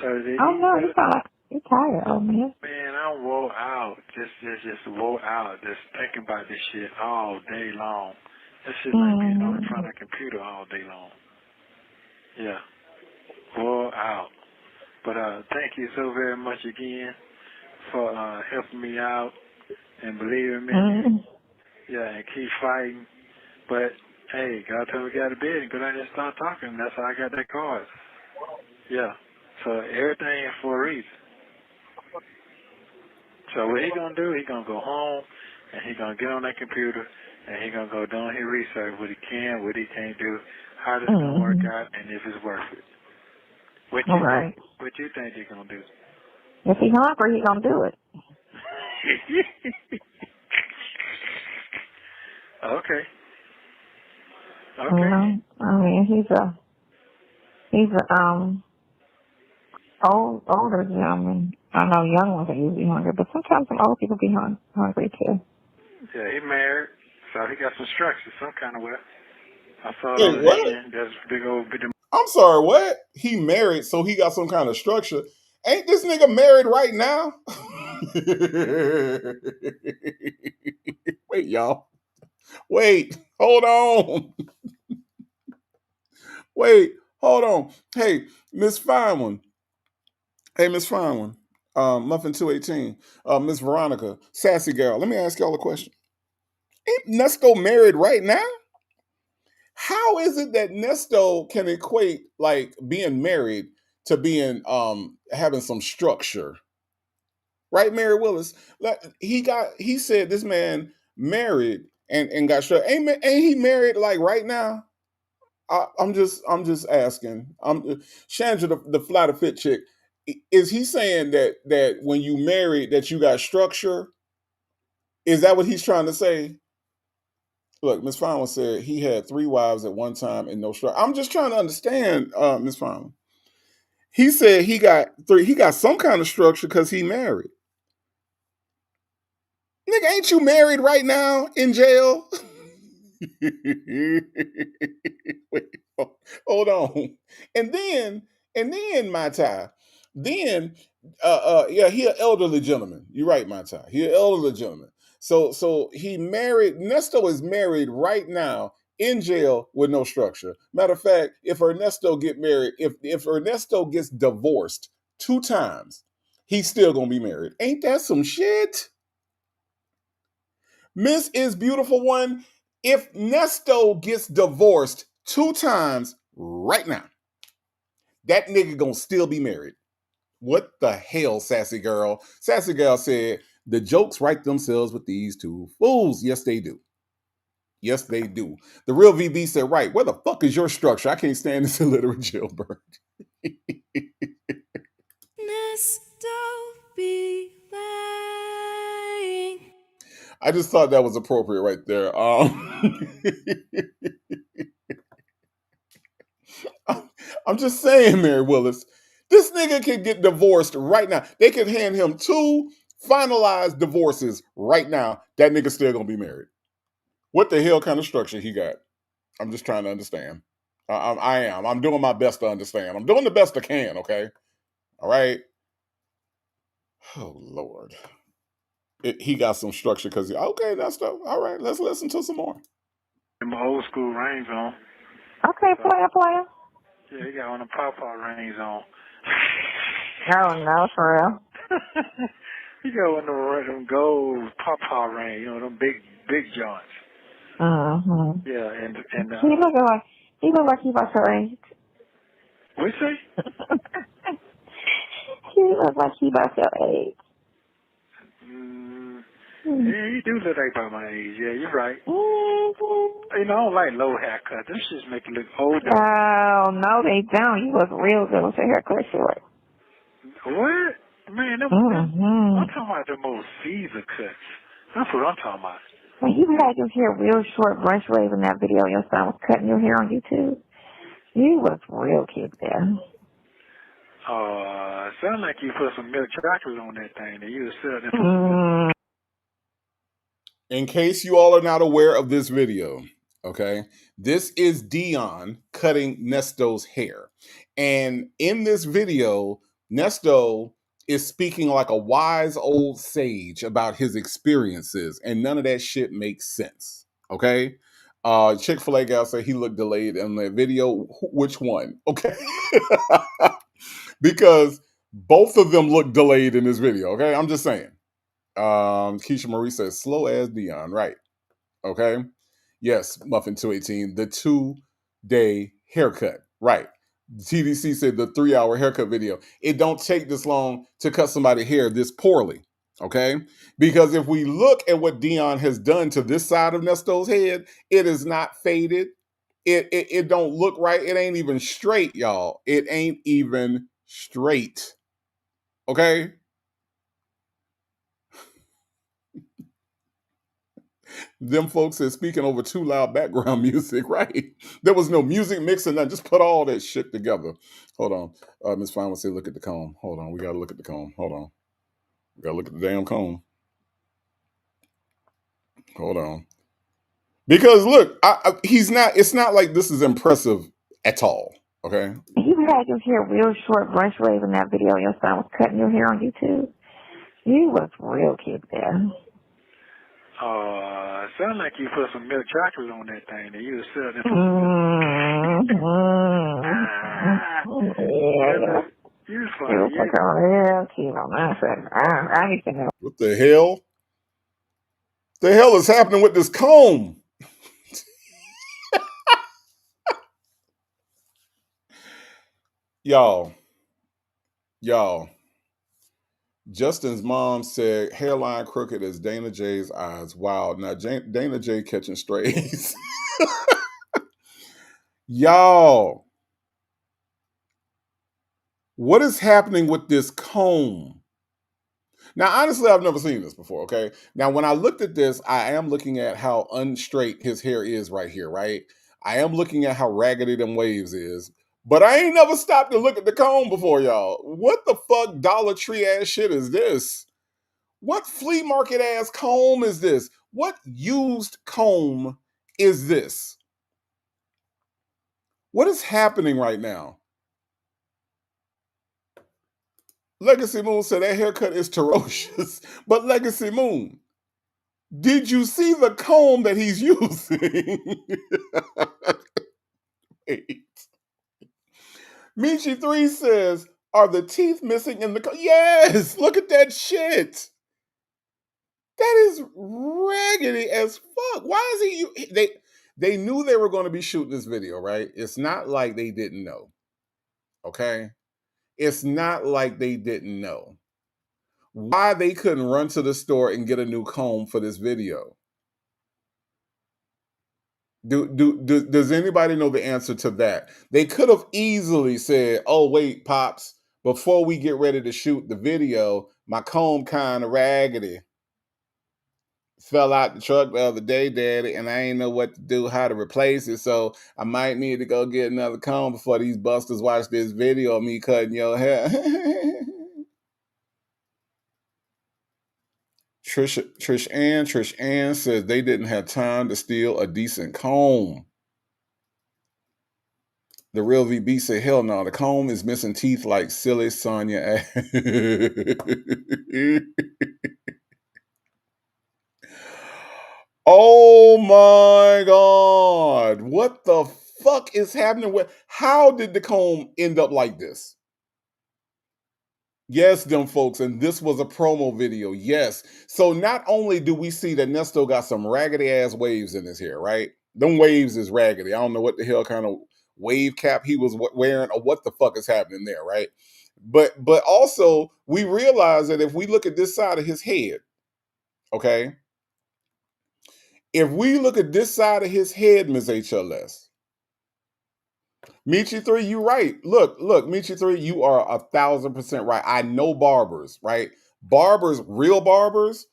So Oh no, you sound like you're tired, old man. Man, I wore out. Just wore out. Just thinking about this shit all day long. That shit like being on in front of a computer all day long. Yeah. Wore out. But thank you so very much again for helping me out and believing me. Yeah, and keep fighting. But hey, God told me to get out of bed and go down there and start talking. That's how I got that card. Yeah. So everything is for a reason. So what he gonna do, he gonna go home and he gonna get on that computer and he gonna go doing his research, what he can, what he can't do, how this gonna work out, and if it's worth it. What you think he gonna do? If he's hungry, he gonna do it. Okay. You know, I mean, he's a older gentleman. I know young ones are usually hungry, but sometimes some old people be hungry too. Yeah, he married, so he got some structure some kind of way. I saw it Wait, on his what? hand. That's big old bit of. I'm sorry, what? He married, so he got some kind of structure. Ain't this nigga married right now? Wait, y'all. Wait, hold on. Wait, hold on. Hey, Miss Fine One. Hey, Miss Fine One. Muffin 218. Miss Veronica, sassy girl. Let me ask y'all a question. Ain't Nesto married right now? How is it that Nesto can equate like being married to being having some structure? Right, Mary Willis? He said this man married and got struck. Ain't he married like right now? I'm just asking. Chandra, the fly to fit chick. Is he saying that when you married that you got structure? Is that what he's trying to say? Look, Miss Fine said he had 3 wives at one time and no structure. I'm just trying to understand, Miss Fine. He said he got 3. He got some kind of structure because he married. Nigga, ain't you married right now in jail? Wait, hold on. And then my tie. Then yeah, he an elderly gentleman. You're right, my tie. He an elderly gentleman. So he married. Nesto is married right now in jail with no structure. Matter of fact, if Ernesto get married, if Ernesto gets divorced 2 times, he's still gonna be married. Ain't that some shit? Miss is beautiful one. If Nesto gets divorced 2 times right now, that nigga gonna still be married. What the hell, sassy girl? Sassy girl said, the jokes write themselves with these 2 fools. Yes, they do. Yes, they do. The real VB said, right, where the fuck is your structure? I can't stand this illiterate jailbird. Nesto be lying. I just thought that was appropriate right there. I'm just saying, Mary Willis, this nigga can get divorced right now. They can hand him 2 finalized divorces right now. That nigga still gonna be married. What the hell kind of structure he got? I'm just trying to understand. I am. I'm doing my best to understand. I'm doing the best I can, okay? All right? Oh, Lord. He got some structure because, okay, that's stuff. All right, let's listen to some more. My old school rings on. Okay, player. Yeah, he got one of the pop-pop rings on. Oh, no, for real. He got one of them gold pop-pop rings, you know, them big joints. Mm-hmm. Yeah, and He look like he about your age. what you say? He look like he about your age. Yeah, you do look like about my age. Yeah, you're right. Mm-hmm. You know, I don't like low haircut. This just make you look older. Oh, no, they don't. You look real good with your haircut short. What? Man, I'm talking about the most Caesar cuts. That's what I'm talking about. When you had your hair real short, brush wave in that video your son was cutting your hair on YouTube, you look real cute there. Sound like you put some milk chocolate on that thing and you was selling it. In case you all are not aware of this video, okay, this is Dion cutting Nesto's hair. And in this video, Nesto is speaking like a wise old sage about his experiences, and none of that shit makes sense. Okay. Chick-fil-A gal said he looked delayed in the video. Which one? Okay. Because both of them look delayed in this video. Okay. I'm just saying. Keisha Marie says slow as Dion, right? Okay. Yes, Muffin 218, the 2-day haircut. Right. TDC said the 3-hour haircut video. It don't take this long to cut somebody's hair this poorly. Okay. Because if we look at what Dion has done to this side of Nesto's head, it is not faded. It don't look right. It ain't even straight, y'all. It ain't even straight. Okay. Them folks is speaking over too loud background music, right? There was no music mixing, nothing. Just put all that shit together. Hold on. Miss Fine will say, look at the comb. Hold on. We got to look at the comb. Hold on. We got to look at the damn comb. Hold on. Because look, it's not like this is impressive at all. Okay. You had your hair real short, brush wave in that video your son was cutting your hair on YouTube. You look real cute there. Sound like you put some milk chocolate on that thing and you was selling it. Yeah. You You look like a real cute on that thing. I need to know. What the hell? The hell is happening with this comb? Y'all. Justin's mom said hairline crooked as Dana J's eyes. Wow. Now Dana J catching strays. Y'all. What is happening with this comb? Now, honestly, I've never seen this before, okay? Now, when I looked at this, I am looking at how unstraight his hair is right here, right? I am looking at how raggedy them waves is. But I ain't never stopped to look at the comb before, y'all. What the fuck Dollar Tree ass shit is this? What flea market ass comb is this? What used comb is this? What is happening right now? Legacy Moon said that haircut is ferocious. But Legacy Moon, did you see the comb that he's using? Wait. Michi3 says, are the teeth missing in the comb? Yes, look at that shit. That is raggedy as fuck. Why is he? They knew they were going to be shooting this video, right? It's not like they didn't know. Okay? It's not like they didn't know. Why they couldn't run to the store and get a new comb for this video? Does anybody know the answer to that? They could have easily said, oh, wait, Pops, before we get ready to shoot the video, my comb kind of raggedy. Fell out the truck the other day, Daddy, and I ain't know what to do, how to replace it. So I might need to go get another comb before these busters watch this video of me cutting your hair. Trish Ann says they didn't have time to steal a decent comb. The real VB said, hell no, the comb is missing teeth like silly Sonya. Oh my God. What the fuck is happening with, how did the comb end up like this? Yes, them folks, and this was a promo video. Yes. So not only do we see that Nesto got some raggedy ass waves in his hair, right? Them waves is raggedy. I don't know what the hell kind of wave cap he was wearing or what the fuck is happening there, right? But also we realize that if we look at this side of his head, okay? If we look at this side of his head, Ms. HLS, Michi 3, you right. Look, Michi 3, you are 1,000% right. I know barbers, right? Barbers, real barbers,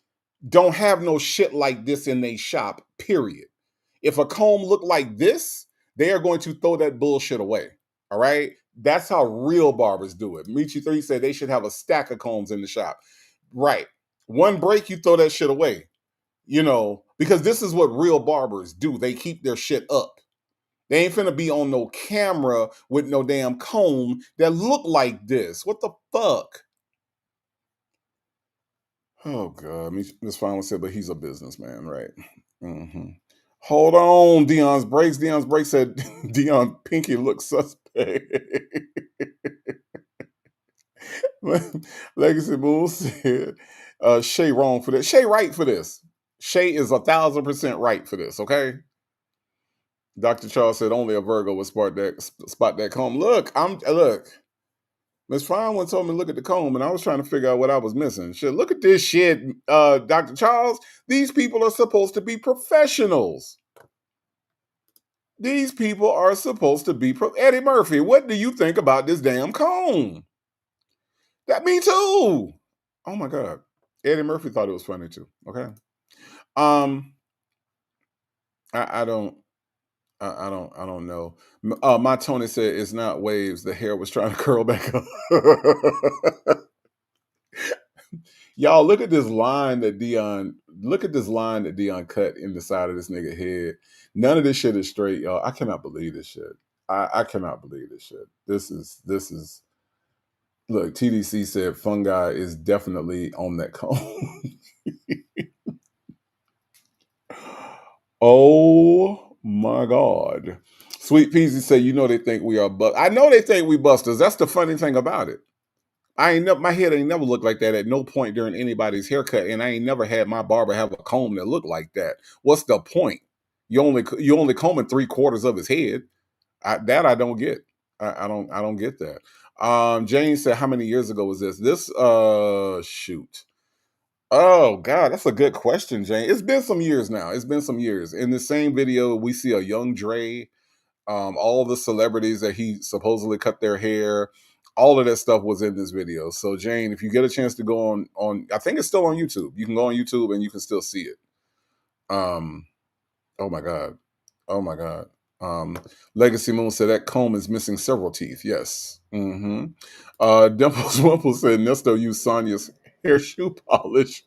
don't have no shit like this in their shop, period. If a comb look like this, they are going to throw that bullshit away. All right? That's how real barbers do it. Michi 3 said they should have a stack of combs in the shop. Right. One break, you throw that shit away. You know, because this is what real barbers do. They keep their shit up. They ain't finna be on no camera with no damn comb that look like this. What the fuck? Oh God, Miss Final said, but he's a businessman, right? Mm-hmm. Hold on, Dion's breaks. Dion's breaks said Dion Pinky looks suspect. Legacy Bull said Shay wrong for this. Shay right for this. Shay is 1,000% right for this. Okay. Dr. Charles said only a Virgo would spot that comb. Look. Miss Fine told me look at the comb, and I was trying to figure out what I was missing. Shit, look at this shit, Dr. Charles. These people are supposed to be professionals. These people are supposed to be Eddie Murphy. What do you think about this damn comb? That me too. Oh my God, Eddie Murphy thought it was funny too. Okay, I don't know. My Tony said it's not waves. The hair was trying to curl back up. Y'all, look at this line that Dion cut in the side of this nigga head. None of this shit is straight, y'all. I cannot believe this shit. I cannot believe this shit. This is look, TDC said fungi is definitely on that cone. Oh my God. Sweet Peasy said, you know they think we are I know they think we busters. That's the funny thing about it. My head ain't never looked like that at no point during anybody's haircut, and I ain't never had my barber have a comb that looked like that. What's the point? You only combing 3/4 of his head. I don't get. I don't get that. Jane said, how many years ago was this? This shoot. Oh God, that's a good question, Jane. It's been some years now. It's been some years. In the same video, we see a young Dre, all the celebrities that he supposedly cut their hair. All of that stuff was in this video. So Jane, if you get a chance to go on, I think it's still on YouTube. You can go on YouTube and you can still see it. Oh my God. Oh my God. Legacy Moon said that comb is missing several teeth. Yes. Mm-hmm. Dimples Wimple said Nesto used Sonya's hair shoe polish.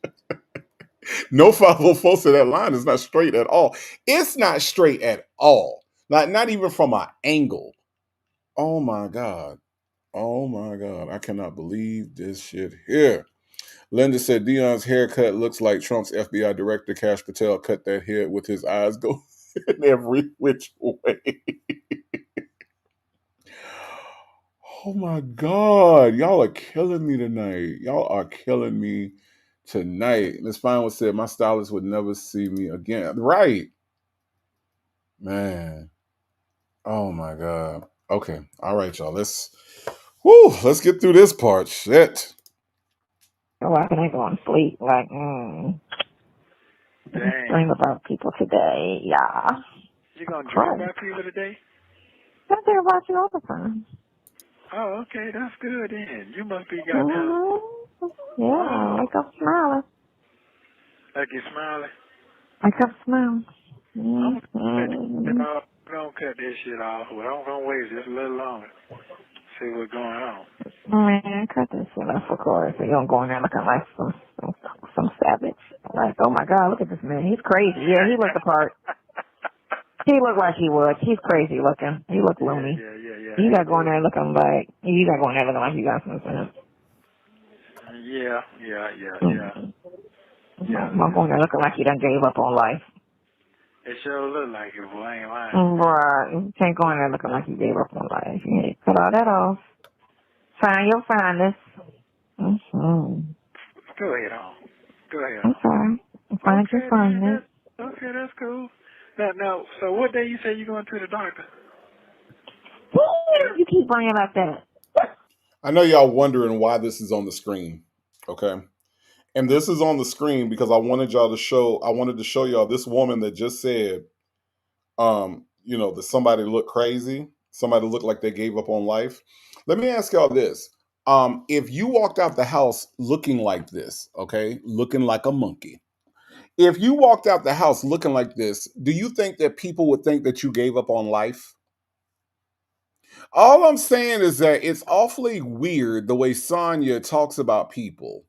No 504 said that line is not straight at all. It's not straight at all. Not even from an angle. Oh my God. Oh my God. I cannot believe this shit here. Linda said Dion's haircut looks like Trump's FBI director Kash Patel cut that head with his eyes going in every which way. Oh my God. Y'all are killing me tonight. Y'all are killing me tonight. Miss Fine said my stylist would never see me again. Right. Man. Oh my God. Okay. All right, y'all. Let's get through this part. Shit. Why can I go and sleep? Like, dream about people today. Yeah. You gonna dream about people today? I think about you all the time. Oh, okay, that's good then. You must be goddamn. Yeah, wake up smiling. Like you smiling? Wake up smiling. I'm gonna cut this shit off. Well, I'm gonna wait just a little longer. See what's going on. Man, cut this shit off, of course. So you don't go in there looking like some savage. Like, oh my God, look at this man. He's crazy. Yeah, he looked the part. He looked like he would. He's crazy looking. He looked loony. Yeah. You he got going do. there looking like you got some sense. Yeah. Mm-hmm. I'm going there looking like you done gave up on life. It sure look like it, boy. I ain't lying. Right. You can't go in there looking like you gave up on life. You need to cut all that off. Find your finest. Mm-hmm. Go ahead on. Go ahead I'm on. sorry. Find your Okay, then. finest. That's cool. Now, so what day you say you going to the doctor? You keep bringing up that. I know y'all wondering why this is on the screen. Okay. And this is on the screen because I wanted to show y'all this woman that just said, that somebody looked crazy, somebody looked like they gave up on life. Let me ask y'all this. If you walked out the house looking like this, okay, looking like a monkey, if you walked out the house looking like this, do you think that people would think that you gave up on life? All I'm saying is that it's awfully weird the way Sonya talks about people.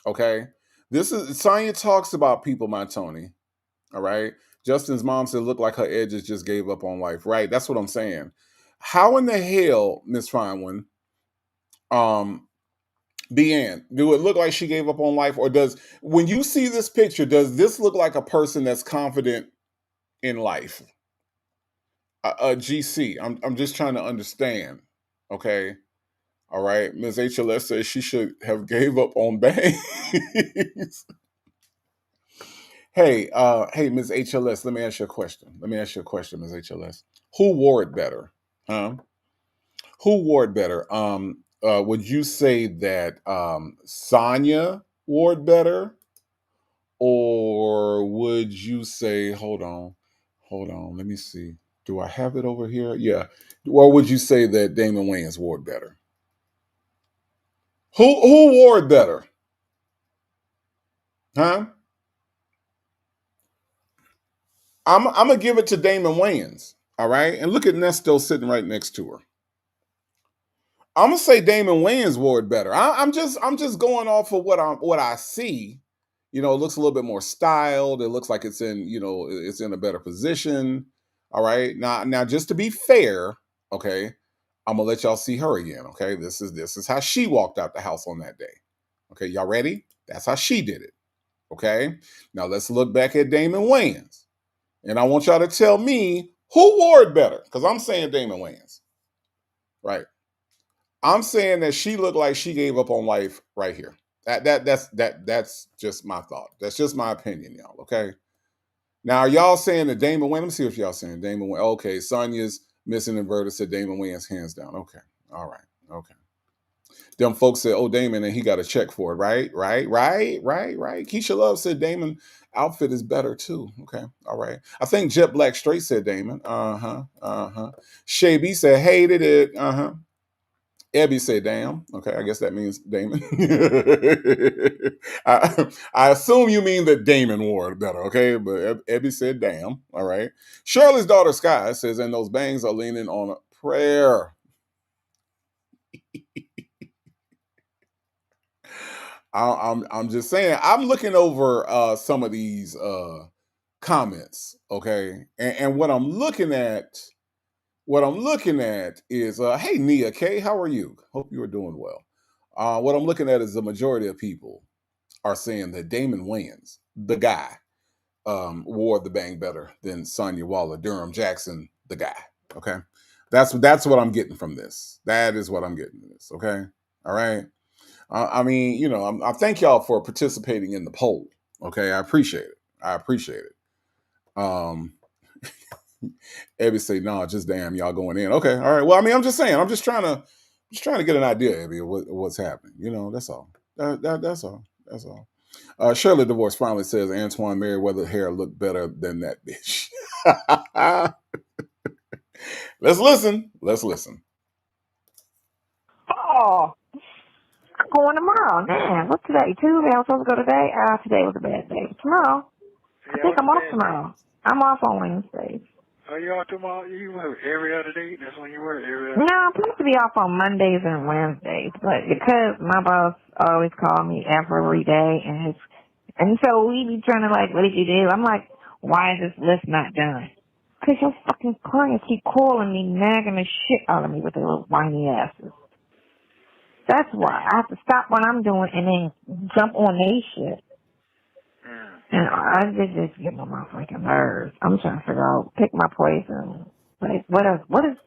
Okay. Sonya talks about people, my Tony. All right. Justin's mom said look like her edges just gave up on life. Right. That's what I'm saying. How in the hell, Miss Finewan, Deanne, do it look like she gave up on life? Or when you see this picture, does this look like a person that's confident in life? GC, I'm just trying to understand. Okay. All right. Ms. HLS says she should have gave up on bangs. Hey, Ms. HLS, let me ask you a question. Ms. HLS. Who wore it better? Huh? Who wore it better? Would you say that Sonya wore it better? Or would you say, hold on, let me see. Do I have it over here? Yeah. Or would you say that Damon Wayans wore it better? Who wore it better? Huh? I'm gonna give it to Damon Wayans. All right. And look at Nesto sitting right next to her. I'm gonna say Damon Wayans wore it better. I'm just going off of what I see. It looks a little bit more styled. It looks like it's in a better position. All right. Now just to be fair, okay, I'm gonna let y'all see her again. Okay. This is how she walked out the house on that day. Okay, y'all ready? That's how she did it. Okay. Now let's look back at Damon Wayans. And I want y'all to tell me who wore it better. Because I'm saying Damon Wayans. Right. I'm saying that she looked like she gave up on life right here. That's just my thought. That's just my opinion, y'all. Okay. Now, are y'all saying that Damon Wayans? Let me see if y'all saying Damon Wayans. Okay, Sonya's missing inverted said Damon Wayans hands down. Okay. All right. Okay. Them folks said, oh, Damon, and he got a check for it. Right. Keisha Love said Damon outfit is better too. Okay. All right. I think Jet Black Straight said Damon. Shay B said hated it. Ebby said, damn. Okay, I guess that means Damon. I assume you mean that Damon wore it better, okay? But Ebby said, damn. All right. Shirley's daughter, Sky, says, and those bangs are leaning on a prayer. I'm just saying, I'm looking over some of these comments, okay? And what I'm looking at is, hey, Nia K, how are you? Hope you are doing well. What I'm looking at is the majority of people are saying that Damon Wayans, the guy, wore the bang better than Sonya Waller, Durham Jackson, the guy. Okay, that's what I'm getting from this. That is what I'm getting from this. Okay, all right. I mean, I thank y'all for participating in the poll. Okay, I appreciate it. Ebby say, no, just damn, y'all going in. Okay, all right. Well, I mean, I'm just saying, I'm just trying to get an idea, Ebby, of what's happening. That's all. That's all. That's all. Shirley Divorce finally says Antoine Merriweather hair looked better than that bitch. Let's listen. Oh, I'm going tomorrow. Man, what's today? Tuesday. I was supposed to go today. Today was a bad day. Tomorrow. I think I'm off tomorrow. I'm off on Wednesdays. Are you off tomorrow? You work every other day? That's when you work every other No, I'm supposed to be off on Mondays and Wednesdays, but because my boss always call me every day, and so we be trying to like, what did you do? I'm like, why is this list not done? Because your fucking clients keep calling me, nagging the shit out of me with their little whiny asses. That's why I have to stop what I'm doing and then jump on their shit. And I just get on my freaking nerves. I'm trying to figure out, pick my poison. Like, what is,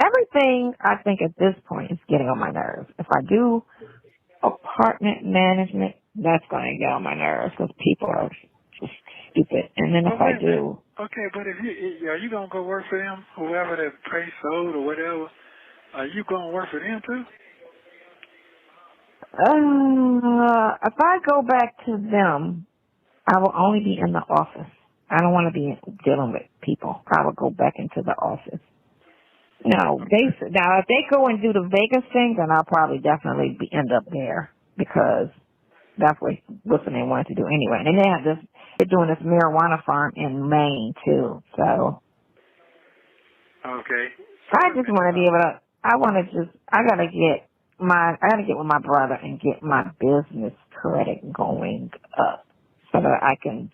everything I think at this point is getting on my nerves. If I do apartment management, that's going to get on my nerves because people are just stupid. And then if I do... Okay, but if are you going to go work for them, whoever that place sold or whatever, are you going to work for them too? If I go back to them, I will only be in the office. I don't want to be dealing with people. I will go back into the office. Now, if they go and do the Vegas thing, then I'll probably definitely end up there because that's what they wanted to do anyway. And they're doing this marijuana farm in Maine too. So, okay. I just want to be able to. I gotta get with my brother and get my business credit going up so that I can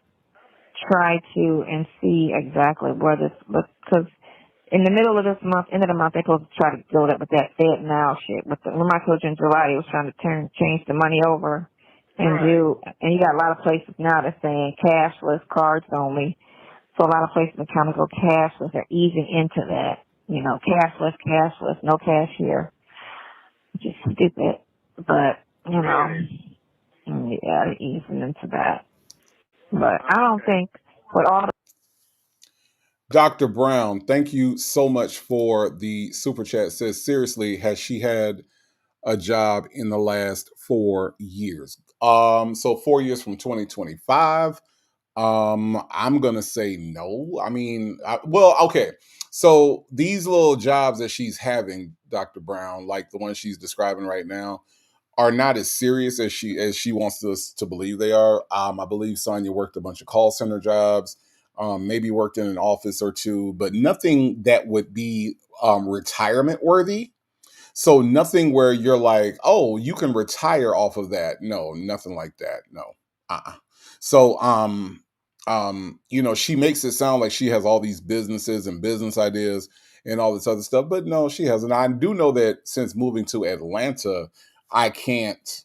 try to and see exactly where this, because in the middle of this month, end of the month, they're supposed to try to build up with that Fed Now shit. Remember I told you in July, they was trying to change the money over and and you got a lot of places now that's saying cashless, cards only. So a lot of places are trying to go cashless. They're easing into that. You know, cashless, no cash here. Which is stupid. But, you know, yeah, they're easing into that. But I don't think with all the... Dr. Brown, thank you so much for the super chat. Says, seriously, has she had a job in the last 4 years? So 4 years from 2025. I'm gonna say no. I mean, okay. So these little jobs that she's having, Dr. Brown, like the one she's describing right now, are not as serious as she wants us to believe they are. I believe Sonia worked a bunch of call center jobs, maybe worked in an office or two, but nothing that would be retirement worthy. So nothing where you're like, oh, you can retire off of that. No, nothing like that. No. Uh-uh. So she makes it sound like she has all these businesses and business ideas and all this other stuff, but no, she hasn't. I do know that since moving to Atlanta, I can't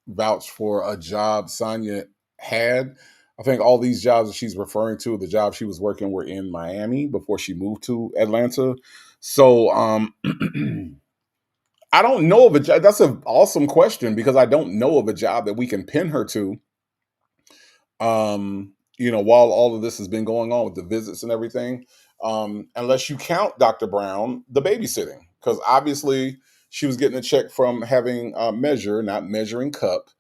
vouch for a job Sonia had. I think all these jobs that she's referring to, the jobs she was working were in Miami before she moved to Atlanta. So I don't know of a job. That's an awesome question because I don't know of a job that we can pin her to. While all of this has been going on with the visits and everything, unless you count, Dr. Brown, the babysitting, because obviously she was getting a check from having Measure, not Measuring Cup.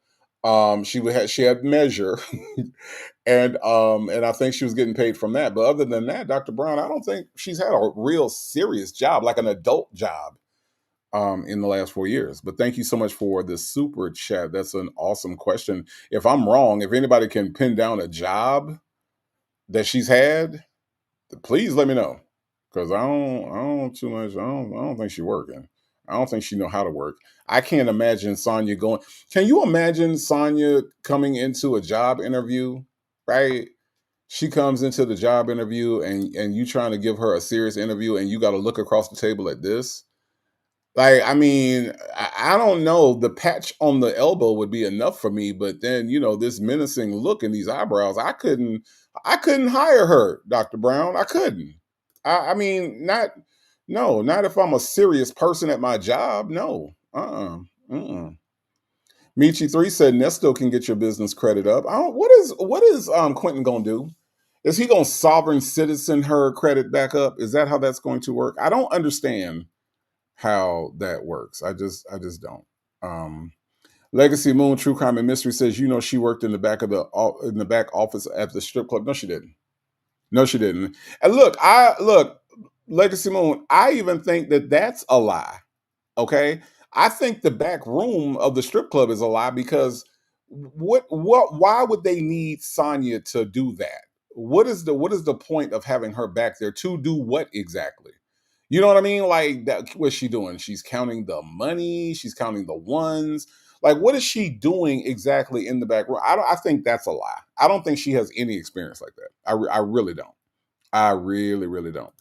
She had Measure, and I think she was getting paid from that. But other than that, Dr. Brown, I don't think she's had a real serious job, like an adult job, in the last 4 years. But thank you so much for the super chat. That's an awesome question. If I'm wrong, if anybody can pin down a job that she's had, please let me know. Because I don't too much. I don't think she's working. I don't think she know how to work. I can't imagine Sonia going. Can you imagine Sonia coming into a job interview, right? She comes into the job interview and you trying to give her a serious interview and you got to look across the table at this. Like, I mean, I don't know. The patch on the elbow would be enough for me, but then, this menacing look in these eyebrows, I couldn't hire her, Dr. Brown. I couldn't. I mean, not if I'm a serious person at my job. No. Michi3 said Nesto can get your business credit up. What is Quentin gonna do? Is he gonna sovereign citizen her credit back up? Is that how that's going to work? I don't understand how that works. I just don't. Legacy Moon True Crime and Mystery says, she worked in the back office at the strip club. No, she didn't. And look, Legacy Moon, I even think that that's a lie. Okay. I think the back room of the strip club is a lie because why would they need Sonia to do that? What is the point of having her back there to do what exactly? You know what I mean? Like, that, what's she doing? She's counting the money. She's counting the ones. Like, what is she doing exactly in the back room? I think that's a lie. I don't think she has any experience like that. I really don't. I really, really don't.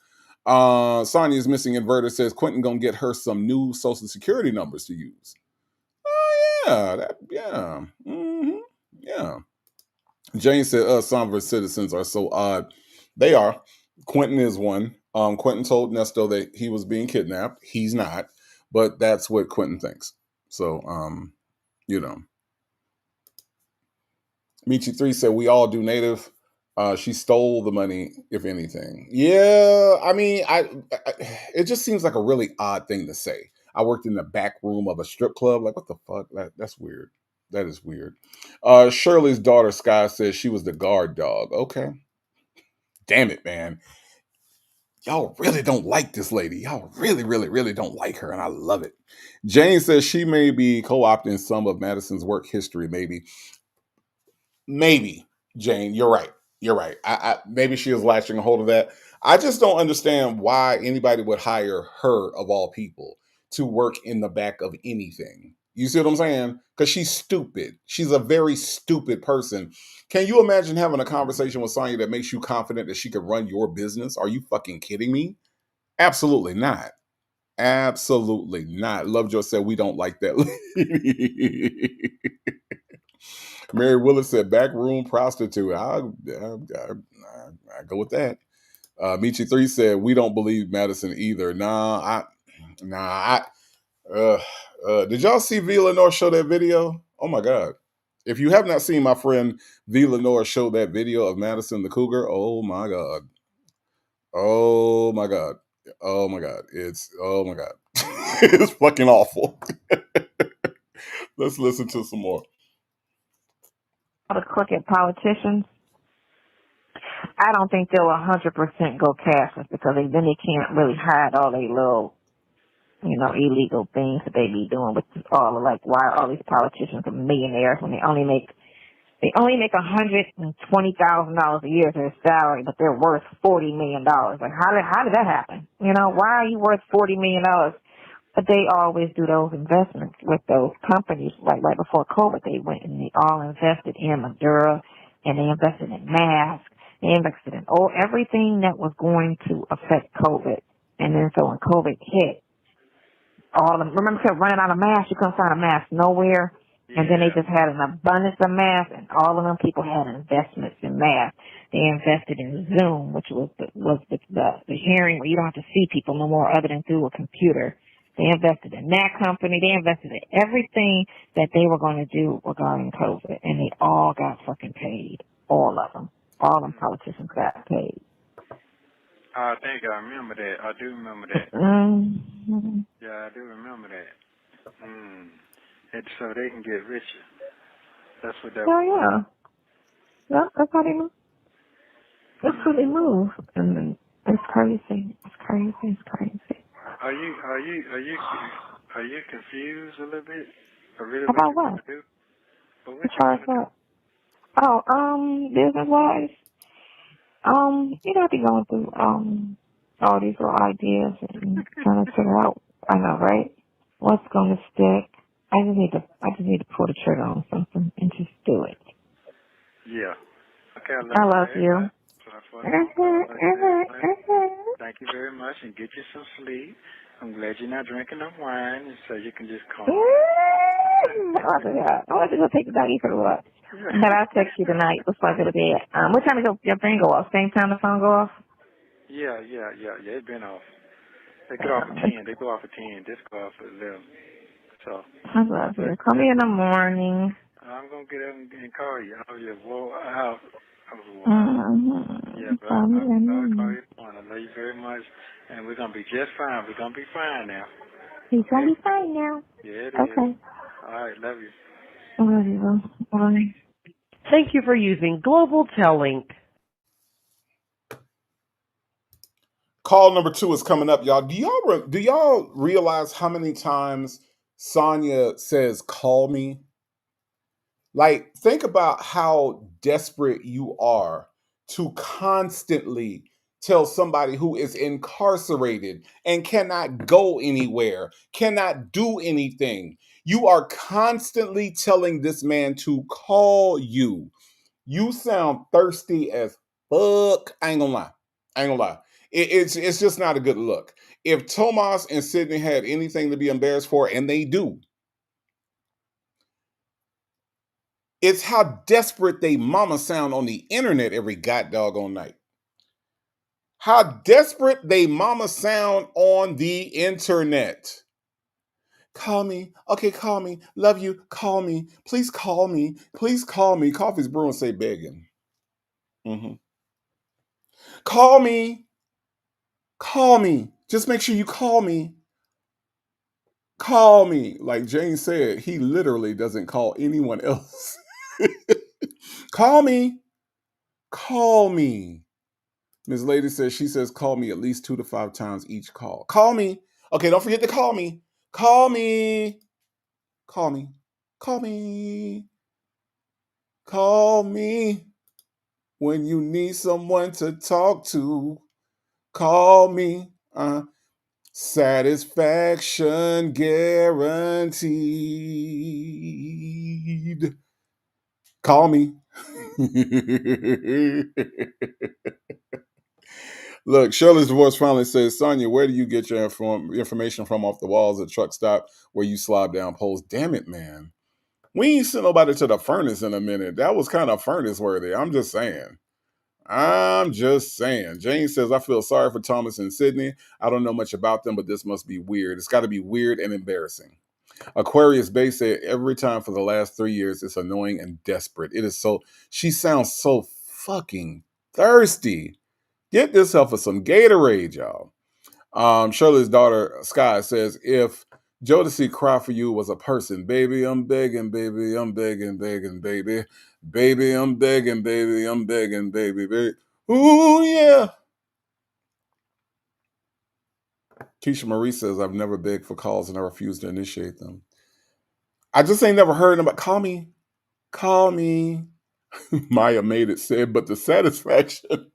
Sonya's missing inverter says Quentin gonna get her some new social security numbers to use. Oh yeah, yeah. Jane said, some of her citizens are so odd. They are. Quentin is one. Quentin told Nesto that he was being kidnapped. He's not, but that's what Quentin thinks. So, you know. Michi3 said, we all do native. She stole the money, if anything. Yeah, I mean, it just seems like a really odd thing to say. I worked in the back room of a strip club. Like, what the fuck? That's weird. That is weird. Shirley's daughter, Sky, says she was the guard dog. Okay. Damn it, man. Y'all really don't like this lady. Y'all really, really, really don't like her, and I love it. Jane says she may be co-opting some of Madison's work history, maybe, Jane, you're right. You're right. Maybe she is latching a hold of that. I just don't understand why anybody would hire her, of all people, to work in the back of anything. You see what I'm saying? Because she's stupid. She's a very stupid person. Can you imagine having a conversation with Sonya that makes you confident that she could run your business? Are you fucking kidding me? Absolutely not. Absolutely not. Lovejoy said we don't like that lady. Mary Willis said backroom prostitute. I go with that. Michi 3 said we don't believe Madison either. Did y'all see V. Lenore show that video? Oh my God. If you have not seen my friend V. Lenore show that video of Madison the Cougar, oh my God. Oh my God. Oh my God. Oh my God. It's fucking awful. Let's listen to some more. The crooked politicians, I don't think they'll 100% go cashless because then they can't really hide all their little, illegal things that they be doing, which is all like why are all these politicians are millionaires when they only make $120,000 a year as their salary, but they're worth $40 million. Like how did that happen? Why are you worth $40 million? But they always do those investments with those companies. Like right before COVID, they went and they all invested in Madura, and they invested in masks. They invested in everything that was going to affect COVID. And then so when COVID hit, remember kept running out of masks. You couldn't find a mask nowhere. Yeah. And then they just had an abundance of masks, and all of them people had investments in masks. They invested in Zoom, which was the hearing where you don't have to see people no more other than through a computer. They invested in that company. They invested in everything that they were going to do regarding COVID, and they all got fucking paid. All of them. All them politicians got paid. I think I remember that. I do remember that. Mm-hmm. Yeah, I do remember that. And so they can get richer. That's what that was. Yeah. Yeah, that's how they move. That's how they move. And it's crazy. It's crazy. It's crazy. Are you confused a little bit? Or really About what? what? Do? As far as what? Oh, business-wise, I've been going through, all these little ideas and trying to figure out, I know, right? What's going to stick. I just need to pull the trigger on something and just do it. Yeah. Okay, I love you. Thank you very much, and get you some sleep. I'm glad you're not drinking no wine, so you can just calm. I want to go take the doggy for a walk. But I'll text you tonight before I go to bed. What time does your thing go off? Same time the phone go off? Yeah. It's been off. They get off at 10. They go off at 10. This go off at 11. So. I love you. Call me in the morning. I'm going to get up and call you. I was just wore out. Yeah, but I'll call you in the morning. I love you very much. And we're going to be just fine. We're going to be fine now. He's going to be fine now. Yeah, it is. Okay. All right, love you. I love you. Bye. Thank you for using Global Tellink. Call number 2 is coming up, y'all. Do y'all realize how many times Sonya says, call me? Like, think about how desperate you are to constantly tell somebody who is incarcerated and cannot go anywhere, cannot do anything. You are constantly telling this man to call you. You sound thirsty as fuck. I ain't gonna lie. I ain't gonna lie. It's just not a good look. If Tomas and Sydney had anything to be embarrassed for, and they do, it's how desperate they mama sound on the internet every god doggone night. How desperate they mama sound on the internet. Call me. Okay, call me. Love you. Call me. Please call me. Please call me. Coffee's brewing, say begging. hmm Call me. Call me. Just make sure you call me. Call me. Like Jane said, he literally doesn't call anyone else. Call me. Call me. Ms. Lady says she says call me at least 2 to 5 times each call. Call me. Okay, don't forget to call me. Call me. Call me. Call me. Call me. When you need someone to talk to, call me. Satisfaction guaranteed. Call me. Look, Shirley's divorce finally says, Sonia, where do you get your information from off the walls at truck stop where you slob down poles? Damn it, man. We ain't sent nobody to the furnace in a minute. That was kind of furnace worthy. I'm just saying. I'm just saying. Jane says, I feel sorry for Thomas and Sydney. I don't know much about them, but this must be weird. It's got to be weird and embarrassing. Aquarius Bay said, every time for the last 3 years, it's annoying and desperate. It is so, she sounds so fucking thirsty. Get yourself some Gatorade, y'all. Shirley's daughter, Sky, says, if Jodeci Cry For You was a person, baby, I'm begging, baby, I'm begging, begging, baby. Baby, I'm begging, baby, I'm begging, baby, baby. Ooh, yeah. Keisha Marie says, I've never begged for calls and I refuse to initiate them. I just ain't never heard about call me. Call me. Maya made it said, but the satisfaction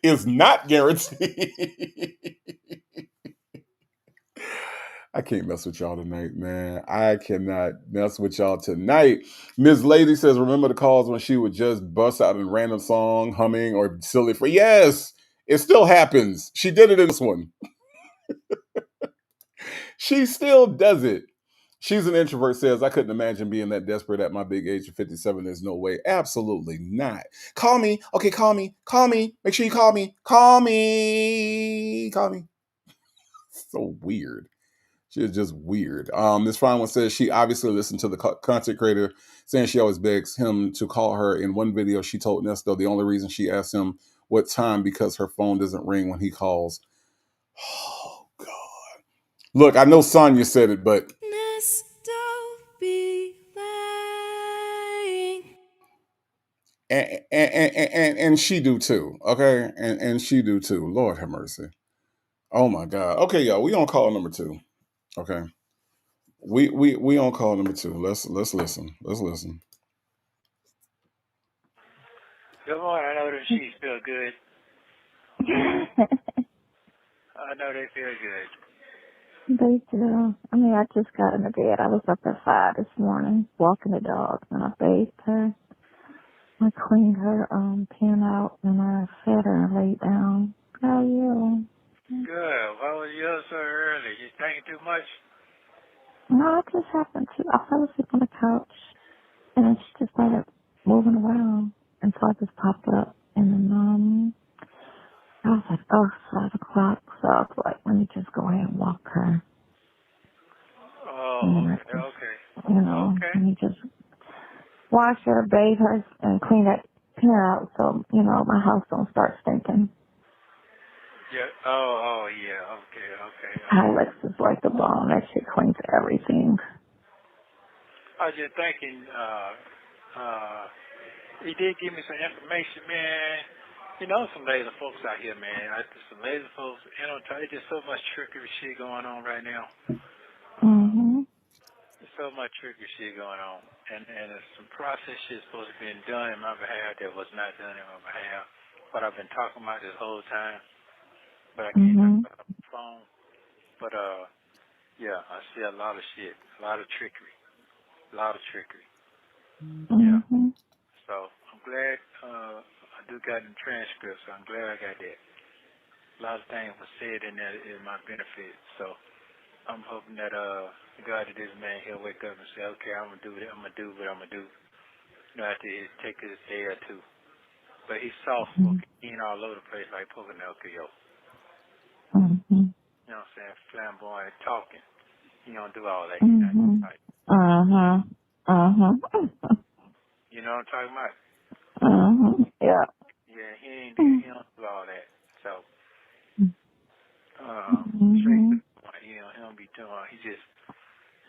is not guaranteed. I can't mess with y'all tonight, man. I cannot mess with y'all tonight. Ms. Lady says, remember the calls when she would just bust out a random song, humming, or silly for yes, it still happens. She did it in this one. She still does it. She's an introvert, says, I couldn't imagine being that desperate at my big age of 57. There's no way. Absolutely not. Call me. Okay, call me. Call me. Make sure you call me. Call me. Call me. So weird. She is just weird. This fine one says she obviously listened to the content creator saying she always begs him to call her. In one video, she told Nesto the only reason she asked him what time because her phone doesn't ring when he calls. Oh, God. Look, I know Sonya said it, but... Nesto be lying. And she do too, okay? And she do too. Lord have mercy. Oh, my God. Okay, y'all, we on call number 2, okay? We on call number 2. Let's listen. Let's listen. Good morning. I know them sheets feel good. I know they feel good. They do. I mean, I just got in the bed. I was up at 5 this morning walking the dog, and I bathed her. I cleaned her pen out, and I fed her and laid down. How are you? Good. Why was you up so early? You thinking too much? No, I just happened to. I fell asleep on the couch, and then she just started moving around, and so I just popped up, and then I was like, oh, 5 o'clock, so I was like, let me just go ahead and walk her. Oh, And I okay. just, Okay. Okay. let me just wash her, bathe her, and clean that pen out so, my house don't start stinking. Yeah. Oh, yeah. Okay. Alex is like the bomb. That shit cleans everything. I was just thinking, he did give me some information, man. You know, some lazy folks out here, man. Some lazy folks, there's just so much trickery shit going on right now. Mm-hmm. There's so much trickery shit going on. And there's some process shit supposed to be done in my behalf that was not done in my behalf. What I've been talking about this whole time. But I can't talk about it on the phone. But, yeah, I see a lot of shit. A lot of trickery. Yeah. Mm-hmm. So I'm glad I do got in transcripts. So I'm glad I got that. a lot of things were said in that in my benefit. So I'm hoping that God, that this man, he'll wake up and say, okay, I'm gonna do what I'm gonna do. You know, after it take this day or two. But he's soft spoken. He ain't all over the place like Pinocchio. Mhm. You know what I'm saying? Flamboyant talking. He don't do all that. Mhm. Like, Uh-huh. Uh-huh. you know what I'm talking about? Yeah. Yeah, he don't do all that. So, straight to Mhm. the point. He don't be doing. He just,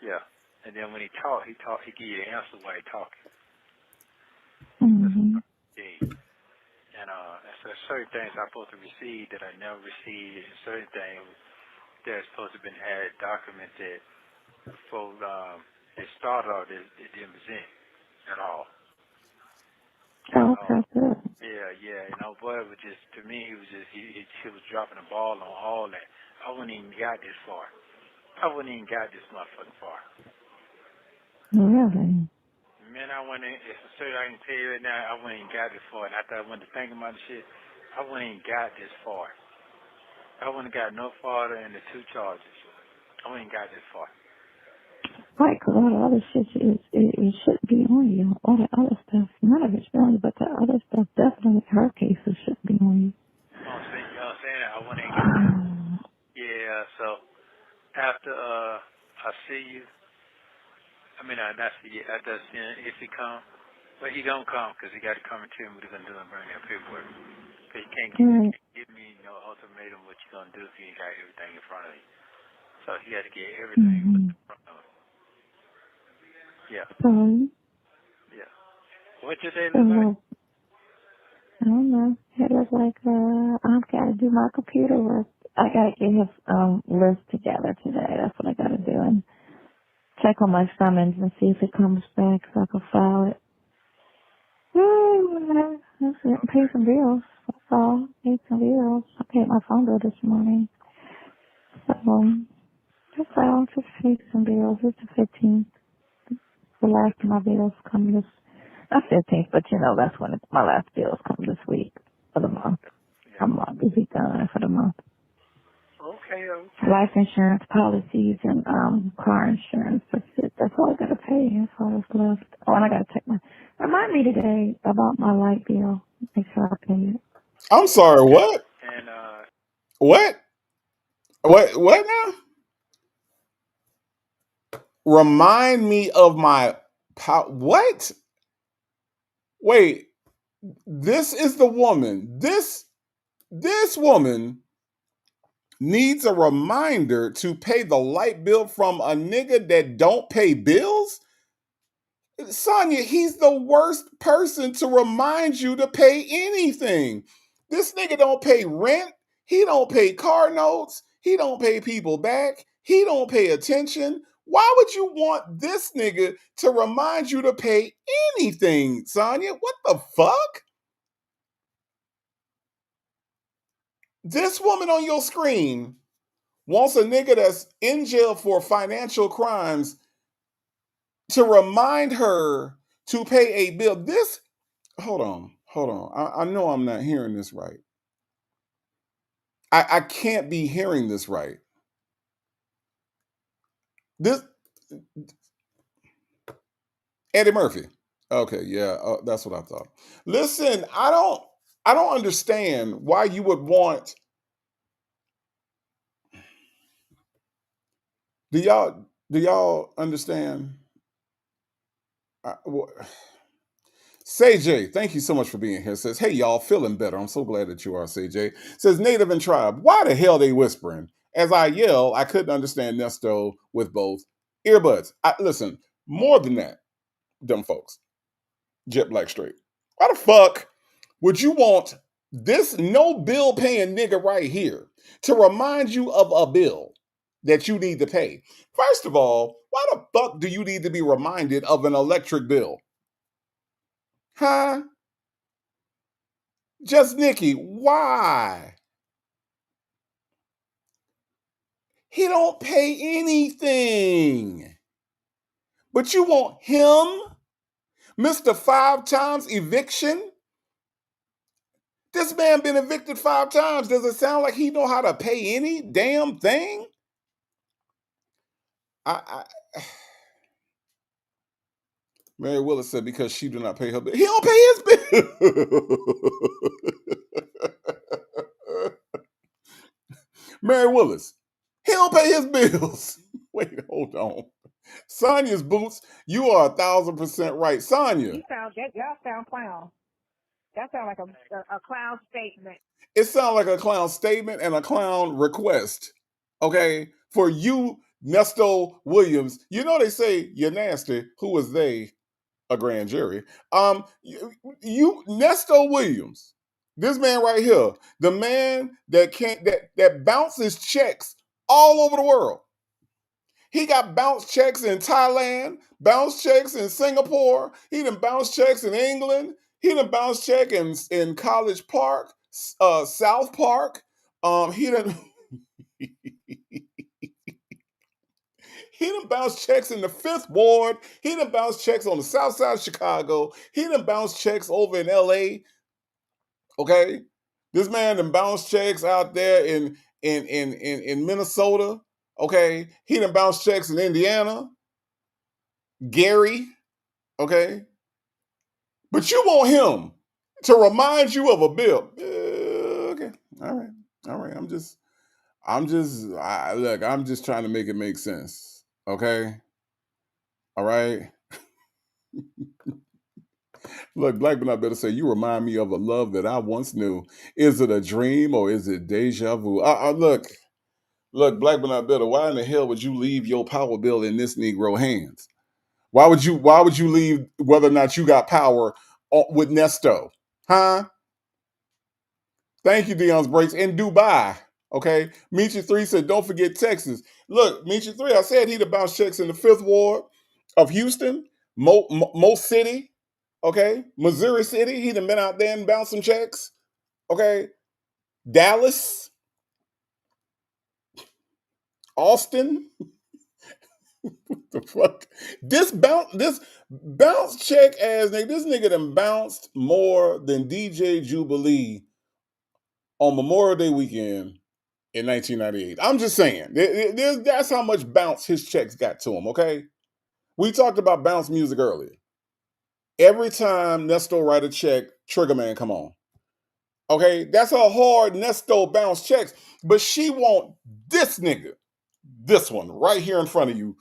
yeah. And then when he talk, he give you the answer while he talking. That's Mhm. yeah. And so certain things I'm supposed to receive that I never received, and certain things that's supposed to have been had documented before they started all this, it didn't present at all. Oh, okay, good. Yeah. And our boy was just, to me, he was dropping the ball on all that. I wouldn't even got this far. I wouldn't even got this motherfucking far. Really? Man, I went in, it's certain I can tell you right now, I wouldn't even got this far. And after I went to think about the shit, I wouldn't even got this far. I wouldn't got no farther in the 2 charges. I wouldn't got this far. Right, because all the other shit it should be on you. All the other stuff, none of it's on you, but the other stuff definitely, her cases should be on you. You know what I'm saying? I wouldn't even got this. Yeah, so after I see you, I mean, not see you, after I see him, if he come, but he gonna come because he got to come and tell me what he gonna do and bring that paperwork. Because you can't Right. give me no ultimatum what you gonna do if you ain't got everything in front of you. So he got to get everything in front of him. Yeah. So, Yeah. What your day so, look like? I don't know. It looks like, I've got to do my computer work. I got to get his, list together today. That's what I got to do. And check on my summons and see if it comes back so I can file it. That's it. Pay some bills. That's all. Pay some bills. I paid my phone bill this morning. So, that's all. Just pay some bills. It's the 15th. The last of my bills come this, not 15th, but you know, that's when my last bills come this week for the month. Yeah. I'm not busy done for the month. Okay. Life insurance policies and car insurance. That's it. That's all I gotta pay. That's all that's left. Oh, and I gotta check my. Remind me today about my light bill. Make sure I pay it. I'm sorry, what? And What? What now? Remind me of my what? Wait, this is the woman. This woman needs a reminder to pay the light bill from a nigga that don't pay bills? Sonia, he's the worst person to remind you to pay anything. This nigga don't pay rent. He don't pay car notes. He don't pay people back. He don't pay attention. Why would you want this nigga to remind you to pay anything, Sonia? What the fuck? This woman on your screen wants a nigga that's in jail for financial crimes to remind her to pay a bill. This, hold on. I know I'm not hearing this right. I can't be hearing this right. This Eddie Murphy. Okay, yeah, that's what I thought. Listen, I don't understand why you would want. Do y'all understand? Well, CJ, thank you so much for being here. Says, hey y'all, feeling better. I'm so glad that you are, CJ. Says Native and Tribe. Why the hell they whispering? As I yell, I couldn't understand Nesto with both earbuds. Listen, more than that, dumb folks. Jet Black Straight. Why the fuck would you want this no bill paying nigga right here to remind you of a bill that you need to pay? First of all, why the fuck do you need to be reminded of an electric bill? Huh? Just Nikki, why? He don't pay anything. But you want him, Mr. 5 times eviction, This man been evicted 5 times. Does it sound like he know how to pay any damn thing? Mary Willis said because she do not pay her bill. He don't pay his bill. Mary Willis, he don't pay his bills. Wait, hold on. Sonia's boots, you are 1,000% right. Sonia. Y'all sound clown. That sounds like a clown statement. It sounds like a clown statement and a clown request. Okay? For you, Nesto Williams, you know they say you're nasty. Who was they? A grand jury. You Nesto Williams, this man right here, the man that can't that bounces checks all over the world. He got bounce checks in Thailand, bounce checks in Singapore. He done bounce checks in England. He done bounce check in College Park, South Park. He done he done bounced checks in the 5th Ward. He done bounced checks on the south side of Chicago. He done bounced checks over in LA. Okay? This man done bounced checks out there in Minnesota. Okay? He done bounced checks in Indiana. Gary. Okay? But you want him to remind you of a bill. Okay. All right. All right. Look, I'm just trying to make it make sense. Okay? All right? Look, Black but not better say, you remind me of a love that I once knew. Is it a dream or is it deja vu? Look, Black but not better. Why in the hell would you leave your power bill in this Negro hands? Why would you leave whether or not you got power with Nesto? Huh? Thank you, Dion's Breaks in Dubai. Okay. Meet 3 said, don't forget Texas. Look, Meet 3, I said he'd have bounced checks in the 5th Ward of Houston, Mo City. Okay. Missouri City. He'd have been out there and bounced some checks. Okay. Dallas. Austin. What the fuck? This bounce check ass nigga, this nigga done bounced more than DJ Jubilee on Memorial Day weekend in 1998. I'm just saying. That's how much bounce his checks got to him, okay? We talked about bounce music earlier. Every time Nesto write a check, Triggerman come on. Okay? That's how hard Nesto bounce checks. But she want this nigga, this one, right here in front of you,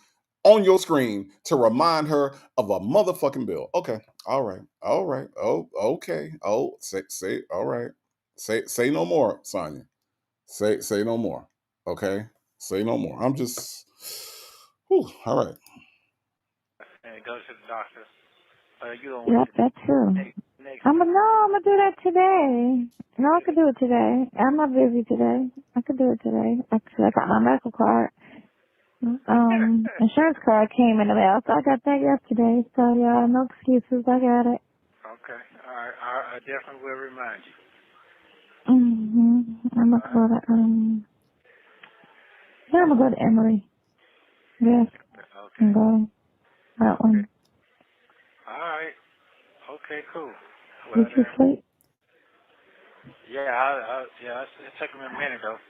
on your screen to remind her of a motherfucking bill. Okay. All right. All right. Oh, okay. Oh, say, all right. Say no more, Sonia. Say no more. Okay? Say no more. I'm just whew, all right. And go to the doctor. You don't Yep, wait that too. next I'm gonna do that today. No, I could do it today. I'm not busy today. I could do it today. Actually, I got my medical card. Insurance card came in the mail, so I got that yesterday. So yeah, no excuses. I got it. Okay. All right. I definitely will remind you. I'm gonna go to yeah, I'm gonna go to Emory. Yes, Okay. and go that one. All right. Okay, cool. Did you sleep? Yeah, it took me a minute though.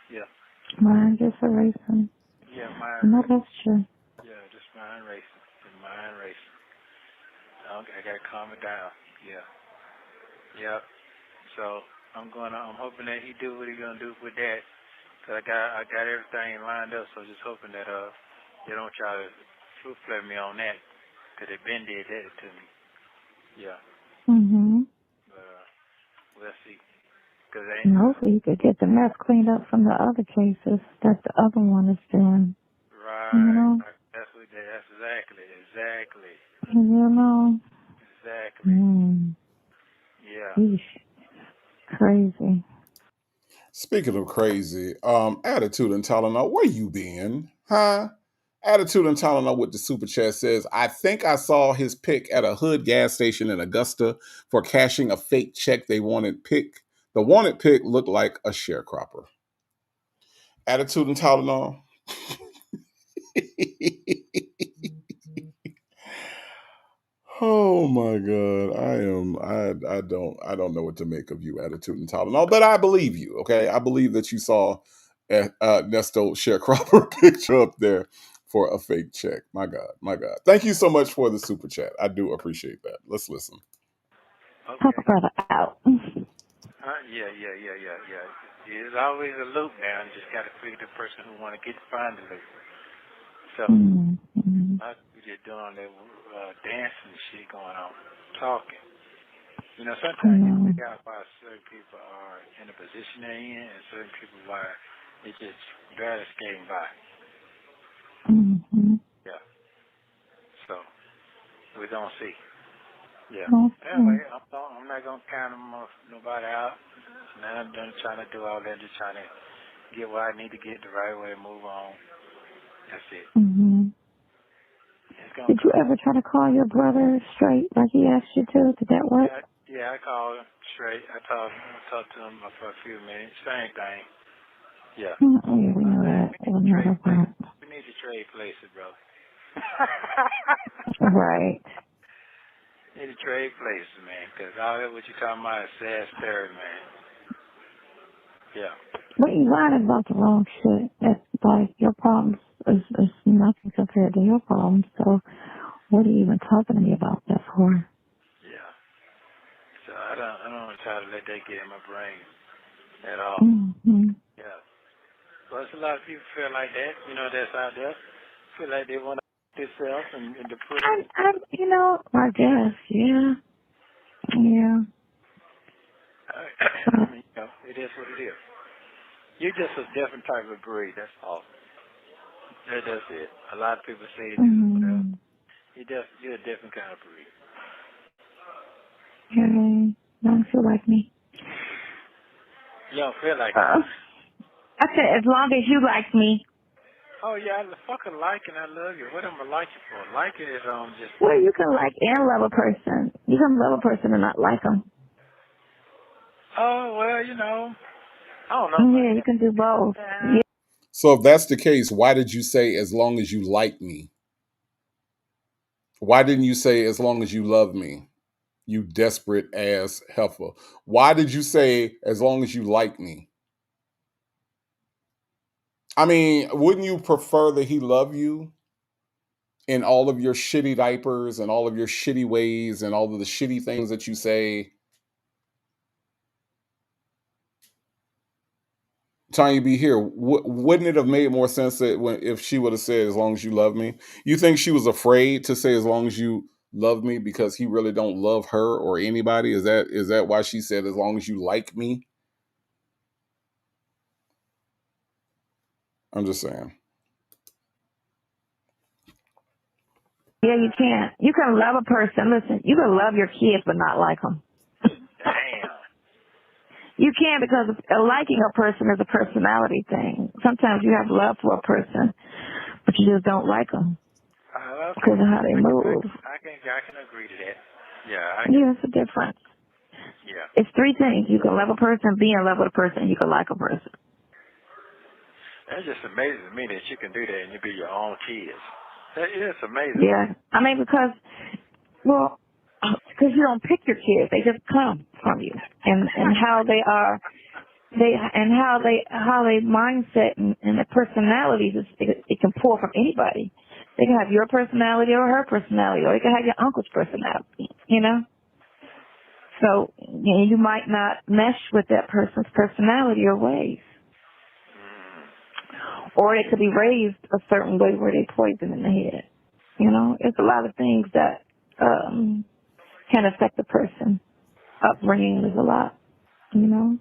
Yeah. Mine just erasing. Yeah, mine. No, that's true. Yeah, just mine racing. Mine racing. I gotta calm it down. Yeah. Yep. So I'm hoping that he do what he gonna do with that. Cause I got everything lined up. So just hoping that they don't try to flu flare me on that. Cause they been did that to me. Yeah. But we'll see. Cause And hopefully you could get the mess cleaned up from the other cases that the other one is doing. right. You know? That's exactly. You know? Exactly. Yeah. Eesh. Crazy. Speaking of crazy, Attitude and Tylenol, where you been? Huh? Attitude and Tylenol with the super chat says, I think I saw his pick at a hood gas station in Augusta for cashing a fake check they wanted pick. The wanted pick looked like a sharecropper. Attitude and Tylenol. Oh my God. I don't know what to make of you, Attitude and Tylenol, but I believe you, okay? I believe that you saw Nesto sharecropper picture up there for a fake check. My God, my God. Thank you so much for the super chat. I do appreciate that. Let's listen. Help a Okay. brother out. Yeah. There's always a loop now. You just got to figure the person who want to get to find the loop. So, Mm-hmm. we just doing that dancing shit going on, talking. You know, sometimes you figure out why certain people are in the position they're in and certain people why they just barely skating by. Mm-hmm. Yeah. So, we're going to see. Yeah. Okay. Anyway, I'm not going to count nobody out. Now I'm done trying to do all that, just trying to get what I need to get the right way and move on. That's it. Mm-hmm. It's going to Did you come. ever try to call your brother straight like he asked you to? Did that work? Yeah, I called him straight. I talked to him for a few minutes. Same thing. Yeah. Oh, yeah, we know that. We We know that part. need to trade places, brother. Right. Need to trade places, man, because all that what you're talking about is sad story, man. Yeah. But you lied about the wrong shit. That's like your problems is nothing compared to your problems. So what are you even talking to me about that for? Yeah. So I don't want to try to let that get in my brain at all. Mm-hmm. Yeah. But a lot of people feel like that, you know, that's out there. Feel like they want to themselves and to put it. I guess, yeah. Yeah. I mean, you know, it is what it is. You're just a different type of breed, that's all. That's it. A lot of people say this, Mm-hmm. you're a different kind of breed. Okay. Don't feel like me. You don't feel like I said, as long as you like me. oh, yeah, I fucking like and I love you. What am I like you for? Like it is just... Well, you can like and love a person. You can love a person and not like them. Oh, well, you know, I don't know about Yeah, you that. can do both. Yeah. So if that's the case, why did you say as long as you like me? Why didn't you say as long as you love me? You desperate ass heifer. Why did you say as long as you like me? I mean, wouldn't you prefer that he love you in all of your shitty diapers and all of your shitty ways and all of the shitty things that you say? Tanya be here. Wouldn't it have made more sense that if she would have said as long as you love me? You think she was afraid to say as long as you love me because he really don't love her or anybody? Is that why she said as long as you like me? I'm just saying. Yeah, you can. You can love a person. Listen, you can love your kids but not like them. Damn. You can because liking a person is a personality thing. Sometimes you have love for a person, but you just don't like them Okay. because of how they move. I can agree to that. Yeah, Yeah, it's a difference. yeah. It's three things. You can love a person, be in love with a person, and you can like a person. That's just amazing to me that you can do that and you be your own kids. That is amazing. Yeah. I mean, because you don't pick your kids. They just come from you. And how they are, how they mindset and their personalities, it can pull from anybody. They can have your personality or her personality, or they can have your uncle's personality, you know? So you might not mesh with that person's personality or ways. Or they could be raised a certain way where they poison in the head. You know, it's a lot of things that can affect the person. Upbringing is a lot, you know,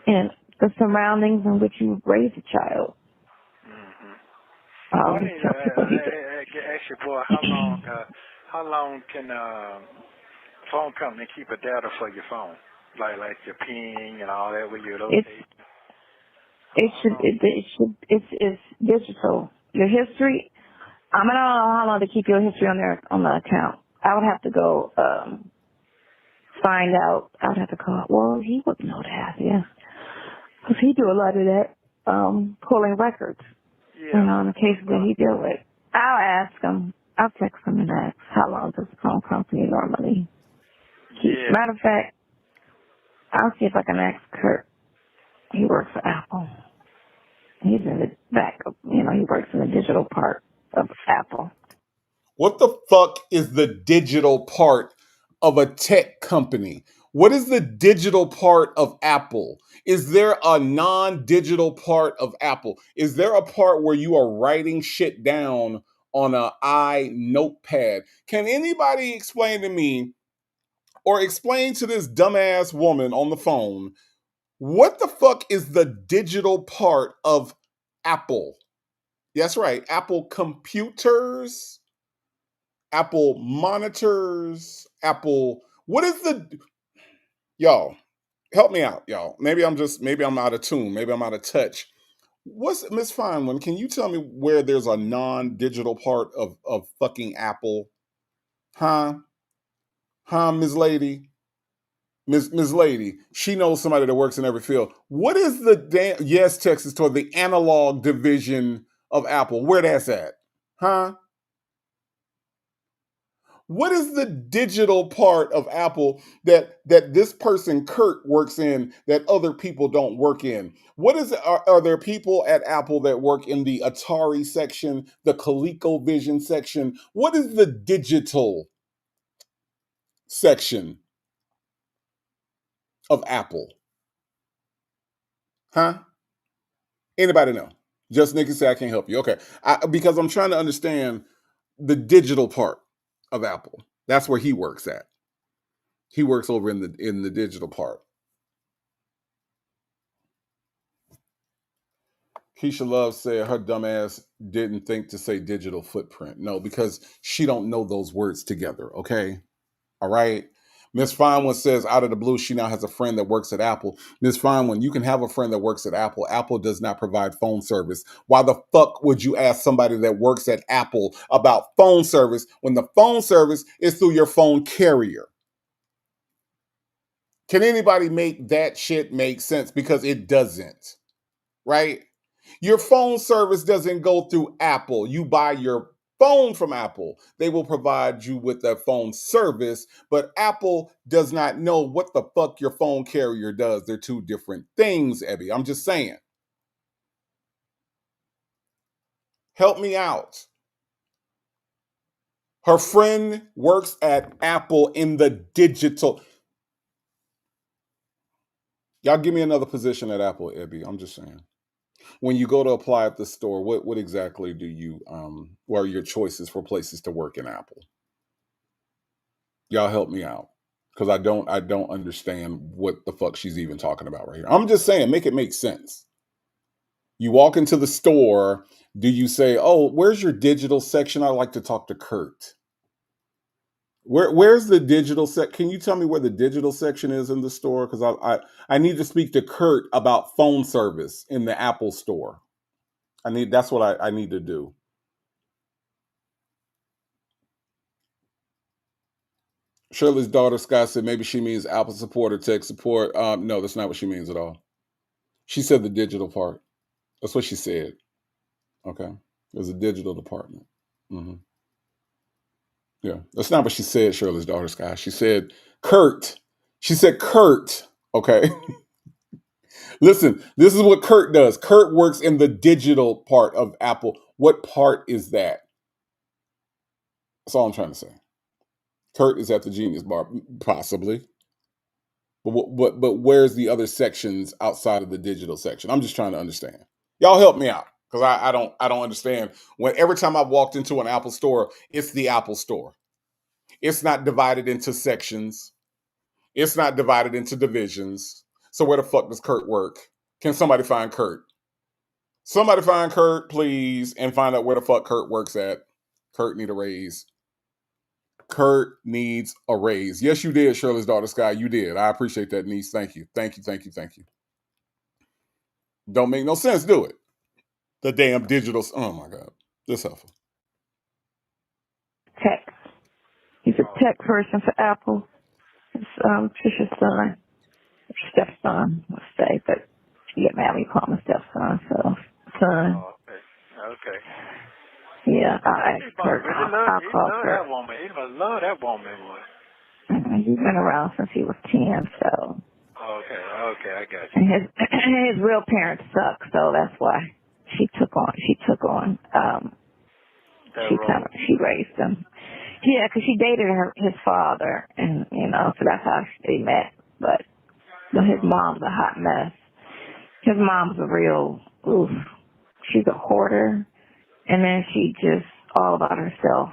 and the surroundings in which you raise a child. I Well, I always need to tell people ask you, boy, how long can phone company keep a data for your phone? Like your ping and all that with your location? it's digital. Your history, I don't know how long to keep your history on the account. I would have to go find out. I would have to call. Well, he would know that, yeah, because he do a lot of that, pulling records. Yeah. You know, in the cases that he deal with. I'll ask him. I'll text him and ask how long does the phone company Matter of fact, I'll see if I can ask Kurt. He works for Apple. He's in the back of, he works in the digital part of Apple. What the fuck is the digital part of a tech company? What is the digital part of Apple? Is there a non-digital part of Apple? Is there a part where you are writing shit down on a iNotepad? Can anybody explain to me or explain to this dumbass woman on the phone what the fuck is the digital part of Apple? That's right, Apple computers, Apple monitors, Apple. What is the y'all? Help me out, y'all. Maybe I'm out of tune. Maybe I'm out of touch. What's Miss Fineman? Can you tell me where there's a non-digital part of fucking Apple? Huh? Huh, Ms. Lady? Ms. Lady, she knows somebody that works in every field. What is the damn yes, Texas toward the analog division of Apple? Where that's at? Huh? What is the digital part of Apple that this person Kurt works in that other people don't work in? What is are there people at Apple that work in the Atari section, the ColecoVision section? What is the digital section of Apple? Huh? Anybody know? Just Nikki say I can't help you. Okay, because I'm trying to understand the digital part of Apple. That's where he works at. He works over in the digital part. Keisha Love said her dumb ass didn't think to say digital footprint. No, because she don't know those words together. Okay, all right. Miss Fineone says out of the blue she now has a friend that works at Apple. Miss Fineone, you can have a friend that works at Apple. Apple does not provide phone service. Why the fuck would you ask somebody that works at Apple about phone service when the phone service is through your phone carrier? Can anybody make that shit make sense? Because it doesn't, right? Your phone service doesn't go through Apple. You buy your phone from Apple. They will provide you with their phone service, but Apple does not know what the fuck your phone carrier does. They're two different things, Ebby. I'm just saying. Help me out. Her friend works at Apple in the digital. Y'all give me another position at Apple, Ebby. I'm just saying. When you go to apply at the store, what exactly do you what are your choices for places to work in Apple? Y'all help me out, because I don't understand what the fuck she's even talking about right here. I'm just saying, make it make sense. You walk into the store, do you say, "Oh, where's your digital section? I'd like to talk to Kurt." Where's the digital sec? Can you tell me where the digital section is in the store? Because I need to speak to Kurt about phone service in the Apple store. That's what I need to do. Shirley's daughter Scott said maybe she means Apple support or tech support. No, that's not what she means at all. She said the digital part. That's what she said. Okay, there's a digital department. Hmm. Yeah, that's not what she said. Shirley's daughter Scott. She said Kurt. She said Kurt. Okay. Listen, this is what Kurt does. Kurt works in the digital part of Apple. What part is that? That's all I'm trying to say. Kurt is at the Genius Bar, possibly. But where's the other sections outside of the digital section? I'm just trying to understand. Y'all help me out, because I don't understand. When every time I've walked into an Apple store, it's the Apple store. It's not divided into sections. It's not divided into divisions. So where the fuck does Kurt work? Can somebody find Kurt? Somebody find Kurt, please, and find out where the fuck Kurt works at. Kurt need a raise. Kurt needs a raise. Yes, you did, Shirley's daughter, Sky. You did. I appreciate that, niece. Thank you. Thank you. Thank you. Thank you. Don't make no sense, do it? The damn digital. Oh my God. This helpful. Tech. He's a tech person for Apple. It's Trisha's son. Stepson, let's say, but she get mad when you call him a stepson, so son. Oh, okay. Yeah, I He call love Kurt. that woman. He must love that woman, boy. He's been around since he was 10, so. Okay, I got you. And his real parents suck, so that's why she took on, That role. she raised him. Yeah, 'cause she dated his father, and, so that's how they met. But his mom's a hot mess. His mom's a real, oof. She's a hoarder, and then she just all about herself,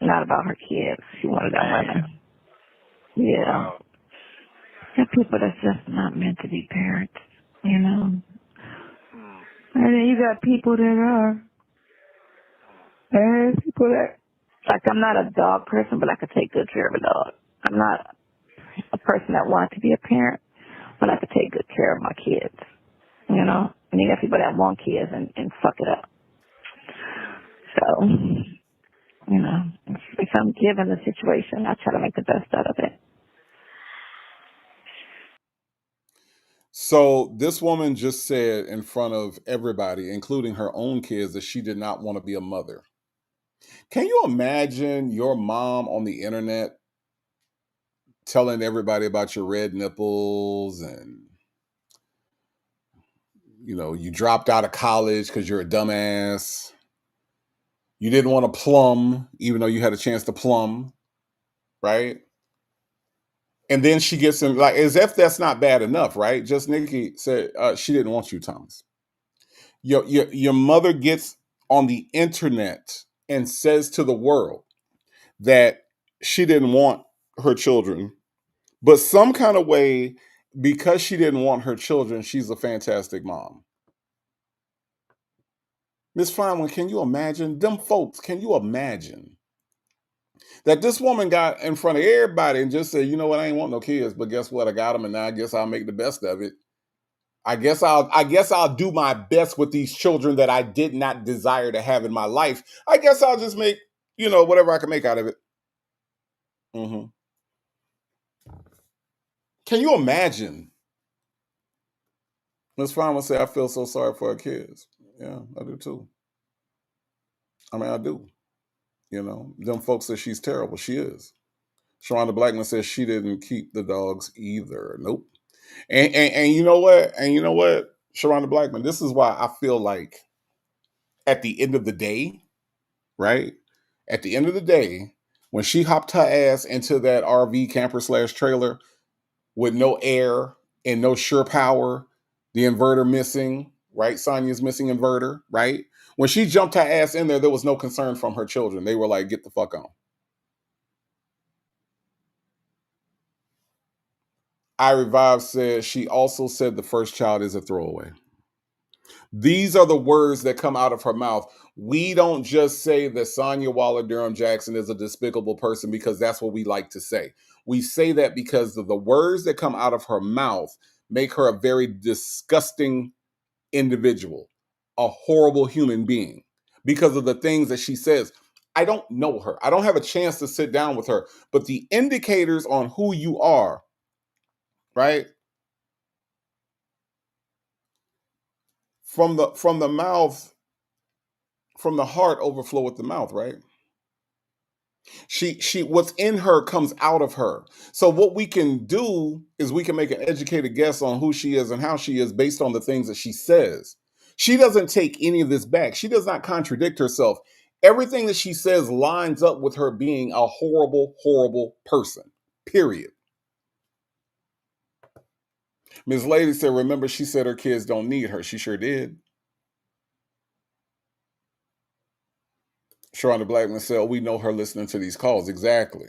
not about her kids. She one of them women. Yeah. Wow. There are people that's just not meant to be parents, Hmm. And then you got people that are. And people that, like, I'm not a dog person, but I could take good care of a dog. I'm not a person that wanted to be a parent, but I could take good care of my kids, And you got people that want kids and fuck it up. So, if I'm given the situation, I try to make the best out of it. So this woman just said in front of everybody, including her own kids, that she did not want to be a mother. Can you imagine your mom on the internet telling everybody about your red nipples and you dropped out of college because you're a dumbass. You didn't want to plumb, even though you had a chance to plumb, right? And then she gets in, like, as if that's not bad enough, right? Just Nikki said she didn't want you, Thomas. Your mother gets on the internet and says to the world that she didn't want her children, but some kind of way, because she didn't want her children, she's a fantastic mom. Miss Feinman, can you imagine them folks? Can you imagine that this woman got in front of everybody and just said, you know what, I ain't want no kids, but guess what? I got them, and now I guess I'll make the best of it. I guess I'll do my best with these children that I did not desire to have in my life. I guess I'll just make, whatever I can make out of it. Hmm. Can you imagine? Miss Feinman say, I feel so sorry for her kids. Yeah, I do too. I mean, I do. Them folks say she's terrible. She is. Sharonda Blackman says she didn't keep the dogs either. Nope. And you know what? Sharonda Blackman, this is why I feel like at the end of the day, right? At the end of the day, when she hopped her ass into that RV camper / trailer with no air and no sure power, the inverter missing, right? Sonia's missing inverter, right? When she jumped her ass in there was no concern from her children. They were like, get the fuck on. I Revive says she also said the first child is a throwaway. These are the words that come out of her mouth. We don't just say that Sonia Waller Durham Jackson is a despicable person because that's what we like to say. We say that because of the words that come out of her mouth make her a very disgusting individual, a horrible human being, because of the things that she says. I don't know her. I don't have a chance to sit down with her, but the indicators on who you are, right? From the mouth, from the heart overflow with the mouth, right? She what's in her comes out of her. So what we can do is we can make an educated guess on who she is and how she is based on the things that she says. She doesn't take any of this back. She does not contradict herself. Everything that she says lines up with her being a horrible, horrible person. Period. Ms. Lady said, remember, she said her kids don't need her. She sure did. Sharonda Blackman said, oh, we know her listening to these calls. Exactly.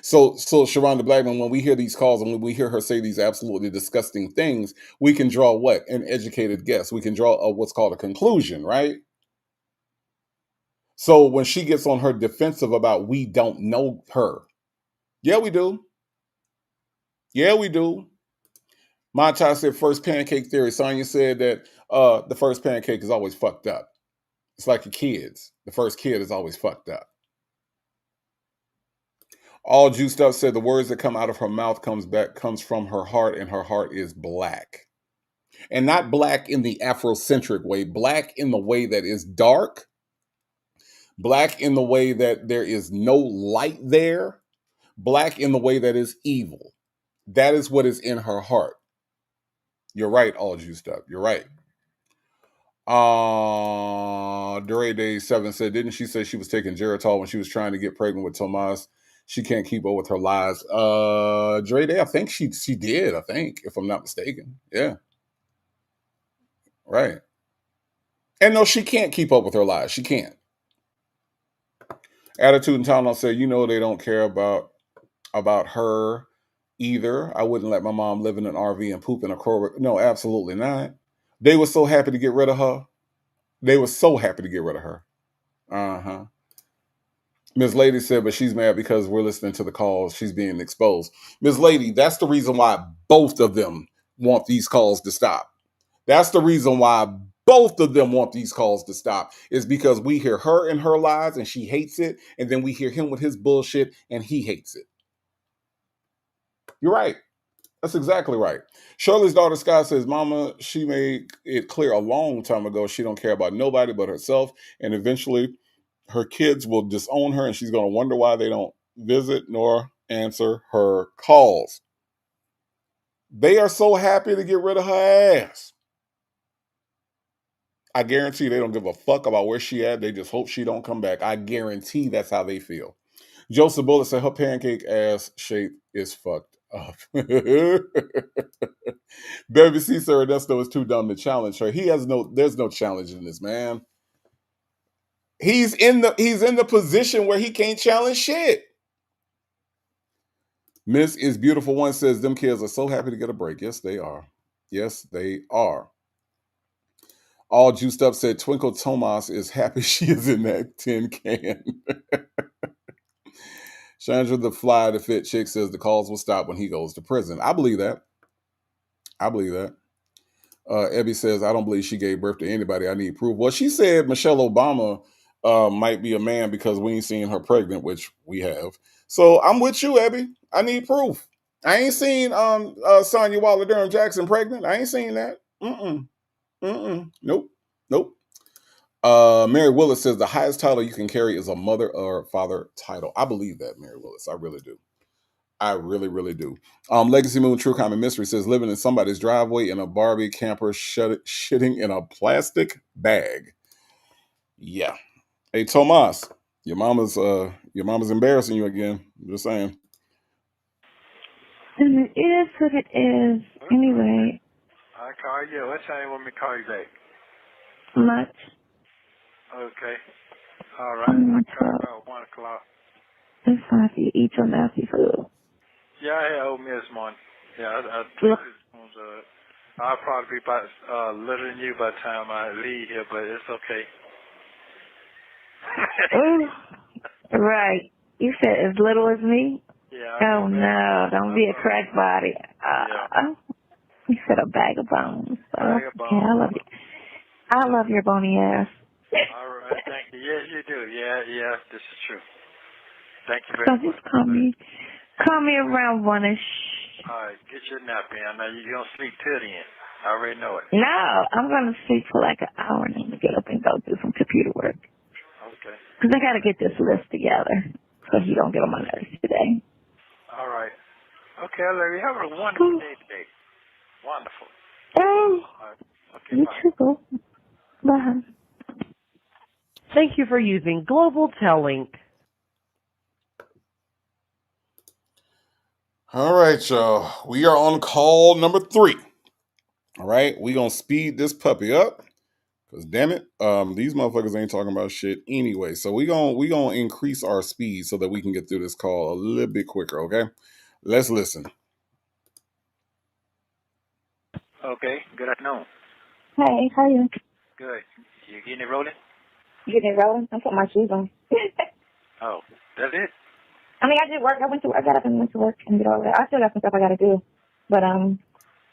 So Sharonda Blackman, when we hear these calls and when we hear her say these absolutely disgusting things, we can draw what? An educated guess. We can draw what's called a conclusion, right? So when she gets on her defensive about we don't know her, yeah, we do. Yeah, we do. Montage said first pancake theory. Sonia said that the first pancake is always fucked up. It's like your kids. The first kid is always fucked up. All juiced up said the words that come out of her mouth comes from her heart, and her heart is black. And not black in the Afrocentric way, black in the way that is dark, black in the way that there is no light there, Black in the way that is evil. That is what is in her heart. You're right, all juiced up. You're right. Dure Day 7 said, didn't she say she was taking Geritol when she was trying to get pregnant with Tomas? She can't keep up with her lies. Dre Day, I think she did, I think, if I'm not mistaken. Yeah. Right. And no, she can't keep up with her lies. She can't. Attitude and Town said, they don't care about her either. I wouldn't let my mom live in an RV and poop in a crow. No, absolutely not. They were so happy to get rid of her. They were so happy to get rid of her. Uh-huh. Ms. Lady said, but she's mad because we're listening to the calls. She's being exposed. Ms. Lady, that's the reason why both of them want these calls to stop. That's the reason why both of them want these calls to stop, is because we hear her and her lies and she hates it. And then we hear him with his bullshit and he hates it. You're right. That's exactly right. Shirley's daughter Scott says, Mama, she made it clear a long time ago she don't care about nobody but herself. And eventually her kids will disown her and she's going to wonder why they don't visit nor answer her calls. They are so happy to get rid of her ass. I guarantee they don't give a fuck about where she at. They just hope she don't come back. I guarantee that's how they feel. Joseph Bullet said her pancake ass shape is fucked up. Baby C. Sir Nesto is too dumb to challenge her. There's no challenge in this, man. He's in the position where he can't challenge shit. Miss is Beautiful One says them kids are so happy to get a break. Yes, they are. Yes, they are. All Juiced Up said Twinkle Tomas is happy she is in that tin can. Chandra the Fly the Fit Chick says the calls will stop when he goes to prison. I believe that. Ebby says, I don't believe she gave birth to anybody. I need proof. Well, she said Michelle Obama might be a man because we ain't seen her pregnant, which we have. So I'm with you, Ebby. I need proof. I ain't seen Sonya Waller Durham Jackson pregnant. I ain't seen that. Nope. Mary Willis says the highest title you can carry is a mother or father title. I believe that, Mary Willis. I really do. I really, really do. Legacy Moon True Common Mystery says living in somebody's driveway in a Barbie camper shitting in a plastic bag. Yeah. Hey, Tomas, your mama's embarrassing you again. I'm just saying. It is what it is. Anyway. I call you. What time you want me to call you back? Much. Okay. All right. About 1 o'clock. It's fine if you eat your nasty food. Yeah, I had oatmeal this morning. Yeah, I'll probably be about littler than you by the time I leave here, but it's okay. Ooh, right. You said as little as me? Yeah. Oh, no. Don't be a crack body. You said a bag of bones. Bag of bones. Yeah, I love you. I love your bony ass. All right, thank you. Yes, you do. Yeah, this is true. Thank you very So much. just call me around 1-ish. All right, get your nap in. I know you're going to sleep till the end. I already know it. No, I'm going to sleep for like an hour and then get up and go do some computer work. Okay. Because I got to get this list together so you don't get on my nerves today. All right. Okay, Larry, have a wonderful day today. Wonderful. Oh, right. Okay, you bye. too. Bye. Thank you for using Global Tellink. All right, y'all. We are on call number 3. All right, we gonna speed this puppy up. Cause damn it, these motherfuckers ain't talking about shit anyway. So we gonna increase our speed so that we can get through this call a little bit quicker. Okay, let's listen. Okay, good afternoon. Hey, how are you? Good. You getting it rolling? You getting it rolling? I'm putting my shoes on. Oh, that's it? I mean, I did work. I got up and went to work and did all that. I still got some stuff I got to do. But I'm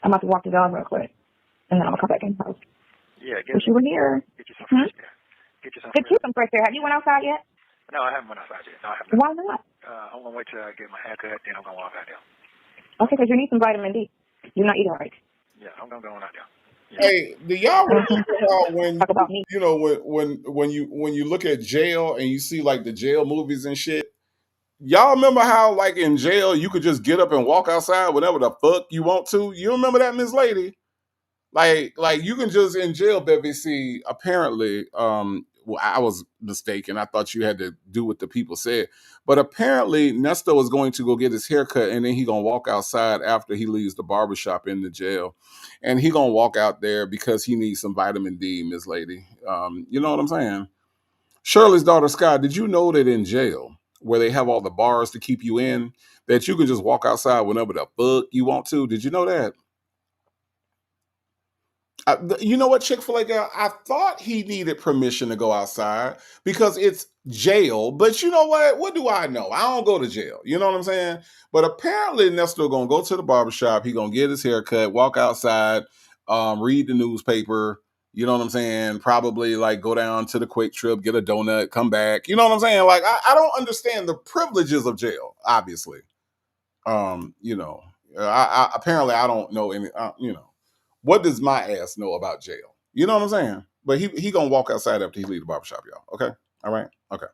about to walk the dog real quick. And then I'm going to come back in the house. Yeah, Wish you were here. Get you some fresh air. Get you some fresh air. Have you went outside yet? No, I haven't went outside yet. No, I haven't. Why not? I'm going to wait till I get my hair cut, then I'm going to walk out there. Okay, because you need some vitamin D. You're not eating right. Yeah, I'm going to go on out there. Yeah. Hey, do y'all remember when Talk about me. you know when you look at jail and you see like the jail movies and shit? Y'all remember how, like, in jail, you could just get up and walk outside whenever the fuck you want to? You remember that, Miss Lady? Like you can just in jail, baby. See, apparently, well, I was mistaken. I thought you had to do what the people said, but apparently, Nesto is going to go get his haircut, and then he gonna walk outside after he leaves the barbershop in the jail, and he gonna walk out there because he needs some vitamin D, Miss Lady. You know what I'm saying? Shirley's daughter, Scott, did you know that in jail, where they have all the bars to keep you in, that you can just walk outside whenever the fuck you want to? Did you know that? You know what, Chick-fil-A girl? I thought he needed permission to go outside because it's jail. But you know what? What do I know? I don't go to jail. You know what I'm saying? But apparently, Nestor gonna go to the barbershop. He gonna get his hair cut, walk outside, read the newspaper. You know what I'm saying? Probably like go down to the Quick Trip, get a donut, come back. You know what I'm saying? Like I don't understand the privileges of jail. Obviously, you know, apparently I don't know any. You know. What does my ass know about jail? You know what I'm saying? But he gonna walk outside after he leave the barbershop, y'all. Okay? All right? Okay.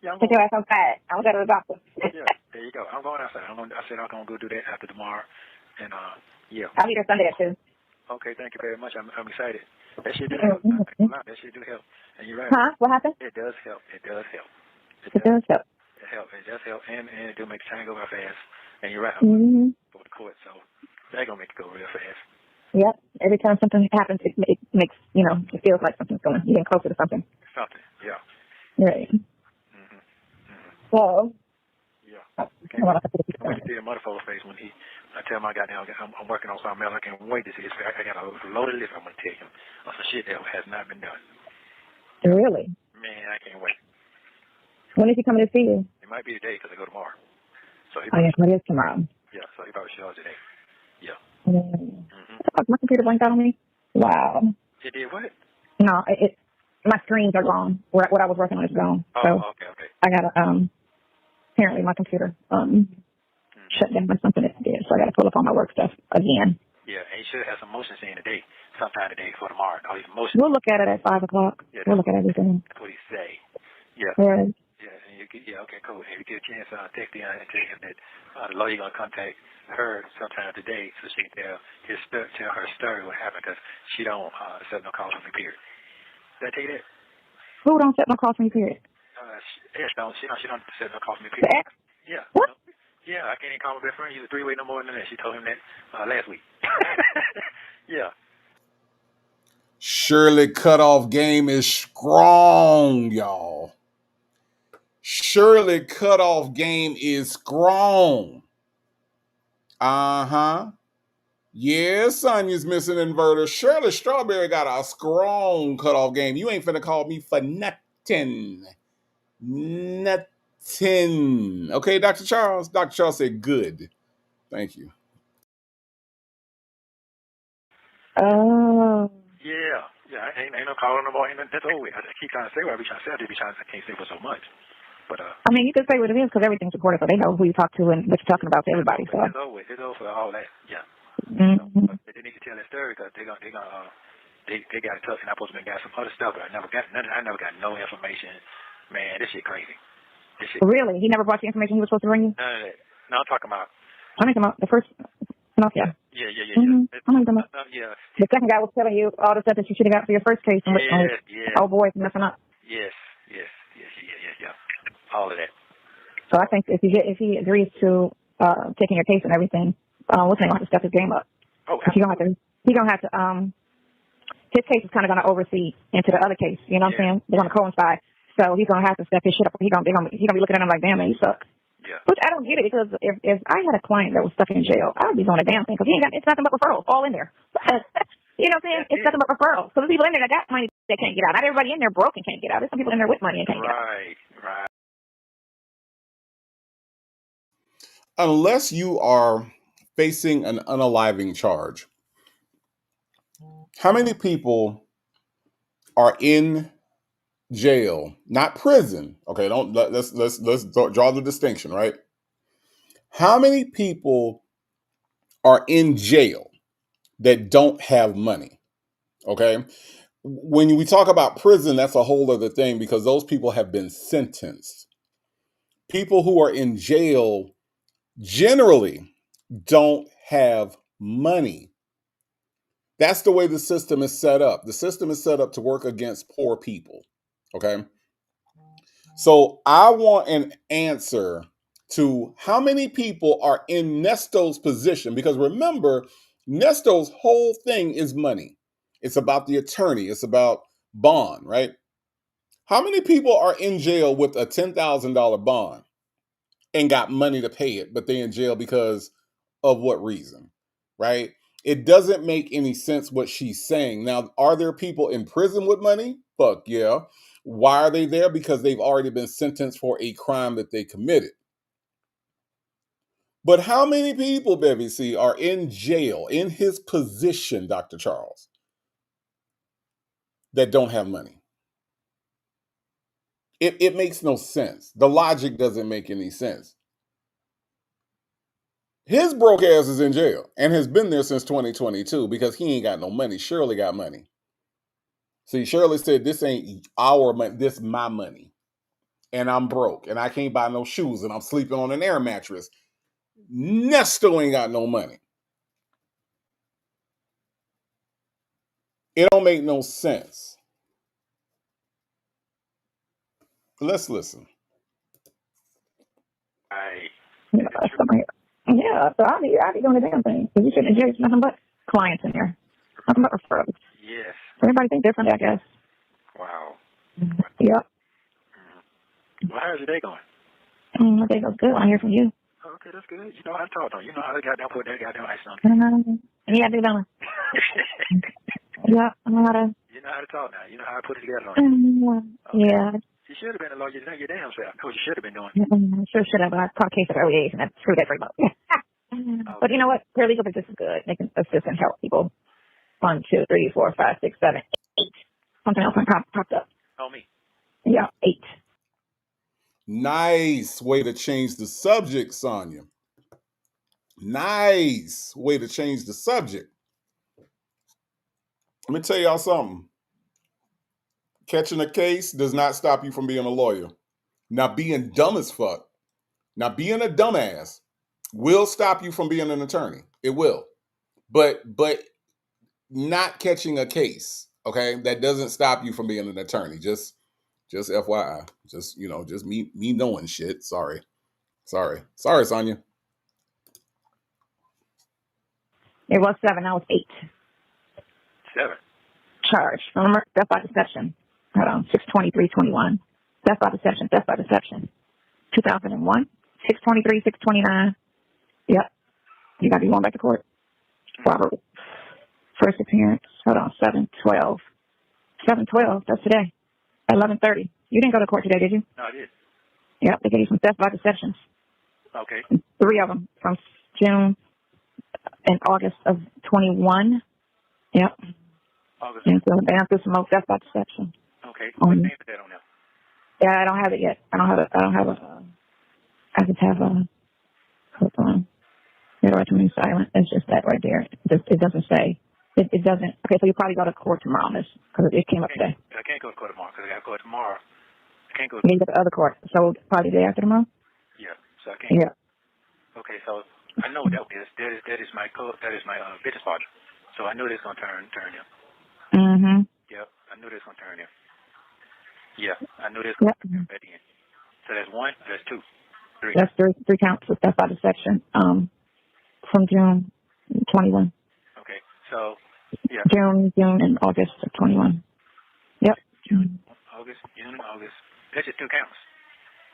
Yeah, take your ass outside. I'm going to the doctor. Yeah, there you go. I'm going outside. I said I'm gonna go do that after tomorrow, and yeah. I'll be there Sunday at 2. Okay, thank you very much. I'm excited. That shit do help. That shit do help. And you're right. Huh? What happened? It does help. It does help. It does help. It helps. It does help, and it do make time go by fast. And you're right. Mm-hmm. Go to court, so that's gonna make it go real fast. Yep. Every time something happens, it makes, you know, it feels like something's going. You're getting closer to something. Something, yeah. Right. So. Yeah. I want to see the motherfucker face when I tell my goddamn, I'm working on something else. I can't wait to see his face. I got a loaded list I'm gonna tell him of some shit that has not been done. Really? Man, I can't wait. When is he coming to see you? It might be today because I go tomorrow. So Oh, yes, it is tomorrow. Yeah, so he probably shows today. Yeah. My computer blanked out on me. Wow. It did what? No, my screens are gone. What I was working on is gone. Oh, so okay. I gotta apparently my computer shut down by something it did, so I gotta pull up all my work stuff again. Yeah, and he should have some motion scene today, sometime today for tomorrow. All these motion. We'll look at it at 5 o'clock. Yeah, we'll look at everything. That's what he say. Yeah. Right. Yeah, and okay, cool. And if you get a chance, text him and tell him that the lawyer gonna contact her sometime today so she can tell her story what happened because she don't set no call for me, period. Did I tell you that? Who don't set no call for me, period? She don't set no call for me, The period. ex? Yeah. What? Yeah, I can't even call my best friend. He's a 3-way no more than that. She told him that last week. Yeah. Shirley cutoff game is strong, y'all. Shirley cutoff game is strong. Uh-huh. Yeah, Sonya's missing inverter. Shirley Strawberry got a strong cutoff game. You ain't finna call me for nothing. Nothing. Okay, Dr. Charles? Dr. Charles said good. Thank you. Oh. Yeah. Ain't no calling no more. That's over with. I keep trying to say what I be trying to say. I can't say for so much. But I mean, you can say what it is because everything's recorded, so they know who you talk to and what you're talking about to everybody. So. It's over with. It's over for all that. Yeah. Mm-hmm. So, but they need to tell that story because they got it tough, and I supposed to got some other stuff, but I never got no information. Man, this shit crazy. Really? He never brought you information he was supposed to bring you? None of that. No, I'm talking about. The first. No, yeah. Yeah. Mm-hmm. Yeah. The second guy was telling you all the stuff that you should have got for your first case. And Yeah. Oh boy, messing up. Yes. All of that. So I think if he agrees to taking your case and everything, we're going to have to step his game up. Oh, he's gonna have to. His case is kind of going to oversee into the other case. You know what I'm saying? They're going to coincide. So he's going to have to step his shit up. He's going to be looking at him like, damn, man, you suck. Yeah. Which I don't get it because if I had a client that was stuck in jail, I would be doing a damn thing because it's nothing but referrals all in there. You know what I'm saying? It's nothing but referrals. So there's people in there that got money that can't get out. Not everybody in there broke and can't get out. There's some people in there with money and can't get out. Right. Unless you are facing an unaliving charge, how many people are in jail, not prison? Okay, let's draw the distinction, right? How many people are in jail that don't have money? Okay, when we talk about prison, that's a whole other thing because those people have been sentenced. People who are in jail generally don't have money. That's the way the system is set up. The system is set up to work against poor people. Okay. So I want an answer to how many people are in Nesto's position, because remember, Nesto's whole thing is money. It's about the attorney, it's about bond, right? How many people are in jail with a $10,000 bond and got money to pay it, but they're in jail because of what reason, right? It doesn't make any sense what she's saying. Now, are there people in prison with money? Fuck yeah. Why are they there? Because they've already been sentenced for a crime that they committed. But how many people, Bevy C, are in jail in his position, Dr. Charles, that don't have money? It makes no sense. The logic doesn't make any sense. His broke ass is in jail and has been there since 2022 because he ain't got no money. Shirley got money. See, Shirley said, this ain't our money, this my money. And I'm broke and I can't buy no shoes and I'm sleeping on an air mattress. Nesto ain't got no money. It don't make no sense. Let's listen. Yeah, so I'll be doing the damn thing. Because you shouldn't engage nothing but clients in there. Nothing but referrals. Yes. Everybody think differently, I guess. Wow. Yep. Well, how's your day going? My day goes good. I hear from you. Oh, okay, that's good. You know how to talk, don't you? You know how to goddamn put that goddamn ice on. Yeah, I do, don't I? Yeah, I know how to. You know how to talk now. You know how to put it together on Okay. Yeah. You should have been a lawyer. You know your damn self. That's what you should have been doing. I sure should have, but I caught case at early age and I screwed everybody up. But you know what? Paralegal business is good. They can assist and help people. 1, 2, 3, 4, 5, 6, 7, 8. Something else popped up. Oh, me. Yeah, 8. Nice way to change the subject, Sonia. Nice way to change the subject. Let me tell y'all something. Catching a case does not stop you from being a lawyer. Now, being dumb as fuck, now being a dumbass will stop you from being an attorney. It will. But not catching a case, okay? That doesn't stop you from being an attorney. Just FYI. Just, just me knowing shit. Sorry, Sonia. It was 7. Now it's 8. 7. Charge. Remember, death by deception. Hold on, 6/23/21. Death by deception. Death by deception. 2001. 6/23, 6/29. Yep. You gotta be going back to court. Robert. First appearance. Hold on, 7/12. 7/12. That's today. 11:30. You didn't go to court today, did you? No, I did. Yep. They gave you some death by deceptions. Okay. 3 of them from June and August of 21. Yep. August. And so they have to smoke death by deception. Okay. What name is that on there? Yeah, I don't have it yet. I just have a, hold on. Your right to remain silent. It's just that right there. It doesn't say. It doesn't. Okay, so you probably go to court tomorrow on this because it came up today. I can't go to court tomorrow because I got to go tomorrow. I can't go. You go to the other court. So probably the day after tomorrow? Yeah. So I can't. Yeah. Okay, so I know what that is. That is my business partner. So I knew this going to turn him. Mm-hmm. Yep. I knew this going to turn him. Yeah. I knew this going to turn him at the end. So that's 1. That's 2. 3. That's three counts with death by deception. From June 21. Okay. So, yeah. June and August of 21. Yep. June, August. That's just 2 counts.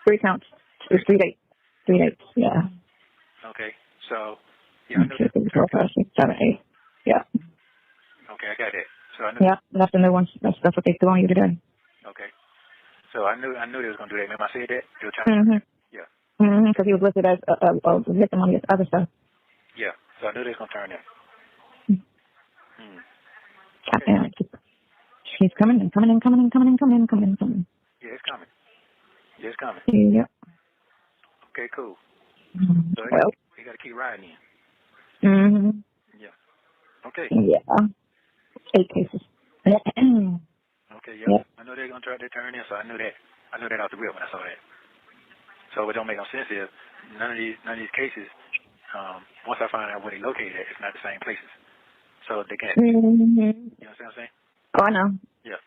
3 counts. There's 3 dates. 3 dates. Yeah. Okay. So, yeah. 1, 2, 3, 4, 5, 6, 7, 8. Yeah. Okay, I got that. So I knew. Yeah, that's the new ones. That's what they threw on you today. Okay. So I knew they was gonna do that. Remember I said that? They were trying Mm-hmm. Yeah. Mm-hmm. Because he was listed as a victim on the other stuff. Yeah. So I knew they was gonna turn him. Okay. And she's coming and coming and coming and coming and coming and coming and coming. Yeah, it's coming. Yeah, it's coming. Yep. Okay, cool. Mm-hmm. So well. you gotta keep riding in. Mm-hmm. Yeah. Okay. Yeah. 8 cases. Okay, yeah. Yep. I know they're gonna try to turn in, so I knew that. I knew that out the rip when I saw that. So So it don't make no sense if none of these cases. Once I find out where they located at, it's not the same places. So they can't. Mm-hmm. You know what I'm saying? Oh, I know. Yeah.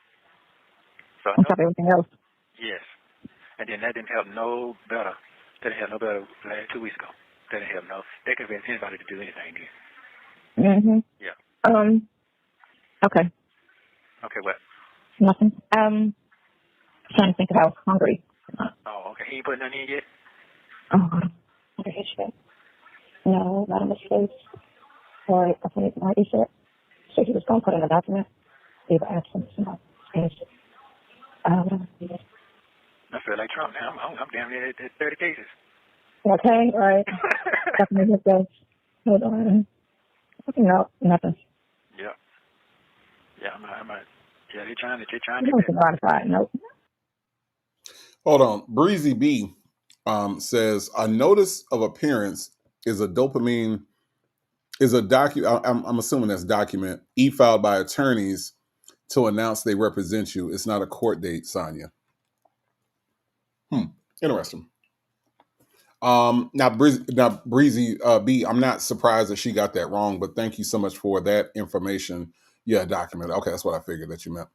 So On top of everything else. yes. And then that didn't help no better. That didn't help no better last 2 weeks ago. That didn't help no. They could convince anybody to do anything then. Mm-hmm. Yeah. Okay. Okay, what? Nothing. Trying to think of how hungry. Oh, okay. He ain't put nothing in yet? Oh, what did I say? No, not in the space. Or I think it might be shit. So he was going to put in a document. Leave absence. No. Space. I feel like Trump now. I'm damn near at 30 cases. Okay, right. Definitely hit those. Hold on. No, nothing. Yeah. Yeah, yeah, they're trying to You do don't that. modify. Nope. Hold on. Breezy B says a notice of appearance is a document. I'm assuming that's document e-filed by attorneys to announce they represent you. It's not a court date, Sonia. Interesting. Now Breezy B, I'm not surprised that she got that wrong, but thank you so much for that information. Yeah, document. Okay, that's what I figured that you meant.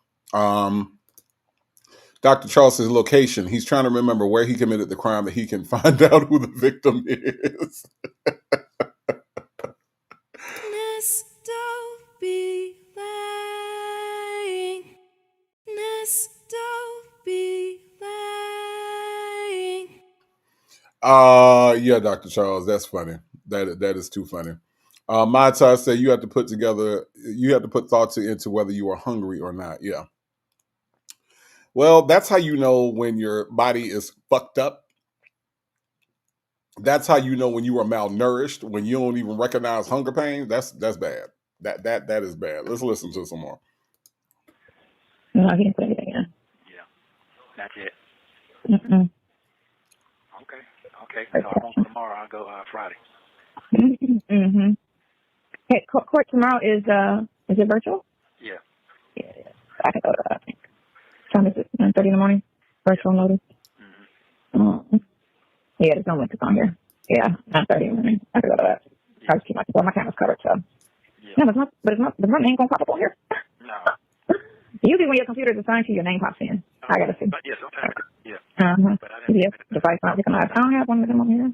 Dr. Charles says location. He's trying to remember where he committed the crime that he can find out who the victim is. Nesto be lying. Nesto be lying. Yeah, Dr. Charles, that's funny. That is too funny. Mata said you have to put thoughts into whether you are hungry or not. Yeah. Well, that's how you know when your body is fucked up. That's how you know when you are malnourished, when you don't even recognize hunger pain. That's bad. That is bad. Let's listen to some more. No, he didn't put anything in. Yeah. Not yet. Mm-mm. Okay. So I won't go tomorrow. I'll go Friday. Mm-hmm. Hey, court tomorrow is it virtual? Yeah. Yeah. I can go to that, I think. Time is it? 9:30 in the morning? Virtual notice? Mm-hmm. Yeah, there's no winters on here. Yeah, 9:30 in the morning. I can go to that. I just keep my camera's covered, so. Yeah. No, but my name gonna pop up on here. No. Usually when your computer is assigned to you, your name pops in. I gotta see. But yeah, sometimes. Yeah. Uh-huh. But I didn't. PDF device not recognized. I don't have one of them on here.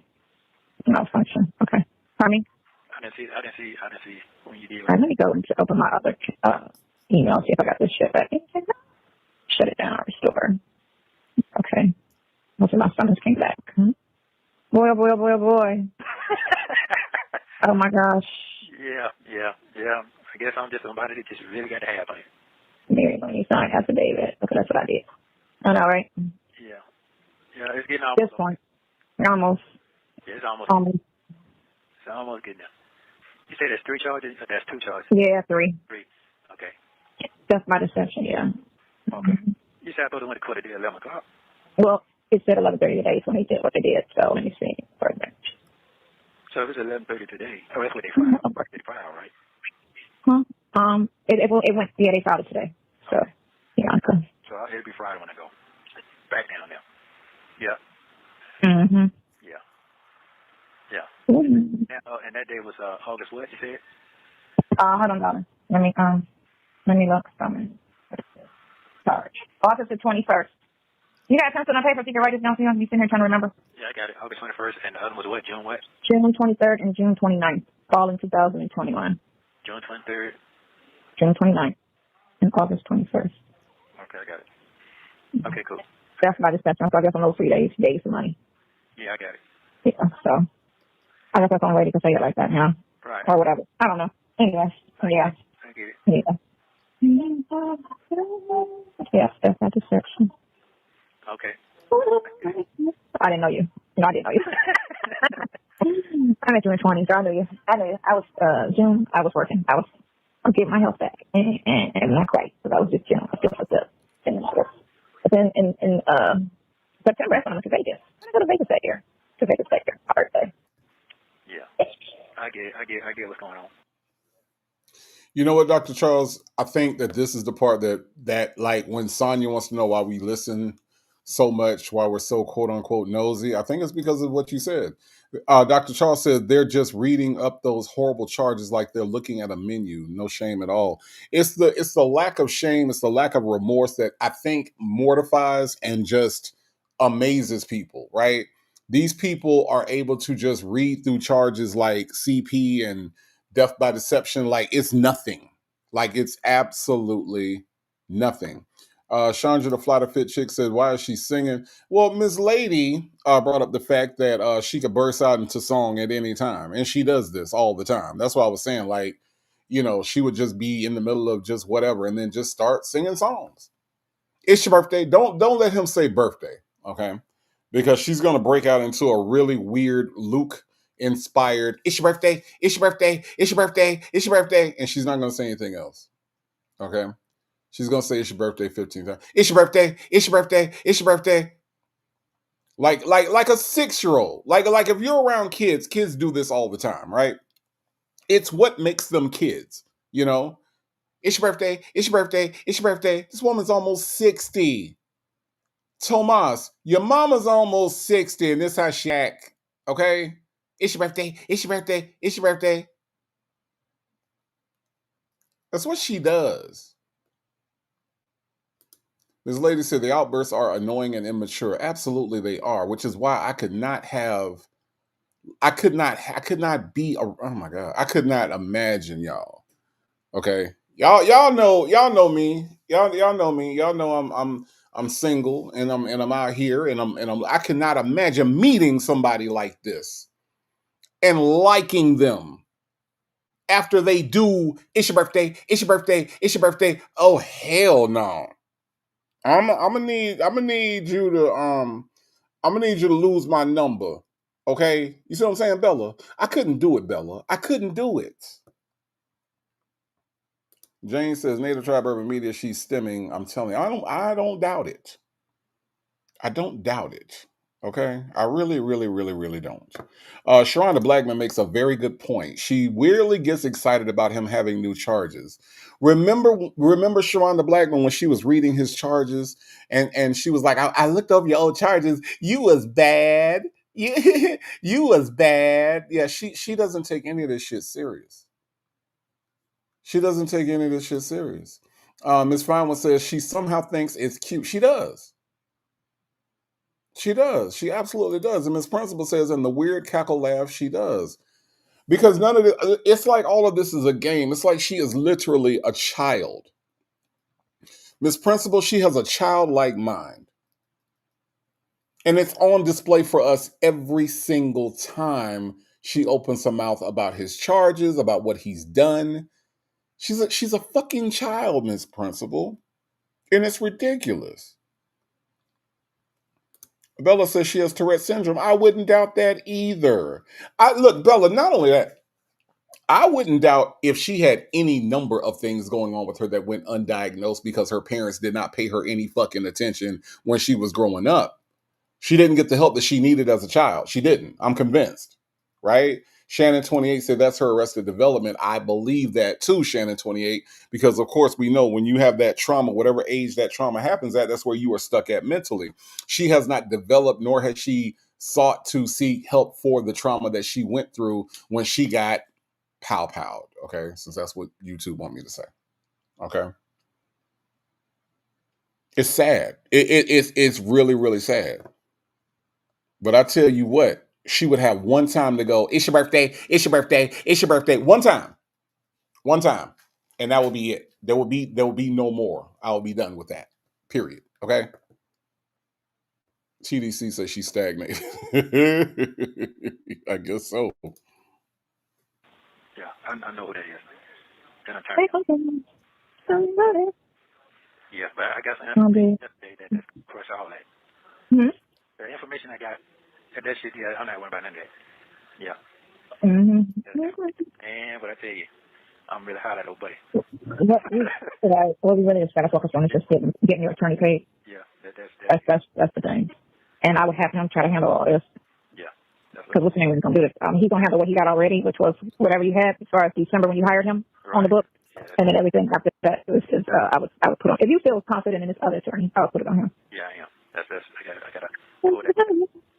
No function. Okay. Pardon me? I didn't see when you did. All right, let me go and open my other email, see if I got this shit back. Shut it down, restore. Okay. Most of my summons came back. Boy, oh boy, oh boy, oh boy. Oh my gosh. Yeah. I guess I'm just somebody that just really got to have it. Mary, when you sign affidavit. Okay, that's what I did. I know, right? Yeah, it's getting almost. This point. Almost. Yeah, it's almost. It's almost getting there. You say there's 3 charges? Or that's 2 charges? Yeah, 3. 3. Okay. That's my deception, yeah. Okay. You said I thought it went to court at 11 o'clock. Well, it said 11:30 today when they did what they did, so let me see. So if it's 11:30 today, that's what they filed. They filed, right? Huh? It went, yeah, they filed it today. So, yeah, okay. So it'll be Friday when I go back down there. Yeah. Mm-hmm. Yeah. Mm-hmm. And that day was August what, you said? Hold on, darling. Let me look. Charge. August the 21st. You got a pencil and paper so you can write this down so you don't be sitting here trying to remember? Yeah, I got it. August 21st, and the other was what? June what? June 23rd and June 29th. Fall in 2021. June 23rd. June 29th and August 21st. Okay, I got it. Okay, cool. That's my deception. So I guess on those 3 days, days of money. Yeah, I got it. Yeah, so I guess that's the only way to say it like that now. Right. Or whatever. I don't know. Anyway, yeah. I get it. Yeah. Yes, that's my deception. Okay. I didn't know you. No, I didn't know you. I met you in 20, so I knew you. I was, June, I was working. I'm getting my health back. And not quite, because I was just, I still fucked up. But then in September, I went to Vegas. I go to Vegas that year. To Vegas that year, my birthday. Yeah. I get what's going on. You know what, Dr. Charles? I think that this is the part that like when Sonia wants to know why we listen so much, why we're so quote unquote nosy. I think it's because of what you said. Dr. Charles said they're just reading up those horrible charges like they're looking at a menu. No shame at all. It's the lack of shame, it's the lack of remorse that I think mortifies and just amazes people, right? These people are able to just read through charges like CP and death by deception like it's nothing. Like it's absolutely nothing. Chandra the Flight of Fit chick said, "Why is she singing?" Well, Miss Lady brought up the fact that she could burst out into song at any time, and she does this all the time. That's why I was saying, like, she would just be in the middle of just whatever, and then just start singing songs. It's your birthday. Don't let him say birthday, okay? Because she's gonna break out into a really weird Luke inspired. It's your birthday. It's your birthday. It's your birthday. It's your birthday, and she's not gonna say anything else, okay? She's gonna say it's your birthday 15 times. It's your birthday. It's your birthday. It's your birthday. Like a 6-year-old. Like if you're around kids do this all the time, right? It's what makes them kids, you know? It's your birthday. It's your birthday. It's your birthday. This woman's almost 60. Tomas, your mama's almost 60, and this how she act. Okay? It's your birthday. It's your birthday. It's your birthday. That's what she does. This lady said the outbursts are annoying and immature. Absolutely they are, which is why I could not be oh my God. I could not imagine y'all. Okay. Y'all know me. Y'all know me. Y'all know I'm single and I'm out here and I cannot imagine meeting somebody like this and liking them after they do it's your birthday, it's your birthday, it's your birthday. Oh hell no. I'm gonna need you to lose my number. Okay? You see what I'm saying, Bella? I couldn't do it, Bella. I couldn't do it. Jane says Native Tribe Urban Media, she's stemming. I'm telling you, I don't doubt it. I don't doubt it. Okay? I really, really, really, really don't. Sharonda Blackman makes a very good point. She weirdly gets excited about him having new charges. Remember Sharonda Blackman when she was reading his charges and she was like, I looked over your old charges. You was bad. You was bad. Yeah, she doesn't take any of this shit serious. She doesn't take any of this shit serious. Ms. Feinman says she somehow thinks it's cute. She does. She does. She absolutely does. And Ms. Principal says in the weird cackle laugh, she does. Because none of it, it's like all of this is a game. It's like she is literally a child. Ms. Principal, she has a childlike mind. And it's on display for us every single time she opens her mouth about his charges, about what he's done. She's a fucking child, Ms. Principal. And it's ridiculous. Bella says she has Tourette syndrome. I wouldn't doubt that either. Look, Bella, not only that, I wouldn't doubt if she had any number of things going on with her that went undiagnosed because her parents did not pay her any fucking attention when she was growing up. She didn't get the help that she needed as a child. She didn't. I'm convinced. Right? Shannon 28 said that's her arrested development. I believe that too, Shannon 28, because of course we know when you have that trauma, whatever age that trauma happens at, that's where you are stuck at mentally. She has not developed, nor has she sought to seek help for the trauma that she went through when she got pow-powed. Okay, since that's what YouTube want me to say. Okay, it's sad. It's really, really sad. But I tell you what, she would have one time to go, it's your birthday, it's your birthday, it's your birthday. One time. And that will be it. There will be no more. I will be done with that. Period. Okay? TDC says she's stagnated. I guess so. Yeah, I know who that is. Then I Hey, somebody. Yeah, but I got some information yesterday that crush all that. Mm-hmm. The information I got, that shit, yeah, I'm not worried about none of that. Yeah. Mm-hmm. And what I tell you, I'm really hot at old buddy. What we really just got to focus on is just getting your attorney paid. Yeah, that's the thing. And I would have him try to handle all this. Yeah. Because what's the name was going to do it? He's going to handle what he got already, which was whatever you had as far as December when you hired him on the book. Yeah, and then everything after that was just, I would put on. If you feel confident in this other attorney, I would put it on him. Yeah, I am. That's I gotta pull that.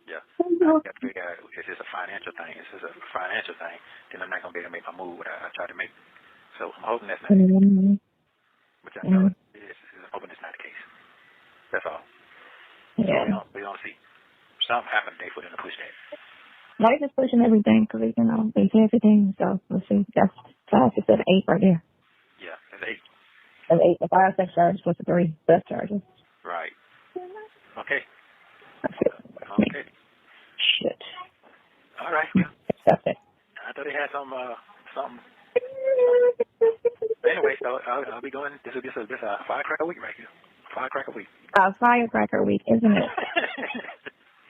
Yeah. I got to figure out if it's a financial thing. If it's a financial thing, then I'm not gonna be able to make my move what I try to make. So I'm hoping that's not. But I know I'm hoping it's not the case. That's all. Yeah. So we don't see. Something happened today for them to push that. No, they're just pushing everything because, they see everything. So, let's see. That's 5, 6, 7, 8 right there. Yeah, it's 8. That's 8. The 5 sex charges plus the 3 bus charges. Right. Okay. That's it. Okay. Shit. All right. That's it. I thought they had something. Anyway, so I'll be going. This is a firecracker week right here. Firecracker week. Firecracker week, isn't it?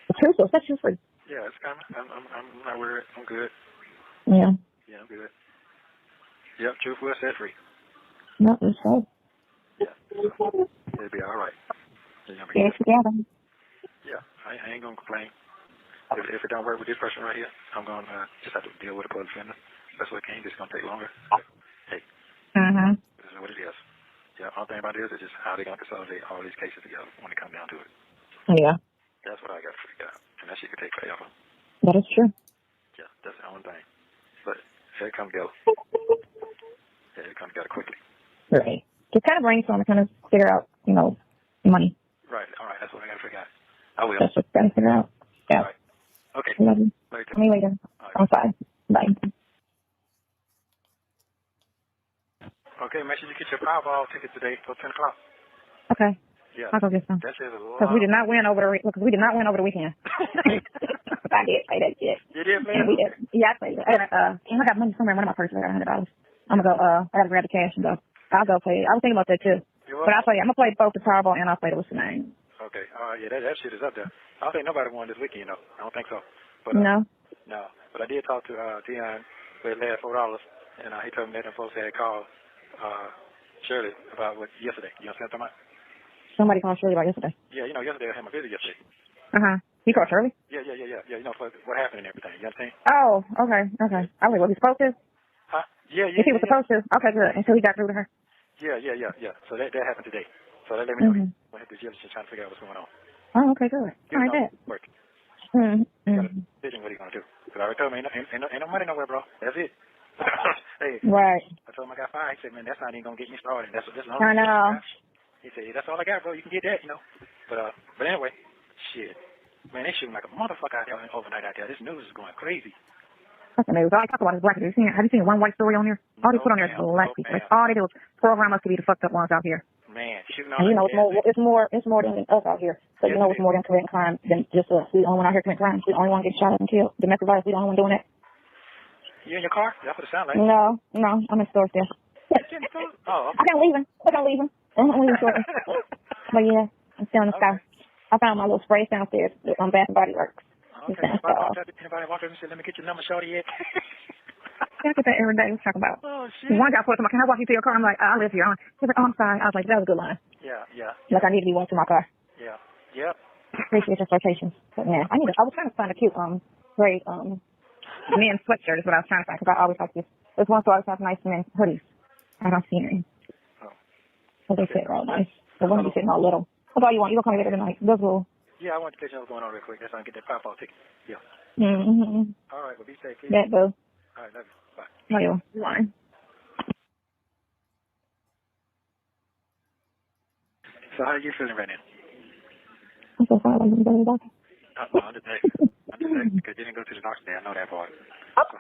The truth will set you free. Yeah, it's coming. I'm not worried. I'm good. Yeah. Yeah, I'm good. Yep, truth will set free. No, it's so. Yeah. So it'll be all right. Get it together. Yeah, I ain't gonna complain. If it don't work with this person right here, I'm gonna just have to deal with a public defender. That's what it came. It's gonna take longer. But, hey, this is what it is. Yeah, all thing about it is just how they're gonna consolidate all these cases together when it comes down to it. Yeah. That's what I got to figure out, and that shit could take forever. That is true. Yeah, that's the only thing. But it come together. Yeah, it come together quickly. Right. Just kind of brainstorm and kind of figure out, money. Right. All right. That's what I got to figure out. I will. That's what I got to figure out. Yeah. All right. Okay. Love you. Later. Tell me later. Right. I'm fine. Bye. Okay, make sure you get your Powerball ticket today for 10 o'clock. Okay. Yeah. I'll go get some. That shit is a lot. Because we did not win over the weekend. I did play that shit. You did play And we did. Yeah, I played it. And I got money somewhere in one of my purses. I got $100. I'm going to go, I got to grab the cash and go. I'll go play it. I was thinking about that too. But I'm going to play both the Powerball and I'll play the what's the name. Okay. Yeah, that shit is up there. I don't think nobody won this weekend, though. I don't think so. But, No? No. But I did talk to Dion for the last $4, and he told me that them folks had called Shirley about what yesterday. You know what I'm talking about? Somebody called Shirley about yesterday. Yeah, yesterday I had my visit yesterday. He called Shirley? Yeah. For what happened and everything. You know what I'm saying? Oh, okay. I was like, was he supposed to? Huh? Yeah. If he was supposed to. Okay, good. Until he got through to her. Yeah. So that happened today. So that let me know he went to jail trying to figure out what's going on. Oh, okay, good. All right, good. Work. Got a decision what he's going to do. Because I already told him, ain't no money nowhere, bro. That's it. Hey. Right. I told him I got fired. He said, man, that's not even going to get me started. That's I know. He said, that's all I got, bro. You can get that, But anyway, shit. Man, they shooting like a motherfucker out there overnight out there. This news is going crazy. Fucking news. All I talk about is black people. Have you seen one white story on there? All they put on there is black people. That's all they do is program us to be the fucked up ones out here. Man, shooting And it's more than us out here. So it's more than committing crime than just us. We the only one out here committing crime. We the only one getting shot and killed. Domestic violence, we the only one doing that. You in your car? That's what it sounds like. No, I'm in the store still. Oh, okay. I can't leave him. I'm leaving shortly. But yeah, I'm still in the sky. I found my little spray downstairs on Bath and Body Works. Okay. Anybody walk up and say, let me get your number, shorty yet? I get that every day. What you talking about? Oh, shit. One guy put to my car. Can I walk you to your car? I'm like, I live here. He's like, I'm sorry. I was like, that was a good line. Yeah. Like, I need to be walked to my car. Yeah. Yep. Appreciate your flirtations. But man, I was trying to find a cute, gray, men's sweatshirt is what I was trying to find because I always like this. There's one store I always have nice men's hoodies. I don't see any. Oh. So they fit all nice. The one be fitting all little. That's all you want. You gonna come later tonight. Those will. Yeah, I want to catch up what's going on real quick. That's why I get that Powerball ticket. Yeah. All right, well, be safe, please. That boo. All right, love you. Bye. No, you're fine. So how are you feeling right now? I'm so sorry. I'm going to the doctor. I'm just asking because you didn't go to the doctor today. I know that part. So,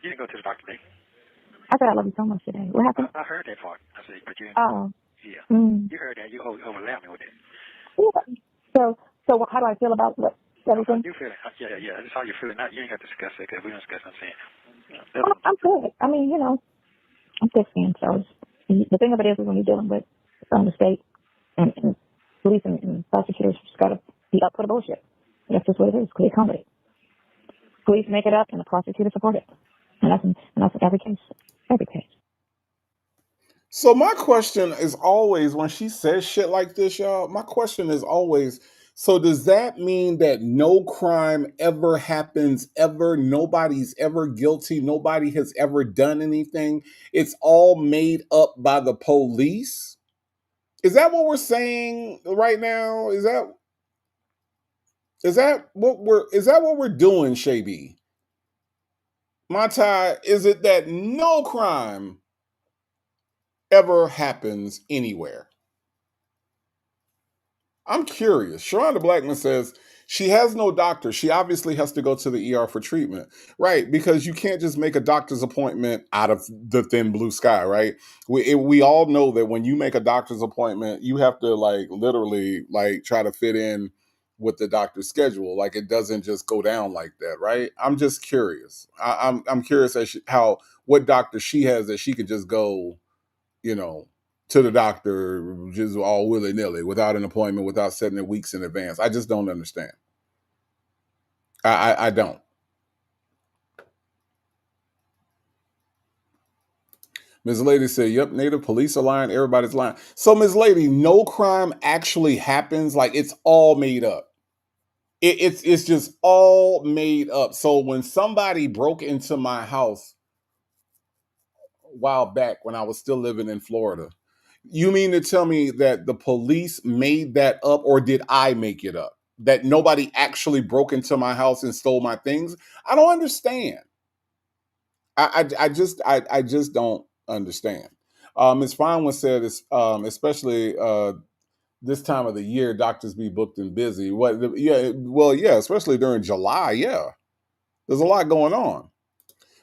you didn't go to the doctor today. I said I love you so much today. What happened? I heard that part. I said, but you didn't. Oh. Yeah. Mm. You heard that. You overlapped me with it. Yeah. So how do I feel about everything? How you feeling? Yeah. That's how you feeling. You ain't got to discuss it because we don't discuss what I'm saying. I'm good. I mean, I'm thick skinned. So the thing of it is when you're dealing with the state and police and prosecutors just got to be up for the bullshit. That's just what it is. Clear comedy. Police make it up and the prosecutors support it. And that's every case. Every case. So my question is always, when she says shit like this, y'all, my question is always, so does that mean that no crime ever happens ever? Nobody's ever guilty. Nobody has ever done anything. It's all made up by the police? Is that what we're saying right now? Is that Is that what we're doing, Shaby? My tie, is it that no crime ever happens anywhere? I'm curious. Sharonda Blackman says she has no doctor. She obviously has to go to the ER for treatment. Right, because you can't just make a doctor's appointment out of the thin blue sky, right? We all know that when you make a doctor's appointment, you have to like literally like try to fit in with the doctor's schedule. Like it doesn't just go down like that, right? I'm just curious. I'm curious as how what doctor she has that she could just go, you know, to the doctor just all willy nilly without an appointment, without setting it weeks in advance. I just don't understand. I don't. Ms. Lady said, yep, Native police are lying. Everybody's lying. So, Ms. Lady, no crime actually happens. Like it's all made up. It's just all made up. So when somebody broke into my house a while back when I was still living in Florida, you mean to tell me that the police made that up, or did I make it up? That nobody actually broke into my house and stole my things? I don't understand. I just don't understand. Ms. Fine said, especially this time of the year, doctors be booked and busy. What? Yeah, well, yeah, especially during July. Yeah, there's a lot going on.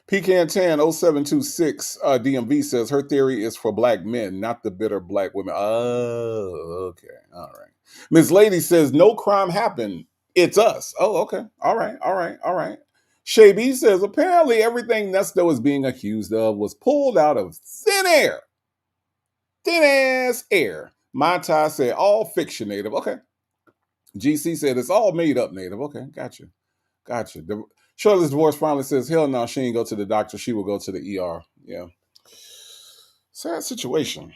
Pecan Tan 0726 DMV says her theory is for black men, not the bitter black women. Oh, okay. All right. Miss Lady says no crime happened. It's us. Oh, okay. All right. All right. All right. Shay B says apparently everything Nesto is being accused of was pulled out of thin air. Thin ass air. My tie said all fiction, Native. Okay. GC said it's all made up, Native. Okay. Gotcha. Gotcha. Shirley's divorce finally says, hell no, she ain't go to the doctor. She will go to the ER. Yeah. Sad situation.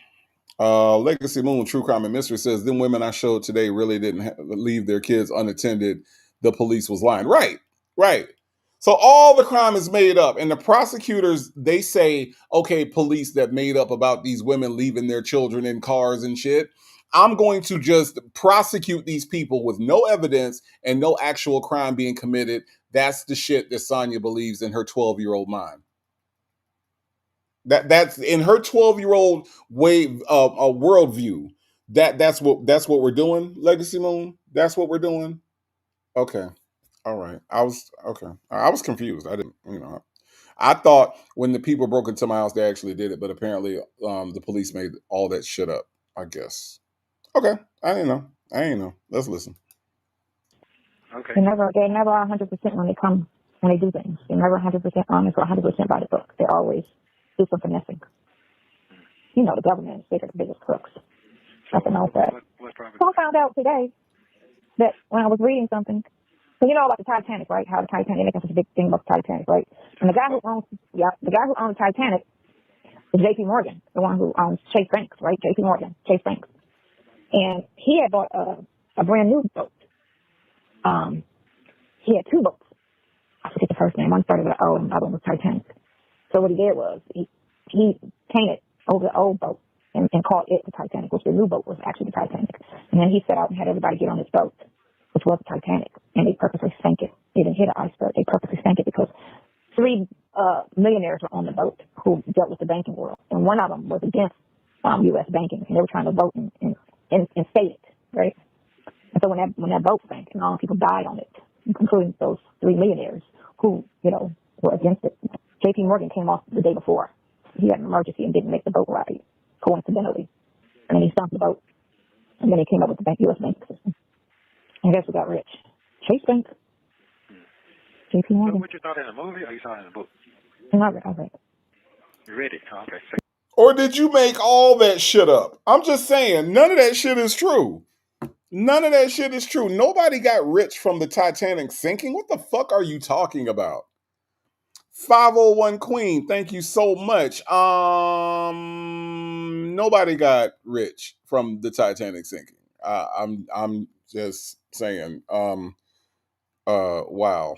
Legacy Moon, True Crime and Mystery says, them women I showed today really didn't leave their kids unattended. The police was lying. Right. Right. So all the crime is made up. And the prosecutors, they say, okay, police that made up about these women leaving their children in cars and shit. I'm going to just prosecute these people with no evidence and no actual crime being committed. That's the shit that Sonia believes in her 12-year-old mind. That's in her 12-year-old way a worldview. That's what we're doing, Legacy Moon. That's what we're doing. Okay. All right. I was confused. I didn't, I thought when the people broke into my house, they actually did it, but apparently the police made all that shit up, I guess. Okay. I didn't know. Let's listen. Okay. They're never 100% when they do things. They're never 100% honest or 100% by the book. They always do some finessing. You know, the government is the biggest crooks. Nothing else that. So I found out today that when I was reading something, so you know about the Titanic, right? How the Titanic, they make such a big thing about the Titanic, right? And the guy who owns the Titanic is J.P. Morgan, the one who owns Chase Banks, right? J.P. Morgan, Chase Banks. And he had bought a brand new boat. He had two boats. I forget the first name. One started with an O and the other one was Titanic. So what he did was he painted over the old boat and called it the Titanic, which the new boat was actually the Titanic. And then he set out and had everybody get on this boat, which was the Titanic, and they purposely sank it. They didn't hit an iceberg. They purposely sank it because three millionaires were on the boat who dealt with the banking world, and one of them was against U.S. banking, and they were trying to vote and state it, right? And so when that boat sank, and all the people died on it, including those three millionaires who, were against it. J.P. Morgan came off the day before. He had an emergency and didn't make the boat ride, coincidentally. And then he sunk the boat. And then he came up with the U.S. banking system. And guess who got rich? Chase Bank. J.P. Morgan. So what you thought in the movie or you saw it in the book? I read it. You read it? Oh, okay. Or did you make all that shit up? I'm just saying, none of that shit is true. None of that shit is true. Nobody got rich from the Titanic sinking. What the fuck are you talking about? 501 Queen, thank you so much. Nobody got rich from the Titanic sinking. I'm just saying. Wow.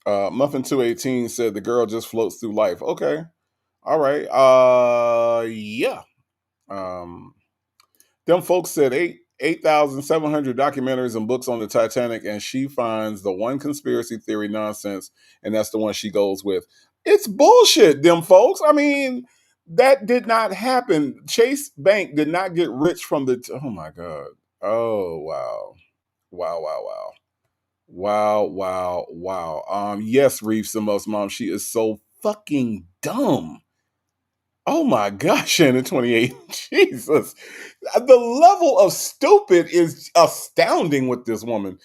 Muffin 218 said the girl just floats through life. Okay. All right. Yeah. Them folks said 8,700 documentaries and books on the Titanic, and she finds the one conspiracy theory nonsense, and that's the one she goes with. It's bullshit, them folks. I mean, that did not happen. Chase Bank did not get rich from the. Oh my God. Oh wow. Wow, wow, wow. Wow, wow, wow. Yes, Reeves the most mom. She is so fucking dumb. Oh my gosh, Shannon 28. Jesus. The level of stupid is astounding with this woman.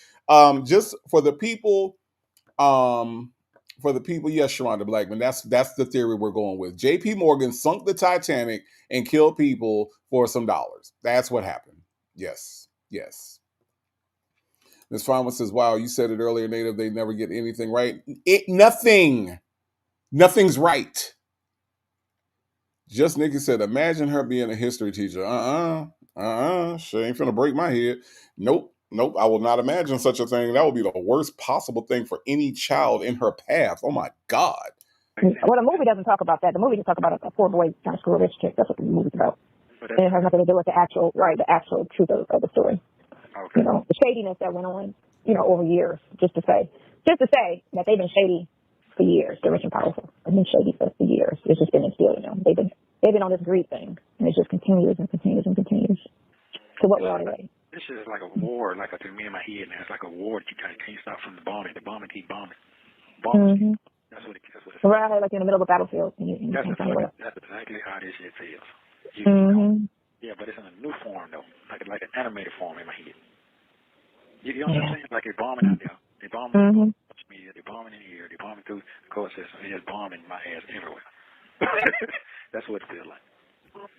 Just for the people, yes, Sharonda Blackman. That's the theory we're going with. JP Morgan sunk the Titanic and killed people for some dollars. That's what happened. Yes. Yes. Ms. Farmer says, wow, you said it earlier, Native, they never get anything right. Nothing's right. Just Nikki said, imagine her being a history teacher. She ain't finna break my head. Nope. I will not imagine such a thing. That would be the worst possible thing for any child in her path. Oh my God. Well, the movie doesn't talk about that. The movie just talk about a poor boy trying to screw a rich chick. That's what the movie's about. And it has nothing to do with the actual truth of the story. Okay. You know, the shadiness that went on, over years, just to say that they've been shady for years. The rich and powerful have been shady for years. It's just been instilled in them. They've been on this greed thing, and it just continues and continues and continues. So what we're already. This is like a war, like to me in my head now. It's like a war that you can't stop from the bombing. The bombing keep bombing. Mm-hmm. That's what it is. Right, like in the middle of a battlefield. And you that's exactly how this shit feels. Yeah, but it's in a new form though, like an animated form in my head. You know what I'm saying? Like they're bombing out there. They're bombing the social media. They're bombing in here. They're bombing through the court system. They're just bombing my ass everywhere. That's what it feels like.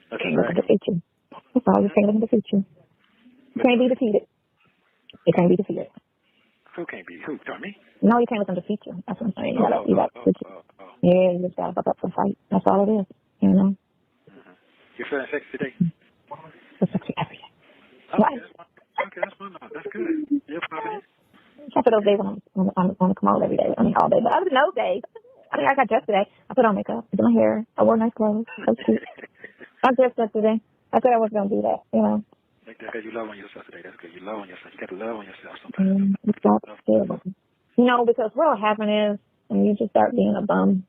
That's exactly. That's all you're saying in the future. You can't be defeated. You can't be defeated. Who can't be? Who? Tell me? No, you can't let them defeat you. That's what I'm saying. You got yeah, you just got to buck up and fight. That's all it is. Mm-hmm. You're feeling sexy today? It's sexy every day. Okay, that's fine. That's good. You're probably. Except for those days when I'm on the commode every day. I mean, all day. But other than those days, I got dressed today. I put on makeup. I did my hair. I wore nice clothes. I was cute. I dressed up today. I said I was going to do that, Like that because you love on yourself today. That's good. You love on yourself. You got to love on yourself sometimes. Because what will happen is when you just start being a bum,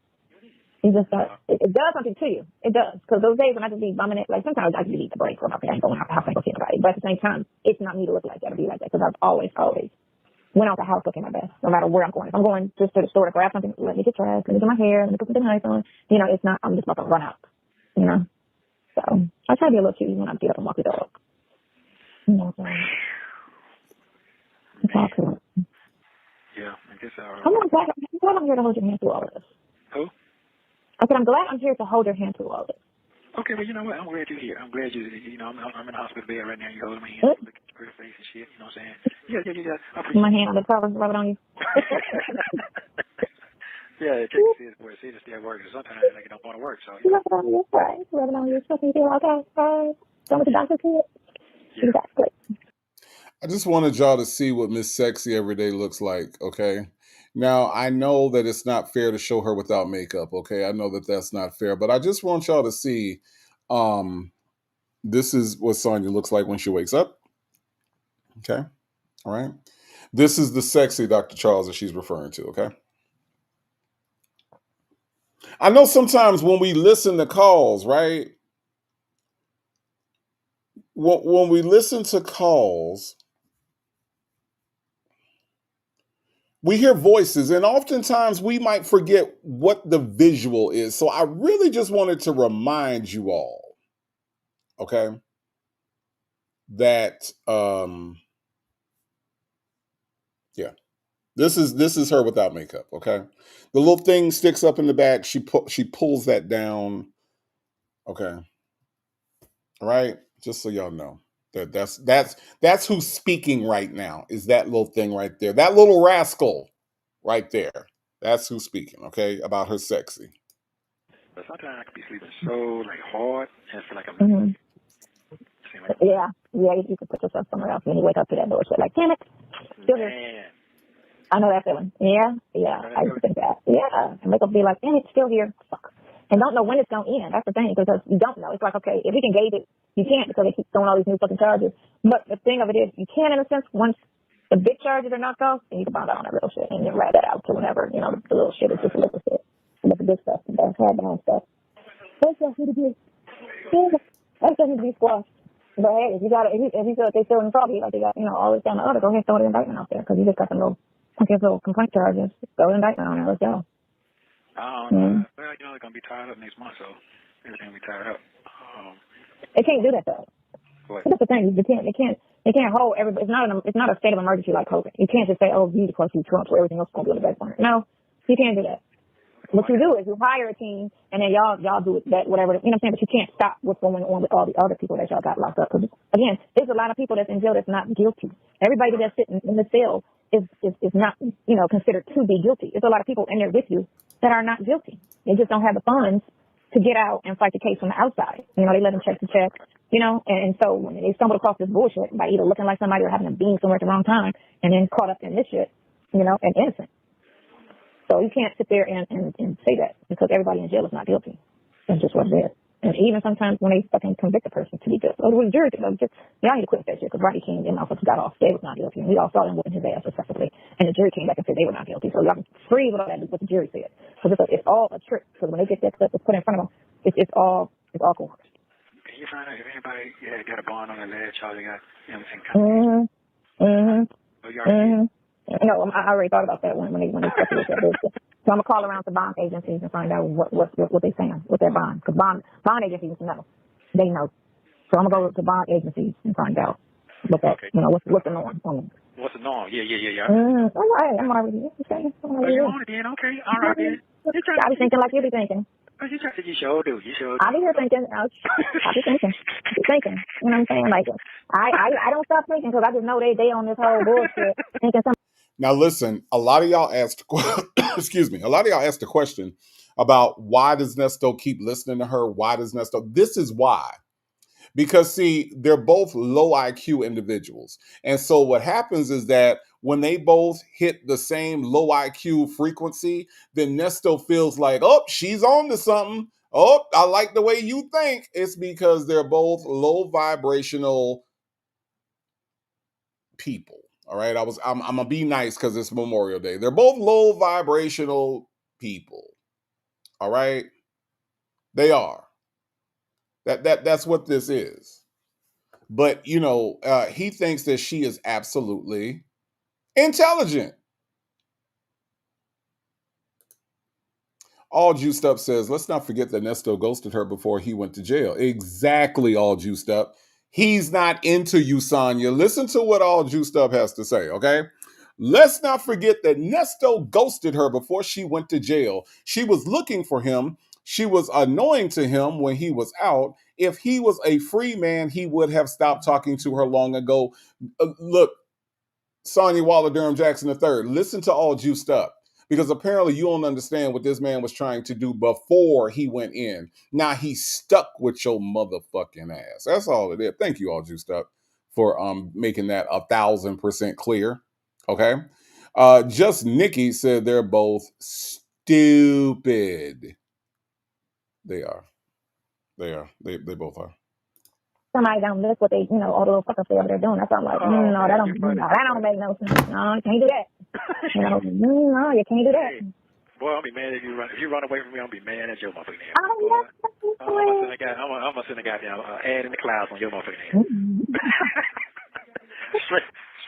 you just start, it does something to you. It does. Because those days when I just be bumming it, like sometimes I just need to break from my parents. I don't have to go see anybody. But at the same time, it's not me to look like that or be like that. Because I've always went out the house looking my best, no matter where I'm going. If I'm going just to the store to grab something, let me get dressed, let me do my hair, let me put something nice on. It's not, I'm just about to run out, So I try to be a little cute when I get up and walk the dog. So it's all cool. Yeah, I guess I'm glad I'm here to hold your hand through all of this. Who? I said I'm glad I'm here to hold your hand through all this. Okay, well, you know what? I'm glad you're here. I'm glad I'm in the hospital bed right now. You holding my hand, looking at your face and shit. You know what I'm saying? Yeah. My hand on the cover, rub it on you. Yeah, check to see it's still working. Sometimes like it don't want to work. So rub it on you, right? Rub it on you. Something you feel okay. Don't with the doctor kid. Yeah. Exactly. I just wanted y'all to see what Miss Sexy Everyday looks like, okay? Now, I know that it's not fair to show her without makeup, okay? I know that that's not fair, but I just want y'all to see this is what Sonya looks like when she wakes up, okay? All right? This is the sexy Dr. Charles that she's referring to, okay? I know sometimes when we listen to calls, right? When we listen to calls, we hear voices, and oftentimes we might forget what the visual is. So I really just wanted to remind you all, okay, that this is her without makeup, okay? The little thing sticks up in the back. She pulls that down, okay? All right, just so y'all know that's who's speaking right now. Is that little thing right there? That little rascal right there. That's who's speaking, okay? About her sexy. But sometimes I could be sleeping so hard and feel like I'm. Yeah, you could put yourself somewhere else when you wake up to that bullshit. Like, damn it, still here. I know that feeling. Yeah, I used to think that. Yeah, and wake up and be like, damn it, still here. Fuck. and don't know when it's going to end. That's the thing, because you don't know. It's like, okay, if we can gauge it, you can't, because they keep throwing all these new fucking charges. But the thing of it is, you can, in a sense, once the big charges are knocked off, then you can find out on that little shit and then ride that out to whenever, you know, the little shit is just a little shit. But the big stuff, the hard behind stuff. That's just need to be, that's just need to be squashed. But hey, if you got, if you feel like they still in trouble, like they got, you know, all this down the other, go ahead and throw the indictment out there, because you just got some little, little complaint charges. Throw the indictment on there. Let's go. Well, you know, they're gonna be tied up next month, so everything will be tied up. They can't do that though. What? That's the thing. They can't hold everybody. It's not a state of emergency like COVID. You can't just say, oh, you need to close Trump, so everything else is gonna be on the back burner. No, you can't do that. What you do is you hire a team, and then y'all do it, that whatever, you know what I'm saying? But you can't stop what's going on with all the other people that y'all got locked up. Because again, there's a lot of people that's in jail that's not guilty. Everybody that's sitting in the cell is not, you know, considered to be guilty. There's a lot of people in there with you that are not guilty. They just don't have the funds to get out and fight the case from the outside. You know, they let them check the check, you know, and so when they stumble across this bullshit by either looking like somebody or having a being somewhere at the wrong time and then caught up in this shit, you know, and innocent. So you can't sit there and say that, because everybody in jail is not guilty. That's just what it is. And even sometimes when they fucking convict a person to be guilty, oh, the jury, y'all need to quit that shit, because Rodney King and motherfuckers got off. They was not guilty. And we all saw them whooping his ass successfully. And the jury came back and said they were not guilty. So y'all can freeze with all that, what the jury said. Because it's all a trick. Because when they get that stuff put in front of them, it's all coerced. Can you find out if anybody got a bond on their last charge? They got everything coming? Oh, you already did? No, I already thought about that when they stuck with that. So I'm gonna call around to bond agencies and find out what they saying with their bond, because bond agencies know, they know. So I'm gonna go to bond agencies and find out what that, you know, what's the norm. What's the norm? Yeah. All right, I'm already. Okay. Oh, you on it then? Okay, all right then. I be thinking like you be thinking. Oh, you sure do. I be here thinking. I be thinking. You know what I'm saying? Like I don't stop thinking, because I just know they on this whole bullshit thinking something. Now, listen, a lot of y'all asked, excuse me, a lot of y'all asked the question about why does Nesto keep listening to her? Why does Nesto? This is why. Because, see, they're both low IQ individuals. And so what happens is that when they both hit the same low IQ frequency, then Nesto feels like, oh, she's on to something. Oh, I like the way you think. It's because they're both low vibrational people. All right, I'm gonna be nice because it's Memorial Day. They're both low vibrational people. All right, they are. That's what this is. But you know, he thinks that she is absolutely intelligent. All Juiced Up says, let's not forget that Nesto ghosted her before he went to jail. Exactly, All Juiced Up. He's not into you, Sonya. Listen to what All Juiced Up has to say, okay? Let's not forget that Nesto ghosted her before she went to jail. She was looking for him. She was annoying to him when he was out. If he was a free man, he would have stopped talking to her long ago. Look, Sonya Waller Durham Jackson III, listen to All Juiced Up. Because apparently you don't understand what this man was trying to do before he went in. Now he's stuck with your motherfucking ass. That's all it is. Thank you, All Juiced Up, for making that 1,000% clear. Okay. Just Nikki said they're both stupid. They are. They both are. Somebody don't miss what they, you know, all the little fucking stuff they're doing. That's why I'm like, that don't make no sense. No, you can't do that. You know, no, you can't do that. Boy, I'll be mad if you run away from me. I'll be mad at your motherfucking ass. I'm gonna send a goddamn ad in the clouds on your motherfucking ass.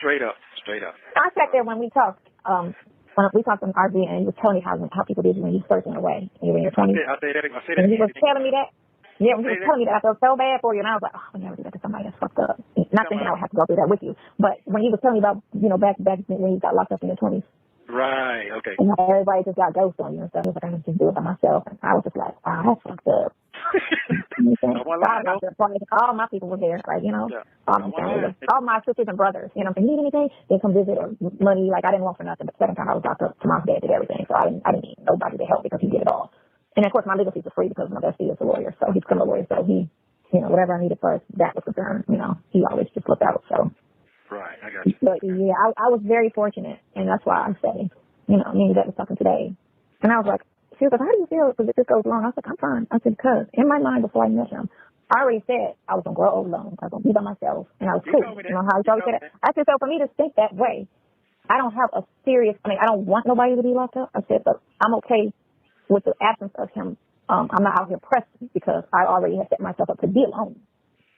straight up. I sat there when we talked. When we talked on RV, and you was telling me how people did you when you first went away. You were in your 20s. I say that. And he was telling me that. Yeah, when he was telling me that, I felt so bad for you, and I was like, oh, I never do that to somebody that's fucked up. Not thinking I would have to go through that with you, but when he was telling me about, you know, back when you got locked up in your 20s. Right, okay. And everybody just got ghosts on you and stuff. I was like, I can just do it by myself. And I was just like, wow, that's fucked up. You know what I'm saying? All my people were there, like, you know, all my family, all my sisters and brothers, you know, if they need anything, they come visit or money. Like, I didn't want for nothing, but the second time I was locked up, Tom's dad did everything, so I didn't need nobody to help because he did it all. And of course, my legal fees are free because my bestie is a lawyer, so he's a criminal lawyer, so he, you know, whatever I needed for that was concerned, you know, he always just looked out, so. Right, I got you. But yeah, I was very fortunate, and that's why I'm saying, you know, me and Dad was talking today, and I was like, She was like, how do you feel if this goes long? I was like, I'm fine. I said, because in my mind before I met him, I already said I was going to grow old alone. I was going to be by myself. And I was cool. You know how you always say that? I said, so for me to think that way, I don't have a serious, I don't want nobody to be locked up. I said, but I'm okay with the absence of him. I'm not out here pressing because I already have set myself up to be alone.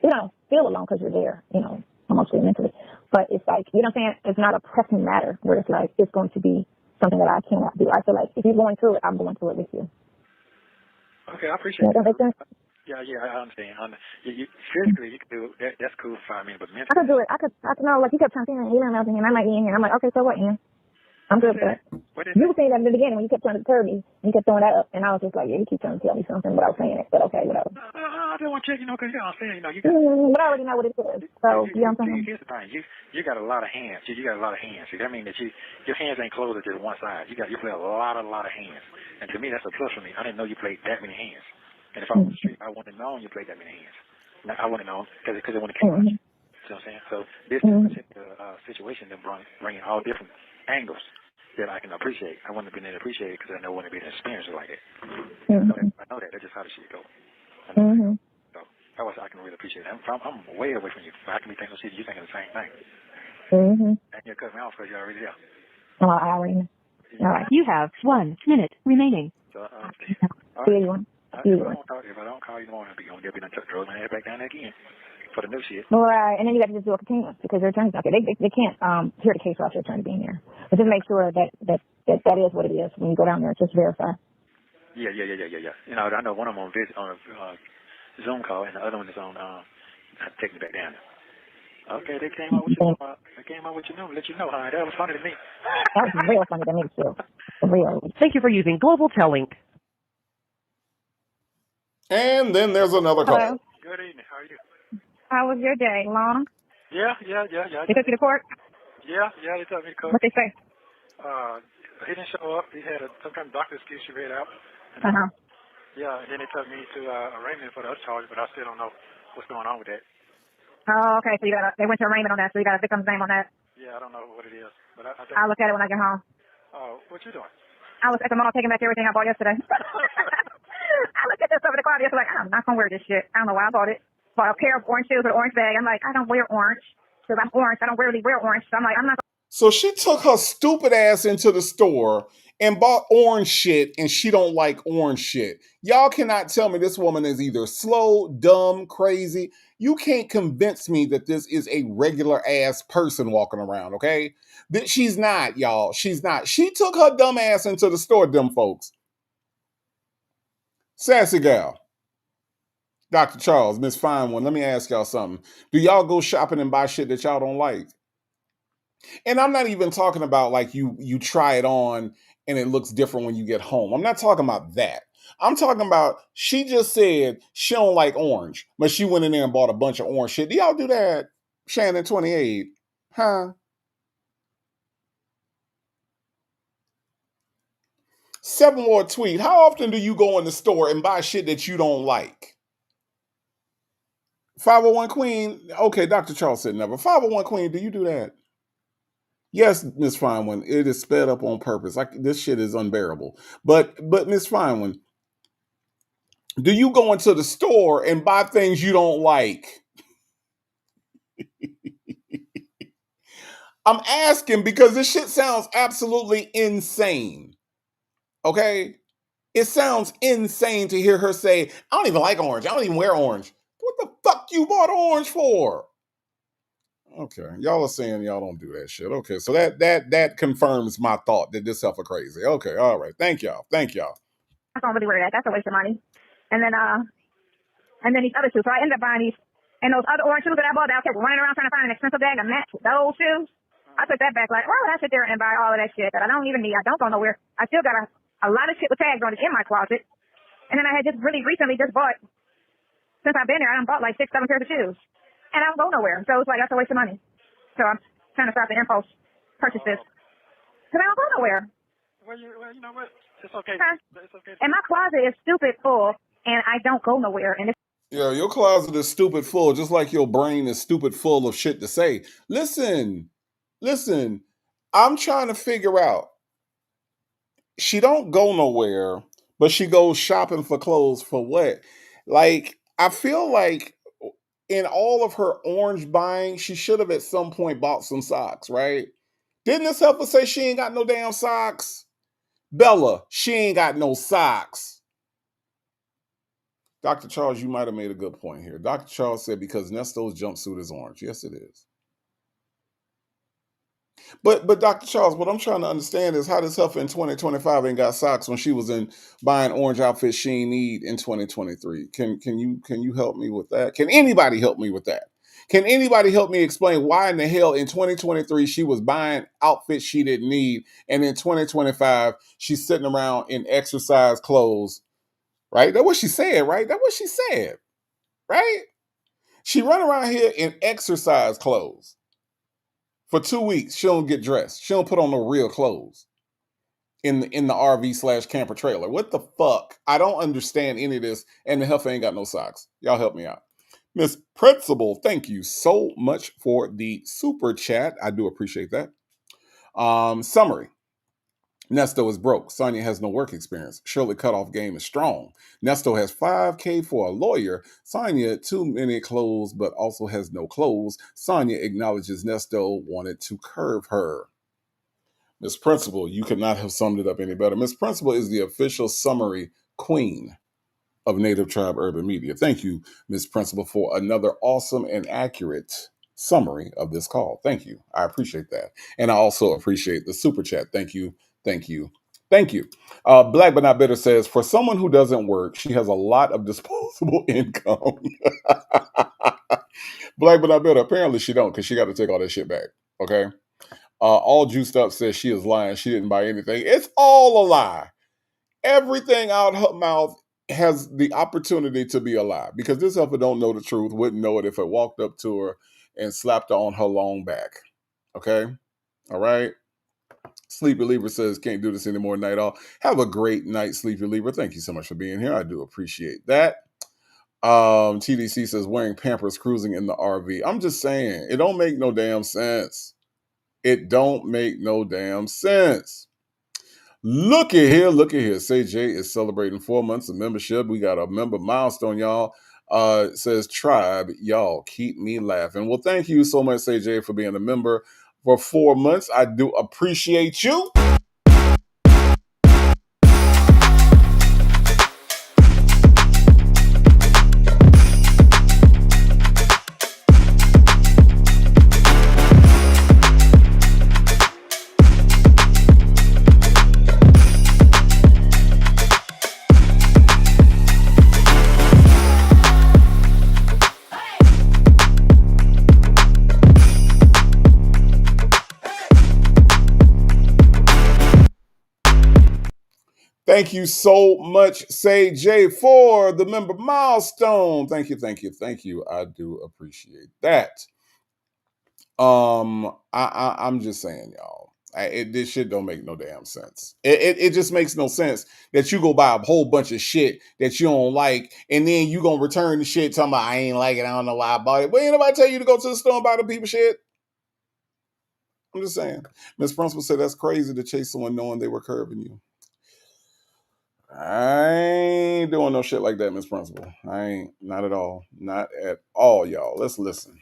You know, feel alone because you're there, you know, emotionally, mentally. But it's like, you know what I'm saying? It's not a pressing matter where it's like, it's going to be something that I cannot do. I feel like if you're going through it, I'm going through it with you. Okay, I appreciate that. That makes sense? Yeah, I understand. Physically, you can do that. That's cool for me, but mentally, I could do it. I could know, like, you kept trying to say, you know, and I might be in here. I'm like, okay, so what, Ian? I'm good with that. You were saying that in the beginning when you kept trying to curb me, and you kept throwing that up, and I was just like, yeah, you keep trying to tell me something without saying it, but okay, whatever. I don't want to check, you know, because you know what I'm saying, you know, you got, but I already know what it is, so, you know what I'm saying? Here's the thing, you got a lot of hands. You got a lot of hands. See, that means that your hands ain't closed to one side. You play a lot of hands, and to me, that's a plus for me. I didn't know you played that many hands, and if I was on the street, I wouldn't have known you played that many hands. Now, I wouldn't have known because it wouldn't have came out. You know what I'm saying? So this particular situation that bringing all different angles that I can appreciate. I wouldn't have been able to appreciate it because I know I wouldn't have been experienced like that. I know that. That's just how the shit go. I know that. So that was I can really appreciate it. I'm way away from you. I can be thinking, see, you thinking the same thing. And you're cutting me off because you're already there. Oh, I already know. All right. You have 1 minute remaining. So, if I don't call you tomorrow, I'll be done throwing my head back down there again for the new shit. Right, and then you got to just do a continuance because your attorney's not there. They can't hear the case without your attorney being there. But just make sure that is what it is when you go down there. Just verify. Yeah. You know, I know one of them on a Zoom call, and the other one is on take me back down there. Okay, they came out with your number. Let you know, huh? That was funny to me. That was real funny to me too. Real. Thank you for using Global Telling. And then there's another call. Hello. Good evening. How are you? How was your day? Long? Yeah. They took you to court? Yeah, they took me to court. What they say? He didn't show up. He had some kind of doctor excuse she read out. Yeah, and then they took me to arraignment for the other charge, but I still don't know what's going on with that. Oh, okay. So they went to arraignment on that, so you got a victim's name on that? Yeah, I don't know what it is. But I'll look at it when I get home. Oh, what you doing? I was at the mall taking back everything I bought yesterday. I looked at this stuff in the car yesterday, like, I'm not going to wear this shit. I don't know why I bought it. Bought a pair of orange shoes with an orange bag. I'm like, I don't wear orange because I'm orange. I don't really wear orange. So I'm like, I'm not. So she took her stupid ass into the store and bought orange shit, and she don't like orange shit. Y'all cannot tell me this woman is either slow, dumb, crazy. You can't convince me that this is a regular ass person walking around, okay? That she's not, y'all. She's not. She took her dumb ass into the store, dumb folks. Sassy gal. Dr. Charles, Miss Fine One, let me ask y'all something. Do y'all go shopping and buy shit that y'all don't like? And I'm not even talking about like you try it on and it looks different when you get home. I'm not talking about that. I'm talking about she just said she don't like orange, but she went in there and bought a bunch of orange shit. Do y'all do that? Shannon 28. Huh? Seven more tweet. How often do you go in the store and buy shit that you don't like? 501 Queen. Okay, Dr. Charles said never. 501 Queen, do you do that? Yes, Miss Fine One, it is sped up on purpose. This shit is unbearable. But Miss Fine One, do you go into the store and buy things you don't like? I'm asking because this shit sounds absolutely insane. Okay? It sounds insane to hear her say, I don't even like orange. I don't even wear orange. What the fuck you bought orange for? Okay, y'all are saying y'all don't do that shit. Okay, so that confirms my thought that this stuff are crazy. Okay, all right. Thank y'all. I don't really wear that. That's a waste of money. And then these other shoes. So I ended up buying these and those other orange shoes that I bought. I kept running around trying to find an expensive bag to match with those shoes. I took that back. Like, why would I sit there and buy all of that shit that I don't even need? I don't go nowhere. I still got a lot of shit with tags on it in my closet. And then I had just really recently just bought. Since I've been there, I done bought like 6, 7 pairs of shoes. And I don't go nowhere. So it's like, that's a waste of money. So I'm trying to stop the impulse purchases. Because I don't go nowhere. Well, you know what? It's okay. It's okay. And my closet is stupid full, and I don't go nowhere. And yeah, your closet is stupid full, just like your brain is stupid full of shit to say. Listen. I'm trying to figure out. She don't go nowhere, But she goes shopping for clothes for what? Like, I feel like in all of her orange buying, she should have at some point bought some socks, right? Didn't this helper say she ain't got no damn socks? Bella, she ain't got no socks. Dr. Charles, you might have made a good point here. Dr. Charles said because Nesto's jumpsuit is orange. Yes, it is. But Dr. Charles, what I'm trying to understand is how this heifer in 2025 ain't got socks when she was in buying orange outfits she ain't need in 2023. Can you help me with that? Can anybody help me with that? Can anybody help me explain why in the hell in 2023 she was buying outfits she didn't need, and in 2025 she's sitting around in exercise clothes, right? That's what she said, right? That's what she said, right? She run around here in exercise clothes. For 2 weeks, she don't get dressed. She don't put on no real clothes in the RV/camper trailer. What the fuck? I don't understand any of this, and the heifer ain't got no socks. Y'all help me out. Miss Principal, thank you so much for the super chat. I do appreciate that. Summary. Nesto is broke. Sonia has no work experience. Shirley cutoff game is strong. Nesto has $5K for a lawyer. Sonia, too many clothes, but also has no clothes. Sonia acknowledges Nesto wanted to curve her. Miss Principal, you could not have summed it up any better. Miss Principal is the official summary queen of Native Tribe Urban Media. Thank you, Miss Principal, for another awesome and accurate summary of this call. Thank you. I appreciate that. And I also appreciate the super chat. Thank you. Thank you. Thank you. Black But Not Bitter says, for someone who doesn't work, she has a lot of disposable income. Black But Not Bitter, apparently she don't, because she got to take all that shit back. Okay? All Juiced Up says she is lying. She didn't buy anything. It's all a lie. Everything out her mouth has the opportunity to be a lie, because this heifer don't know the truth, wouldn't know it if I walked up to her and slapped her on her long back. Okay? All right? Sleepy Lieber says, can't do this anymore, night off. Have a great night, Sleepy Lieber. Thank you so much for being here. I do appreciate that. TDC says, wearing Pampers, cruising in the RV. I'm just saying, it don't make no damn sense. It don't make no damn sense. Look at here. Say J is celebrating 4 months of membership. We got a member milestone, y'all. It says Tribe, y'all keep me laughing. Well, thank you so much, Say J, for being a member for 4 months. I do appreciate you. Thank you so much, Say J, for the member milestone. Thank you. I do appreciate that. I'm just saying, y'all. This shit don't make no damn sense. It just makes no sense that you go buy a whole bunch of shit that you don't like, and then you gonna return the shit talking about I ain't like it, I don't know why I bought it. But ain't nobody tell you to go to the store and buy the people shit. I'm just saying. Miss Principal said that's crazy to chase someone knowing they were curving you. I ain't doing no shit like that, Miss Principal. I ain't, not at all. Not at all, y'all. Let's listen.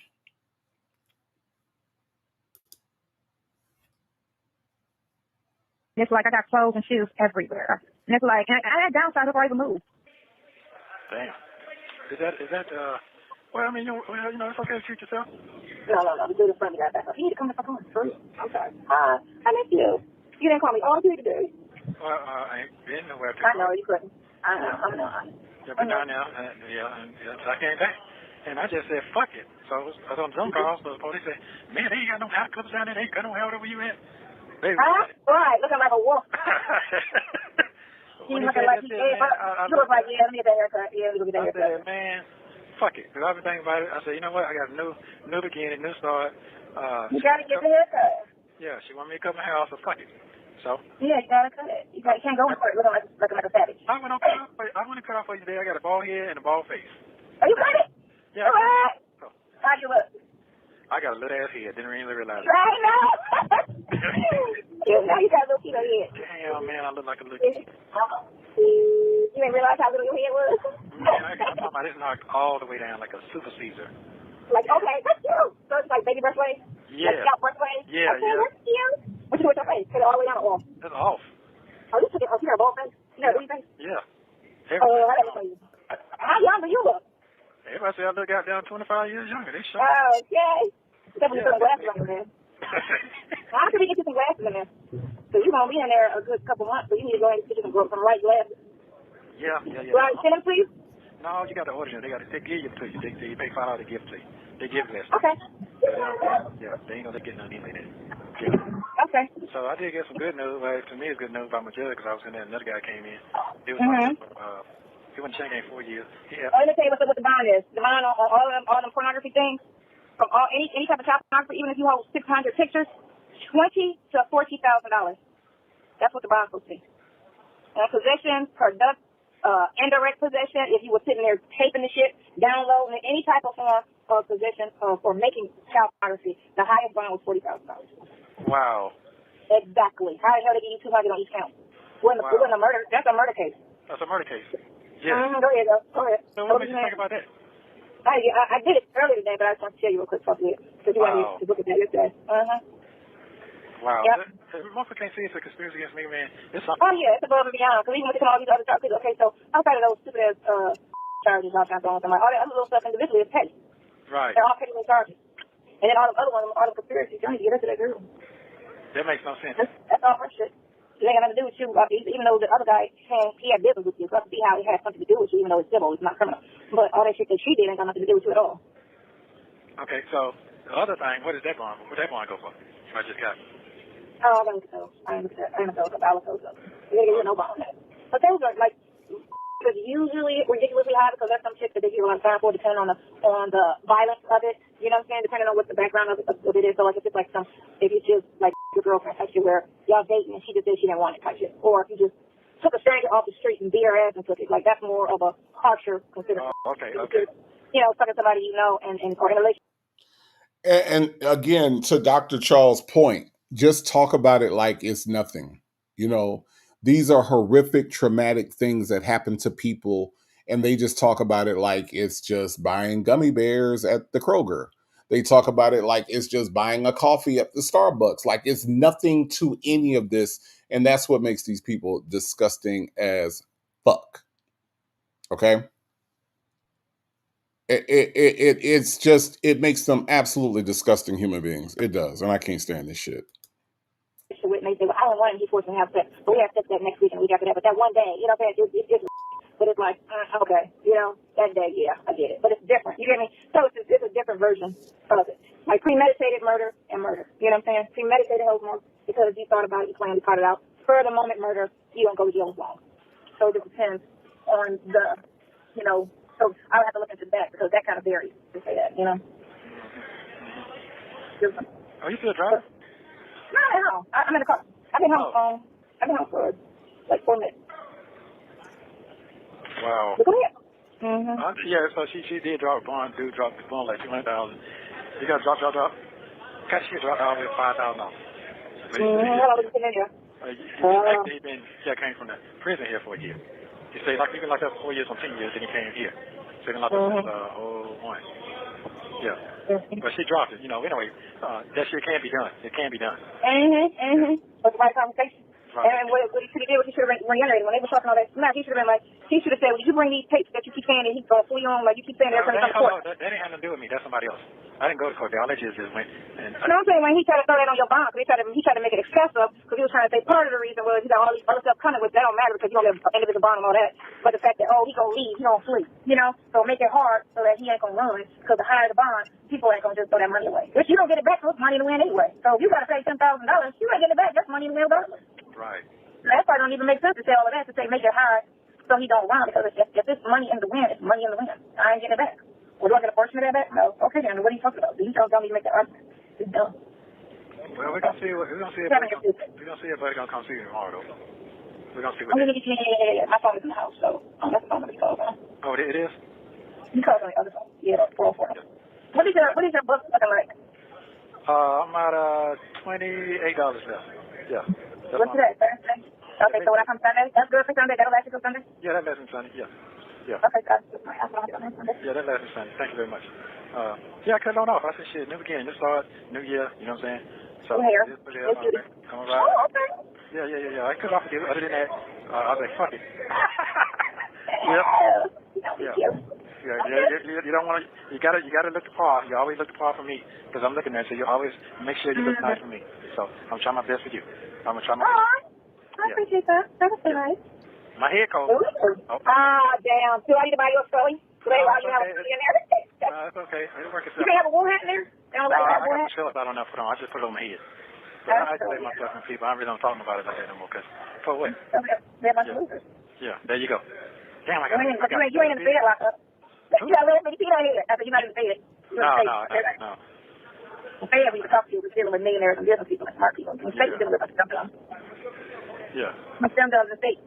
It's like I got clothes and shoes everywhere. And it's like, and I had downside before I even moved. Damn. Is that, well, I mean, it's okay to treat yourself. No. The dude in front of me got back up. You need to come to my phone. For real. I'm sorry. I miss you. You didn't call me all day today. Well, I ain't been nowhere. I know, you couldn't. I know. Yeah, but now, so I came back. And I just said, fuck it. So I was on Zoom calls, so the police said, man, they ain't got no hot clips down there. They ain't got no hair wherever you at. Right, looking like a wolf. You looking like he gave up. You look like, yeah, let me get that haircut. Yeah, let me get that haircut. I said, man, fuck it. Because I've been thinking about it. I said, you know what? I got a new beginning, new start. You got to get the haircut. Yeah, she wanted me to cut my hair off, so fuck it. So? Yeah, you got to cut it. You can't go for it looking like a savage. I want to cut off for you today. I got a bald head and a bald face. Are you cut it? Yeah. All right. So, how you look? I got a little ass head. Didn't really realize it. Right now. Now you got a little kid head. Damn, man, I look like a little kid. You didn't realize how little your head was? Man, I'm talking about it's knocked all the way down like a super Caesar. Like, okay, that's cute. So it's like baby breath waves? Yeah. Like scalp breath waves? Yeah, okay, yeah. that's cute. What you do with your face? Put it all the way down or off? It's off. Oh, you took it. Oh, you got a bald face? You got a baby face? Yeah. Oh, I never saw you. How young do you look? Everybody say I look out down 25 years younger. They show. Oh, okay. Except when you put some glasses on in there. Yeah. How can we get you some glasses in there? So you're going to be in there a good couple months, so you need to go ahead and get you some right glasses. Yeah. Right, send them, please? No, you got to order them. They give them to you. They pay $5 to give them to you. They give them. Okay. Yeah, they ain't gonna get nothing like that. Yeah. Okay. So I did get some good news. Well, to me, it's good news about my judge because I was in there. Another guy came in. He was he went to Shanghai 4 years. Yeah. Oh, let me tell you what the bond is. The bond on all them pornography things, from any type of child pornography, even if you hold 600 pictures, $20,000 to $40,000. That's what the bond will be. And possession, indirect possession, if you were sitting there taping the shit, downloading any type of form of possession for making child pornography, the highest bond was $40,000. Wow. Exactly. How the hell they give you 200 on each count? It wasn't a murder. That's a murder case. That's a murder case. Yeah. Go ahead, go. Go ahead. So what did you think about that? I did it earlier today, but I just want to tell you real quick about it because you wanted me to look at that yesterday. Wow. Yep. Most people can't see it's a conspiracy against me, man. It's something. Oh, yeah, it's above and beyond. Because even when they come all these other charges, okay, so outside of those stupid ass charges y'all trying to throw on somebody, all that other little stuff individually is petty. Right. They're all petty little charges. And then all the other ones, all the conspiracies, y'all need to get into that girl. That makes no sense. That's all her shit. It ain't got nothing to do with you, even though the other guy, he had business with you. So I can see how it has something to do with you, even though it's civil, it's not criminal. But all that shit that she did ain't got nothing to do with you at all. Okay, so the other thing, what is that going? What that going to go for? I just got. Oh, I don't know. I ain't gonna go. I was so. You ain't no bond on that. But those are like usually ridiculously high because that's some shit that they give a lot of time for, depending on the violence of it. You know what I'm saying? Depending on what the background of it is. So like if it's like if it's just like your girlfriend type shit where y'all dating and she just said she didn't want it type shit, or if you just took a stranger off the street and beat her ass and took it, like that's more of a harsher consideration. Okay. You know, fucking somebody you know and or in a relationship. And again, to Dr. Charles' point, just talk about it like it's nothing. You know, these are horrific, traumatic things that happen to people, and they just talk about it like it's just buying gummy bears at the Kroger. They talk about it like it's just buying a coffee at the Starbucks. Like it's nothing to any of this, and that's what makes these people disgusting as fuck. Okay? It makes them absolutely disgusting human beings. It does, and I can't stand this shit. And they say, well, I don't want him. He's forced to have sex, but we have sex that next week and the week after that. But that one day, you know what I'm saying? It's but it's like, okay, you know, that day, yeah, I get it. But it's different. You get me? So it's a different version of it. Like premeditated murder and murder. You know what I'm saying? Premeditated holds more because you thought about it, you planned, you caught it out. For the moment murder, you don't go to jail as long. So it just depends on the, you know. So I would have to look into that because that kind of varies to say that, you know. Are you still driving? No, I'm at home. I'm in the car. I've been home. I've been home for like 4 minutes. Wow. Go ahead. Yeah, so she did drop a bond. Dude dropped the bond like $200,000. You got to drop. Catch she dropped all the $5,000. How long was it in there? He came from the prison here for a year. He said like you've been locked up for 4 years, from 10 years, then he came here. So he's been locked up since 01. Yeah. But she dropped it, you know. Anyway, that shit can be done. It can be done. That's the right conversation. Right. And what he should have did was he should have been reiterated. When they were talking all that smack, he should have been like, he should have said, well, did you bring these tapes that you keep saying that he's going to flee on? Like you keep saying they're going to come to court. That ain't had nothing to do with me. That's somebody else. I didn't go to court. All that just went. No, I'm saying when he tried to throw that on your bond, he tried to make it excessive because he was trying to say part of the reason was he got all these other stuff coming with that don't matter because you don't have individual bond and all that. But the fact that, he going to leave, he going to flee, you know? So make it hard so that he ain't going to run because the higher the bond, people ain't going to just throw that money away. Which you don't get it back, so it's money to win anyway. So if you got to pay $10,000, you ain't getting it back. That's money to win regardless. Right. That part don't even make sense to say all of that, to say make it high so he don't run because if it's money in the win, it's money in the win. I ain't getting it back. Well, do I get a portion of that back? No. Okay, then what are you talking about? You don't need to make that argument. It's dumb. Well, we're gonna see. We're gonna see if Buddy gonna come see you tomorrow, though. We're gonna see what. Yeah. My phone is in the house, so that's the phone that he calls on. Oh, it is. He calls on the other phone. Yeah, 404. Yeah. What is your book looking like? I'm at $28 left. Yeah. What's today? Thursday. Okay, so when I come Sunday, that's good for Sunday. That'll last you till Sunday? Yeah, that lasts me Sunday. Yeah. Yeah. Okay, so that's what I'm doing Sunday. Yeah, that lasts me Sunday. Thank you very much. Yeah, I cut it on off. I said, shit, new beginning, new start, new year. You know what I'm saying? So New hair. just put it on back. Come around. Oh, okay. Yeah. I cut off again. Other than that, I was like, fuck it. Yep. Yeah. You don't want to. You gotta look the par. You always look the par for me because I'm looking at you. So you always make sure you look nice for me. So I'm trying my best for you. I'm gonna try my best. I appreciate that. That was so nice. My head cold. Oh. Damn. Do I need to buy you a Shirley? Do I you have a in there? No, it's okay. It'll work itself. You can have a wool hat in there? I got my Shirley, but I don't know. Put on. I just put it on my head. But I isolate myself from people. I really don't talk about it like that no more. Cause for what? Okay. Yeah. There you go. Damn, You ain't in the bed locked up. You got a little bitty feet on here. I said you're not in the bed. No. The bed we talk to was dealing with millionaires and business people and smart people. The state dealing with us dumb. Yeah. My son does the state.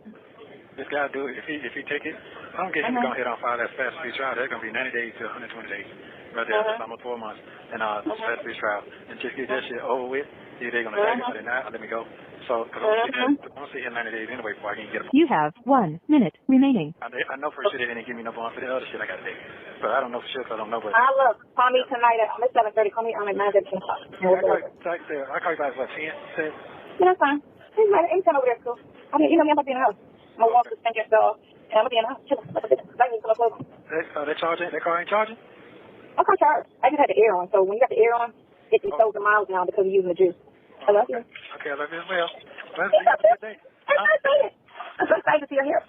This guy do it. If he take it, I don't get him to go ahead on file that fast speed trial. They're gonna be 90 days to 120 days. Right there, just almost 4 months. And fast speed trial. And just get that shit over with. See if they're gonna take it. But not, let me go. So, because I'm gonna sit here 90 days anyway before I can get a bond. You have 1 minute remaining. I know for sure they didn't give me no bond for the other shit I got to take. But I don't know for sure because I don't know. But Look, call me tonight at 7:30. Call me on at 9:30. I call you back at 10. Yeah, that's fine. Anytime over there is cool. I mean, I'm about to be in the house. I'm going to walk to Spank Yourself, and I'm going to be in the house. Chilling. They charging? Their car ain't charging? I'm going to charge. I just had the air on, so when you got the air on, it throws the miles down because you're using the juice. I love you. Okay, I love you as well. Have a good day. I'm so excited to see your hair.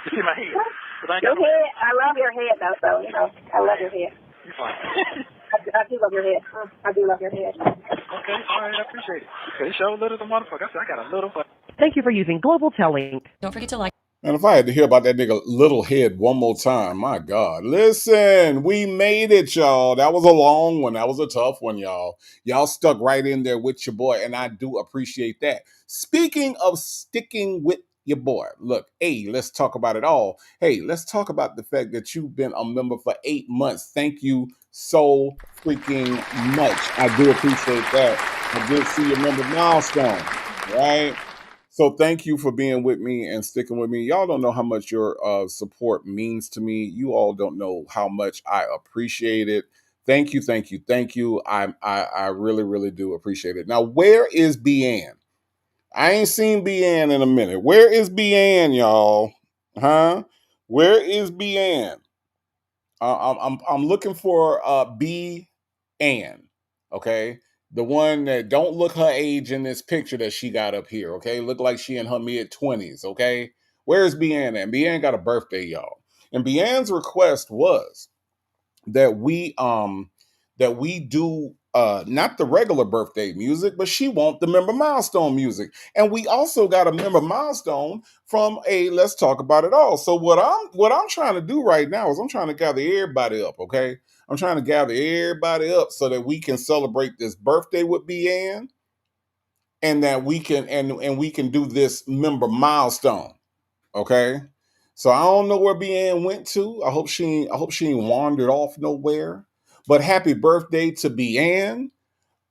You see my head? Your head, I love your head, though, so, I love your head. You're fine. I do love your head. I do love your head. Okay, all right, I appreciate it. They show little the motherfucker. I said, I got a little, but... Thank you for using Global Telling. Don't forget to like. And if I had to hear about that nigga Little Head one more time, my God. Listen, we made it, y'all. That was a long one. That was a tough one, y'all. Y'all stuck right in there with your boy, and I do appreciate that. Speaking of sticking with your boy, look, hey, let's talk about it all. Hey, let's talk about the fact that you've been a member for 8 months. Thank you so freaking much. I do appreciate that. I did see your member milestone, right? So thank you for being with me and sticking with me. Y'all don't know how much your support means to me. You all don't know how much I appreciate it. Thank you. I really, really do appreciate it. Now, where is Bian? I ain't seen Bian in a minute. Where is Bian, y'all? Huh? Where is Bian? I'm looking for B-Ann, okay? The one that don't look her age in this picture that she got up here, okay? Look like she in her mid-20s, okay? Where's Bian at? Bian got a birthday, y'all. And Bian's request was that we do not the regular birthday music, but she want the member milestone music. And we also got a member milestone from a Let's Talk About It All. So what I'm trying to do right now is I'm trying to gather everybody up, okay? I'm trying to gather everybody up so that we can celebrate this birthday with Bian and that we can and we can do this member milestone. Okay? So I don't know where Bian went to. I hope she ain't wandered off nowhere. But happy birthday to Bian.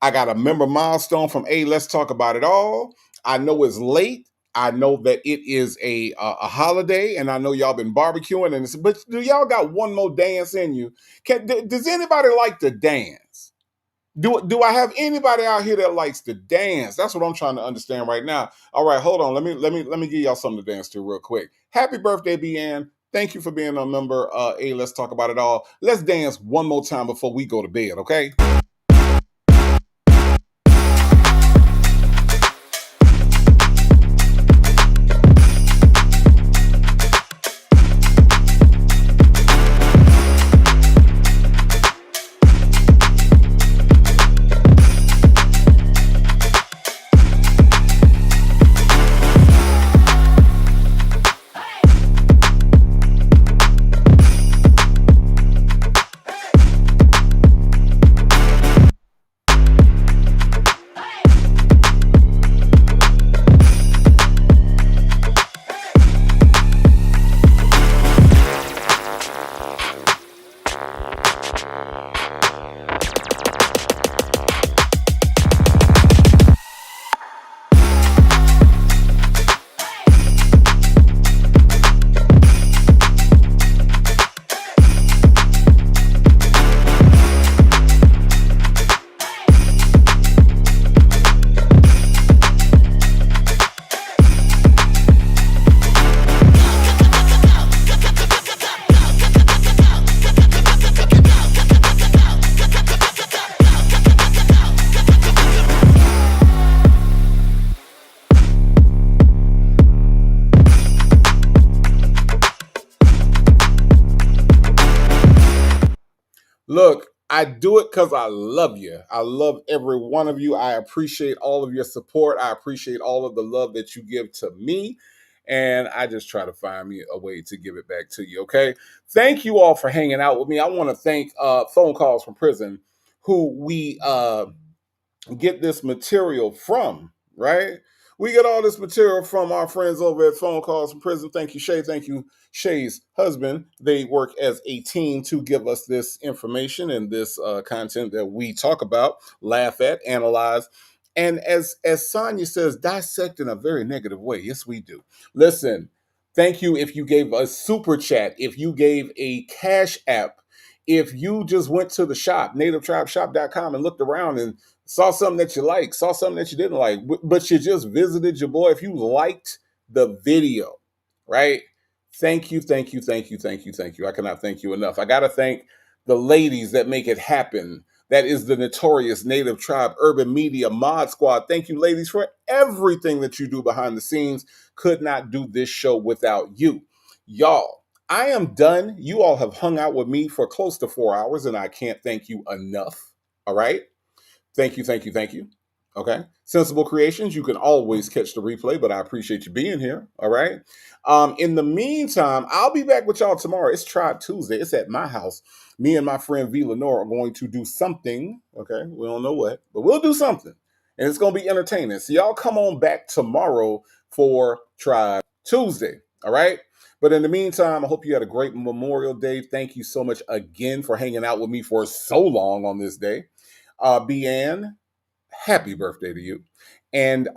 I got a member milestone from Let's Talk About It All. I know it's late. I know that it is a holiday, and I know y'all been barbecuing. But do y'all got one more dance in you? Does anybody like to dance? Do I have anybody out here that likes to dance? That's what I'm trying to understand right now. All right, hold on. Let me give y'all something to dance to real quick. Happy birthday, Bian. Thank you for being a member. Let's Talk About It All. Let's dance one more time before we go to bed, okay? Look, I do it because I love you. I love every one of you. I appreciate all of your support. I appreciate all of the love that you give to me. And I just try to find me a way to give it back to you. Okay. Thank you all for hanging out with me. I want to thank Phone Calls from Prison, who we get this material from, right? We get all this material from our friends over at Phone Calls from Prison. Thank you, Shay. Thank you, Shay's husband. They work as a team to give us this information and this content that we talk about, laugh at, analyze, and as Sonia says, dissect in a very negative way. Yes, we do. Listen, thank you if you gave a super chat, if you gave a cash app, if you just went to the shop, nativetribeshop.com, and looked around and saw something that you liked, saw something that you didn't like, but you just visited your boy. If you liked the video, right? Thank you, thank you, thank you, thank you, thank you. I cannot thank you enough. I got to thank the ladies that make it happen. That is the notorious Native Tribe Urban Media Mod Squad. Thank you, ladies, for everything that you do behind the scenes. Could not do this show without you. Y'all, I am done. You all have hung out with me for close to 4 hours, and I can't thank you enough. All right? Thank you, thank you, thank you. Okay. Sensible Creations, you can always catch the replay, but I appreciate you being here. All right. In the meantime, I'll be back with y'all tomorrow. It's Tribe Tuesday. It's at my house. Me and my friend V. Lenore are going to do something. Okay. We don't know what, but we'll do something. And it's going to be entertaining. So y'all come on back tomorrow for Tribe Tuesday. All right. But in the meantime, I hope you had a great Memorial Day. Thank you so much again for hanging out with me for so long on this day. Beanne, happy birthday to you. And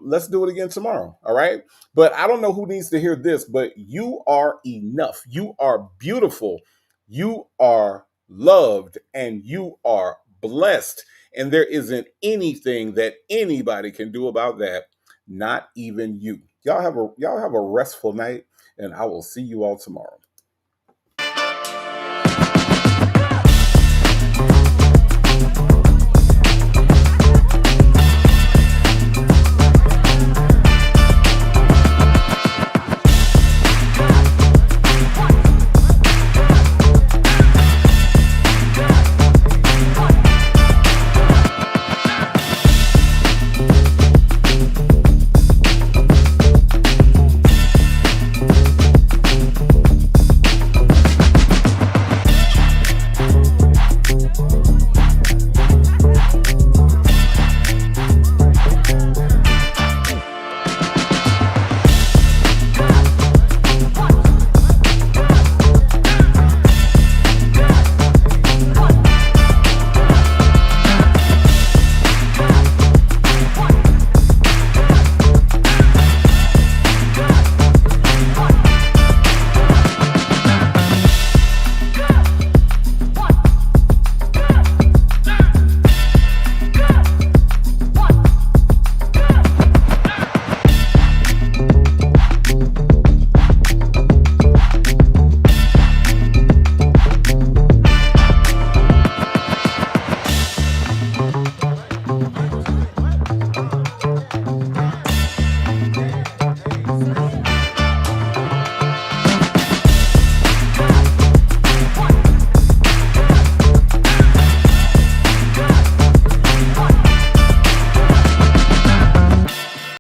let's do it again tomorrow. All right. But I don't know who needs to hear this, but you are enough. You are beautiful. You are loved and you are blessed. And there isn't anything that anybody can do about that. Not even you. Y'all have a restful night, and I will see you all tomorrow.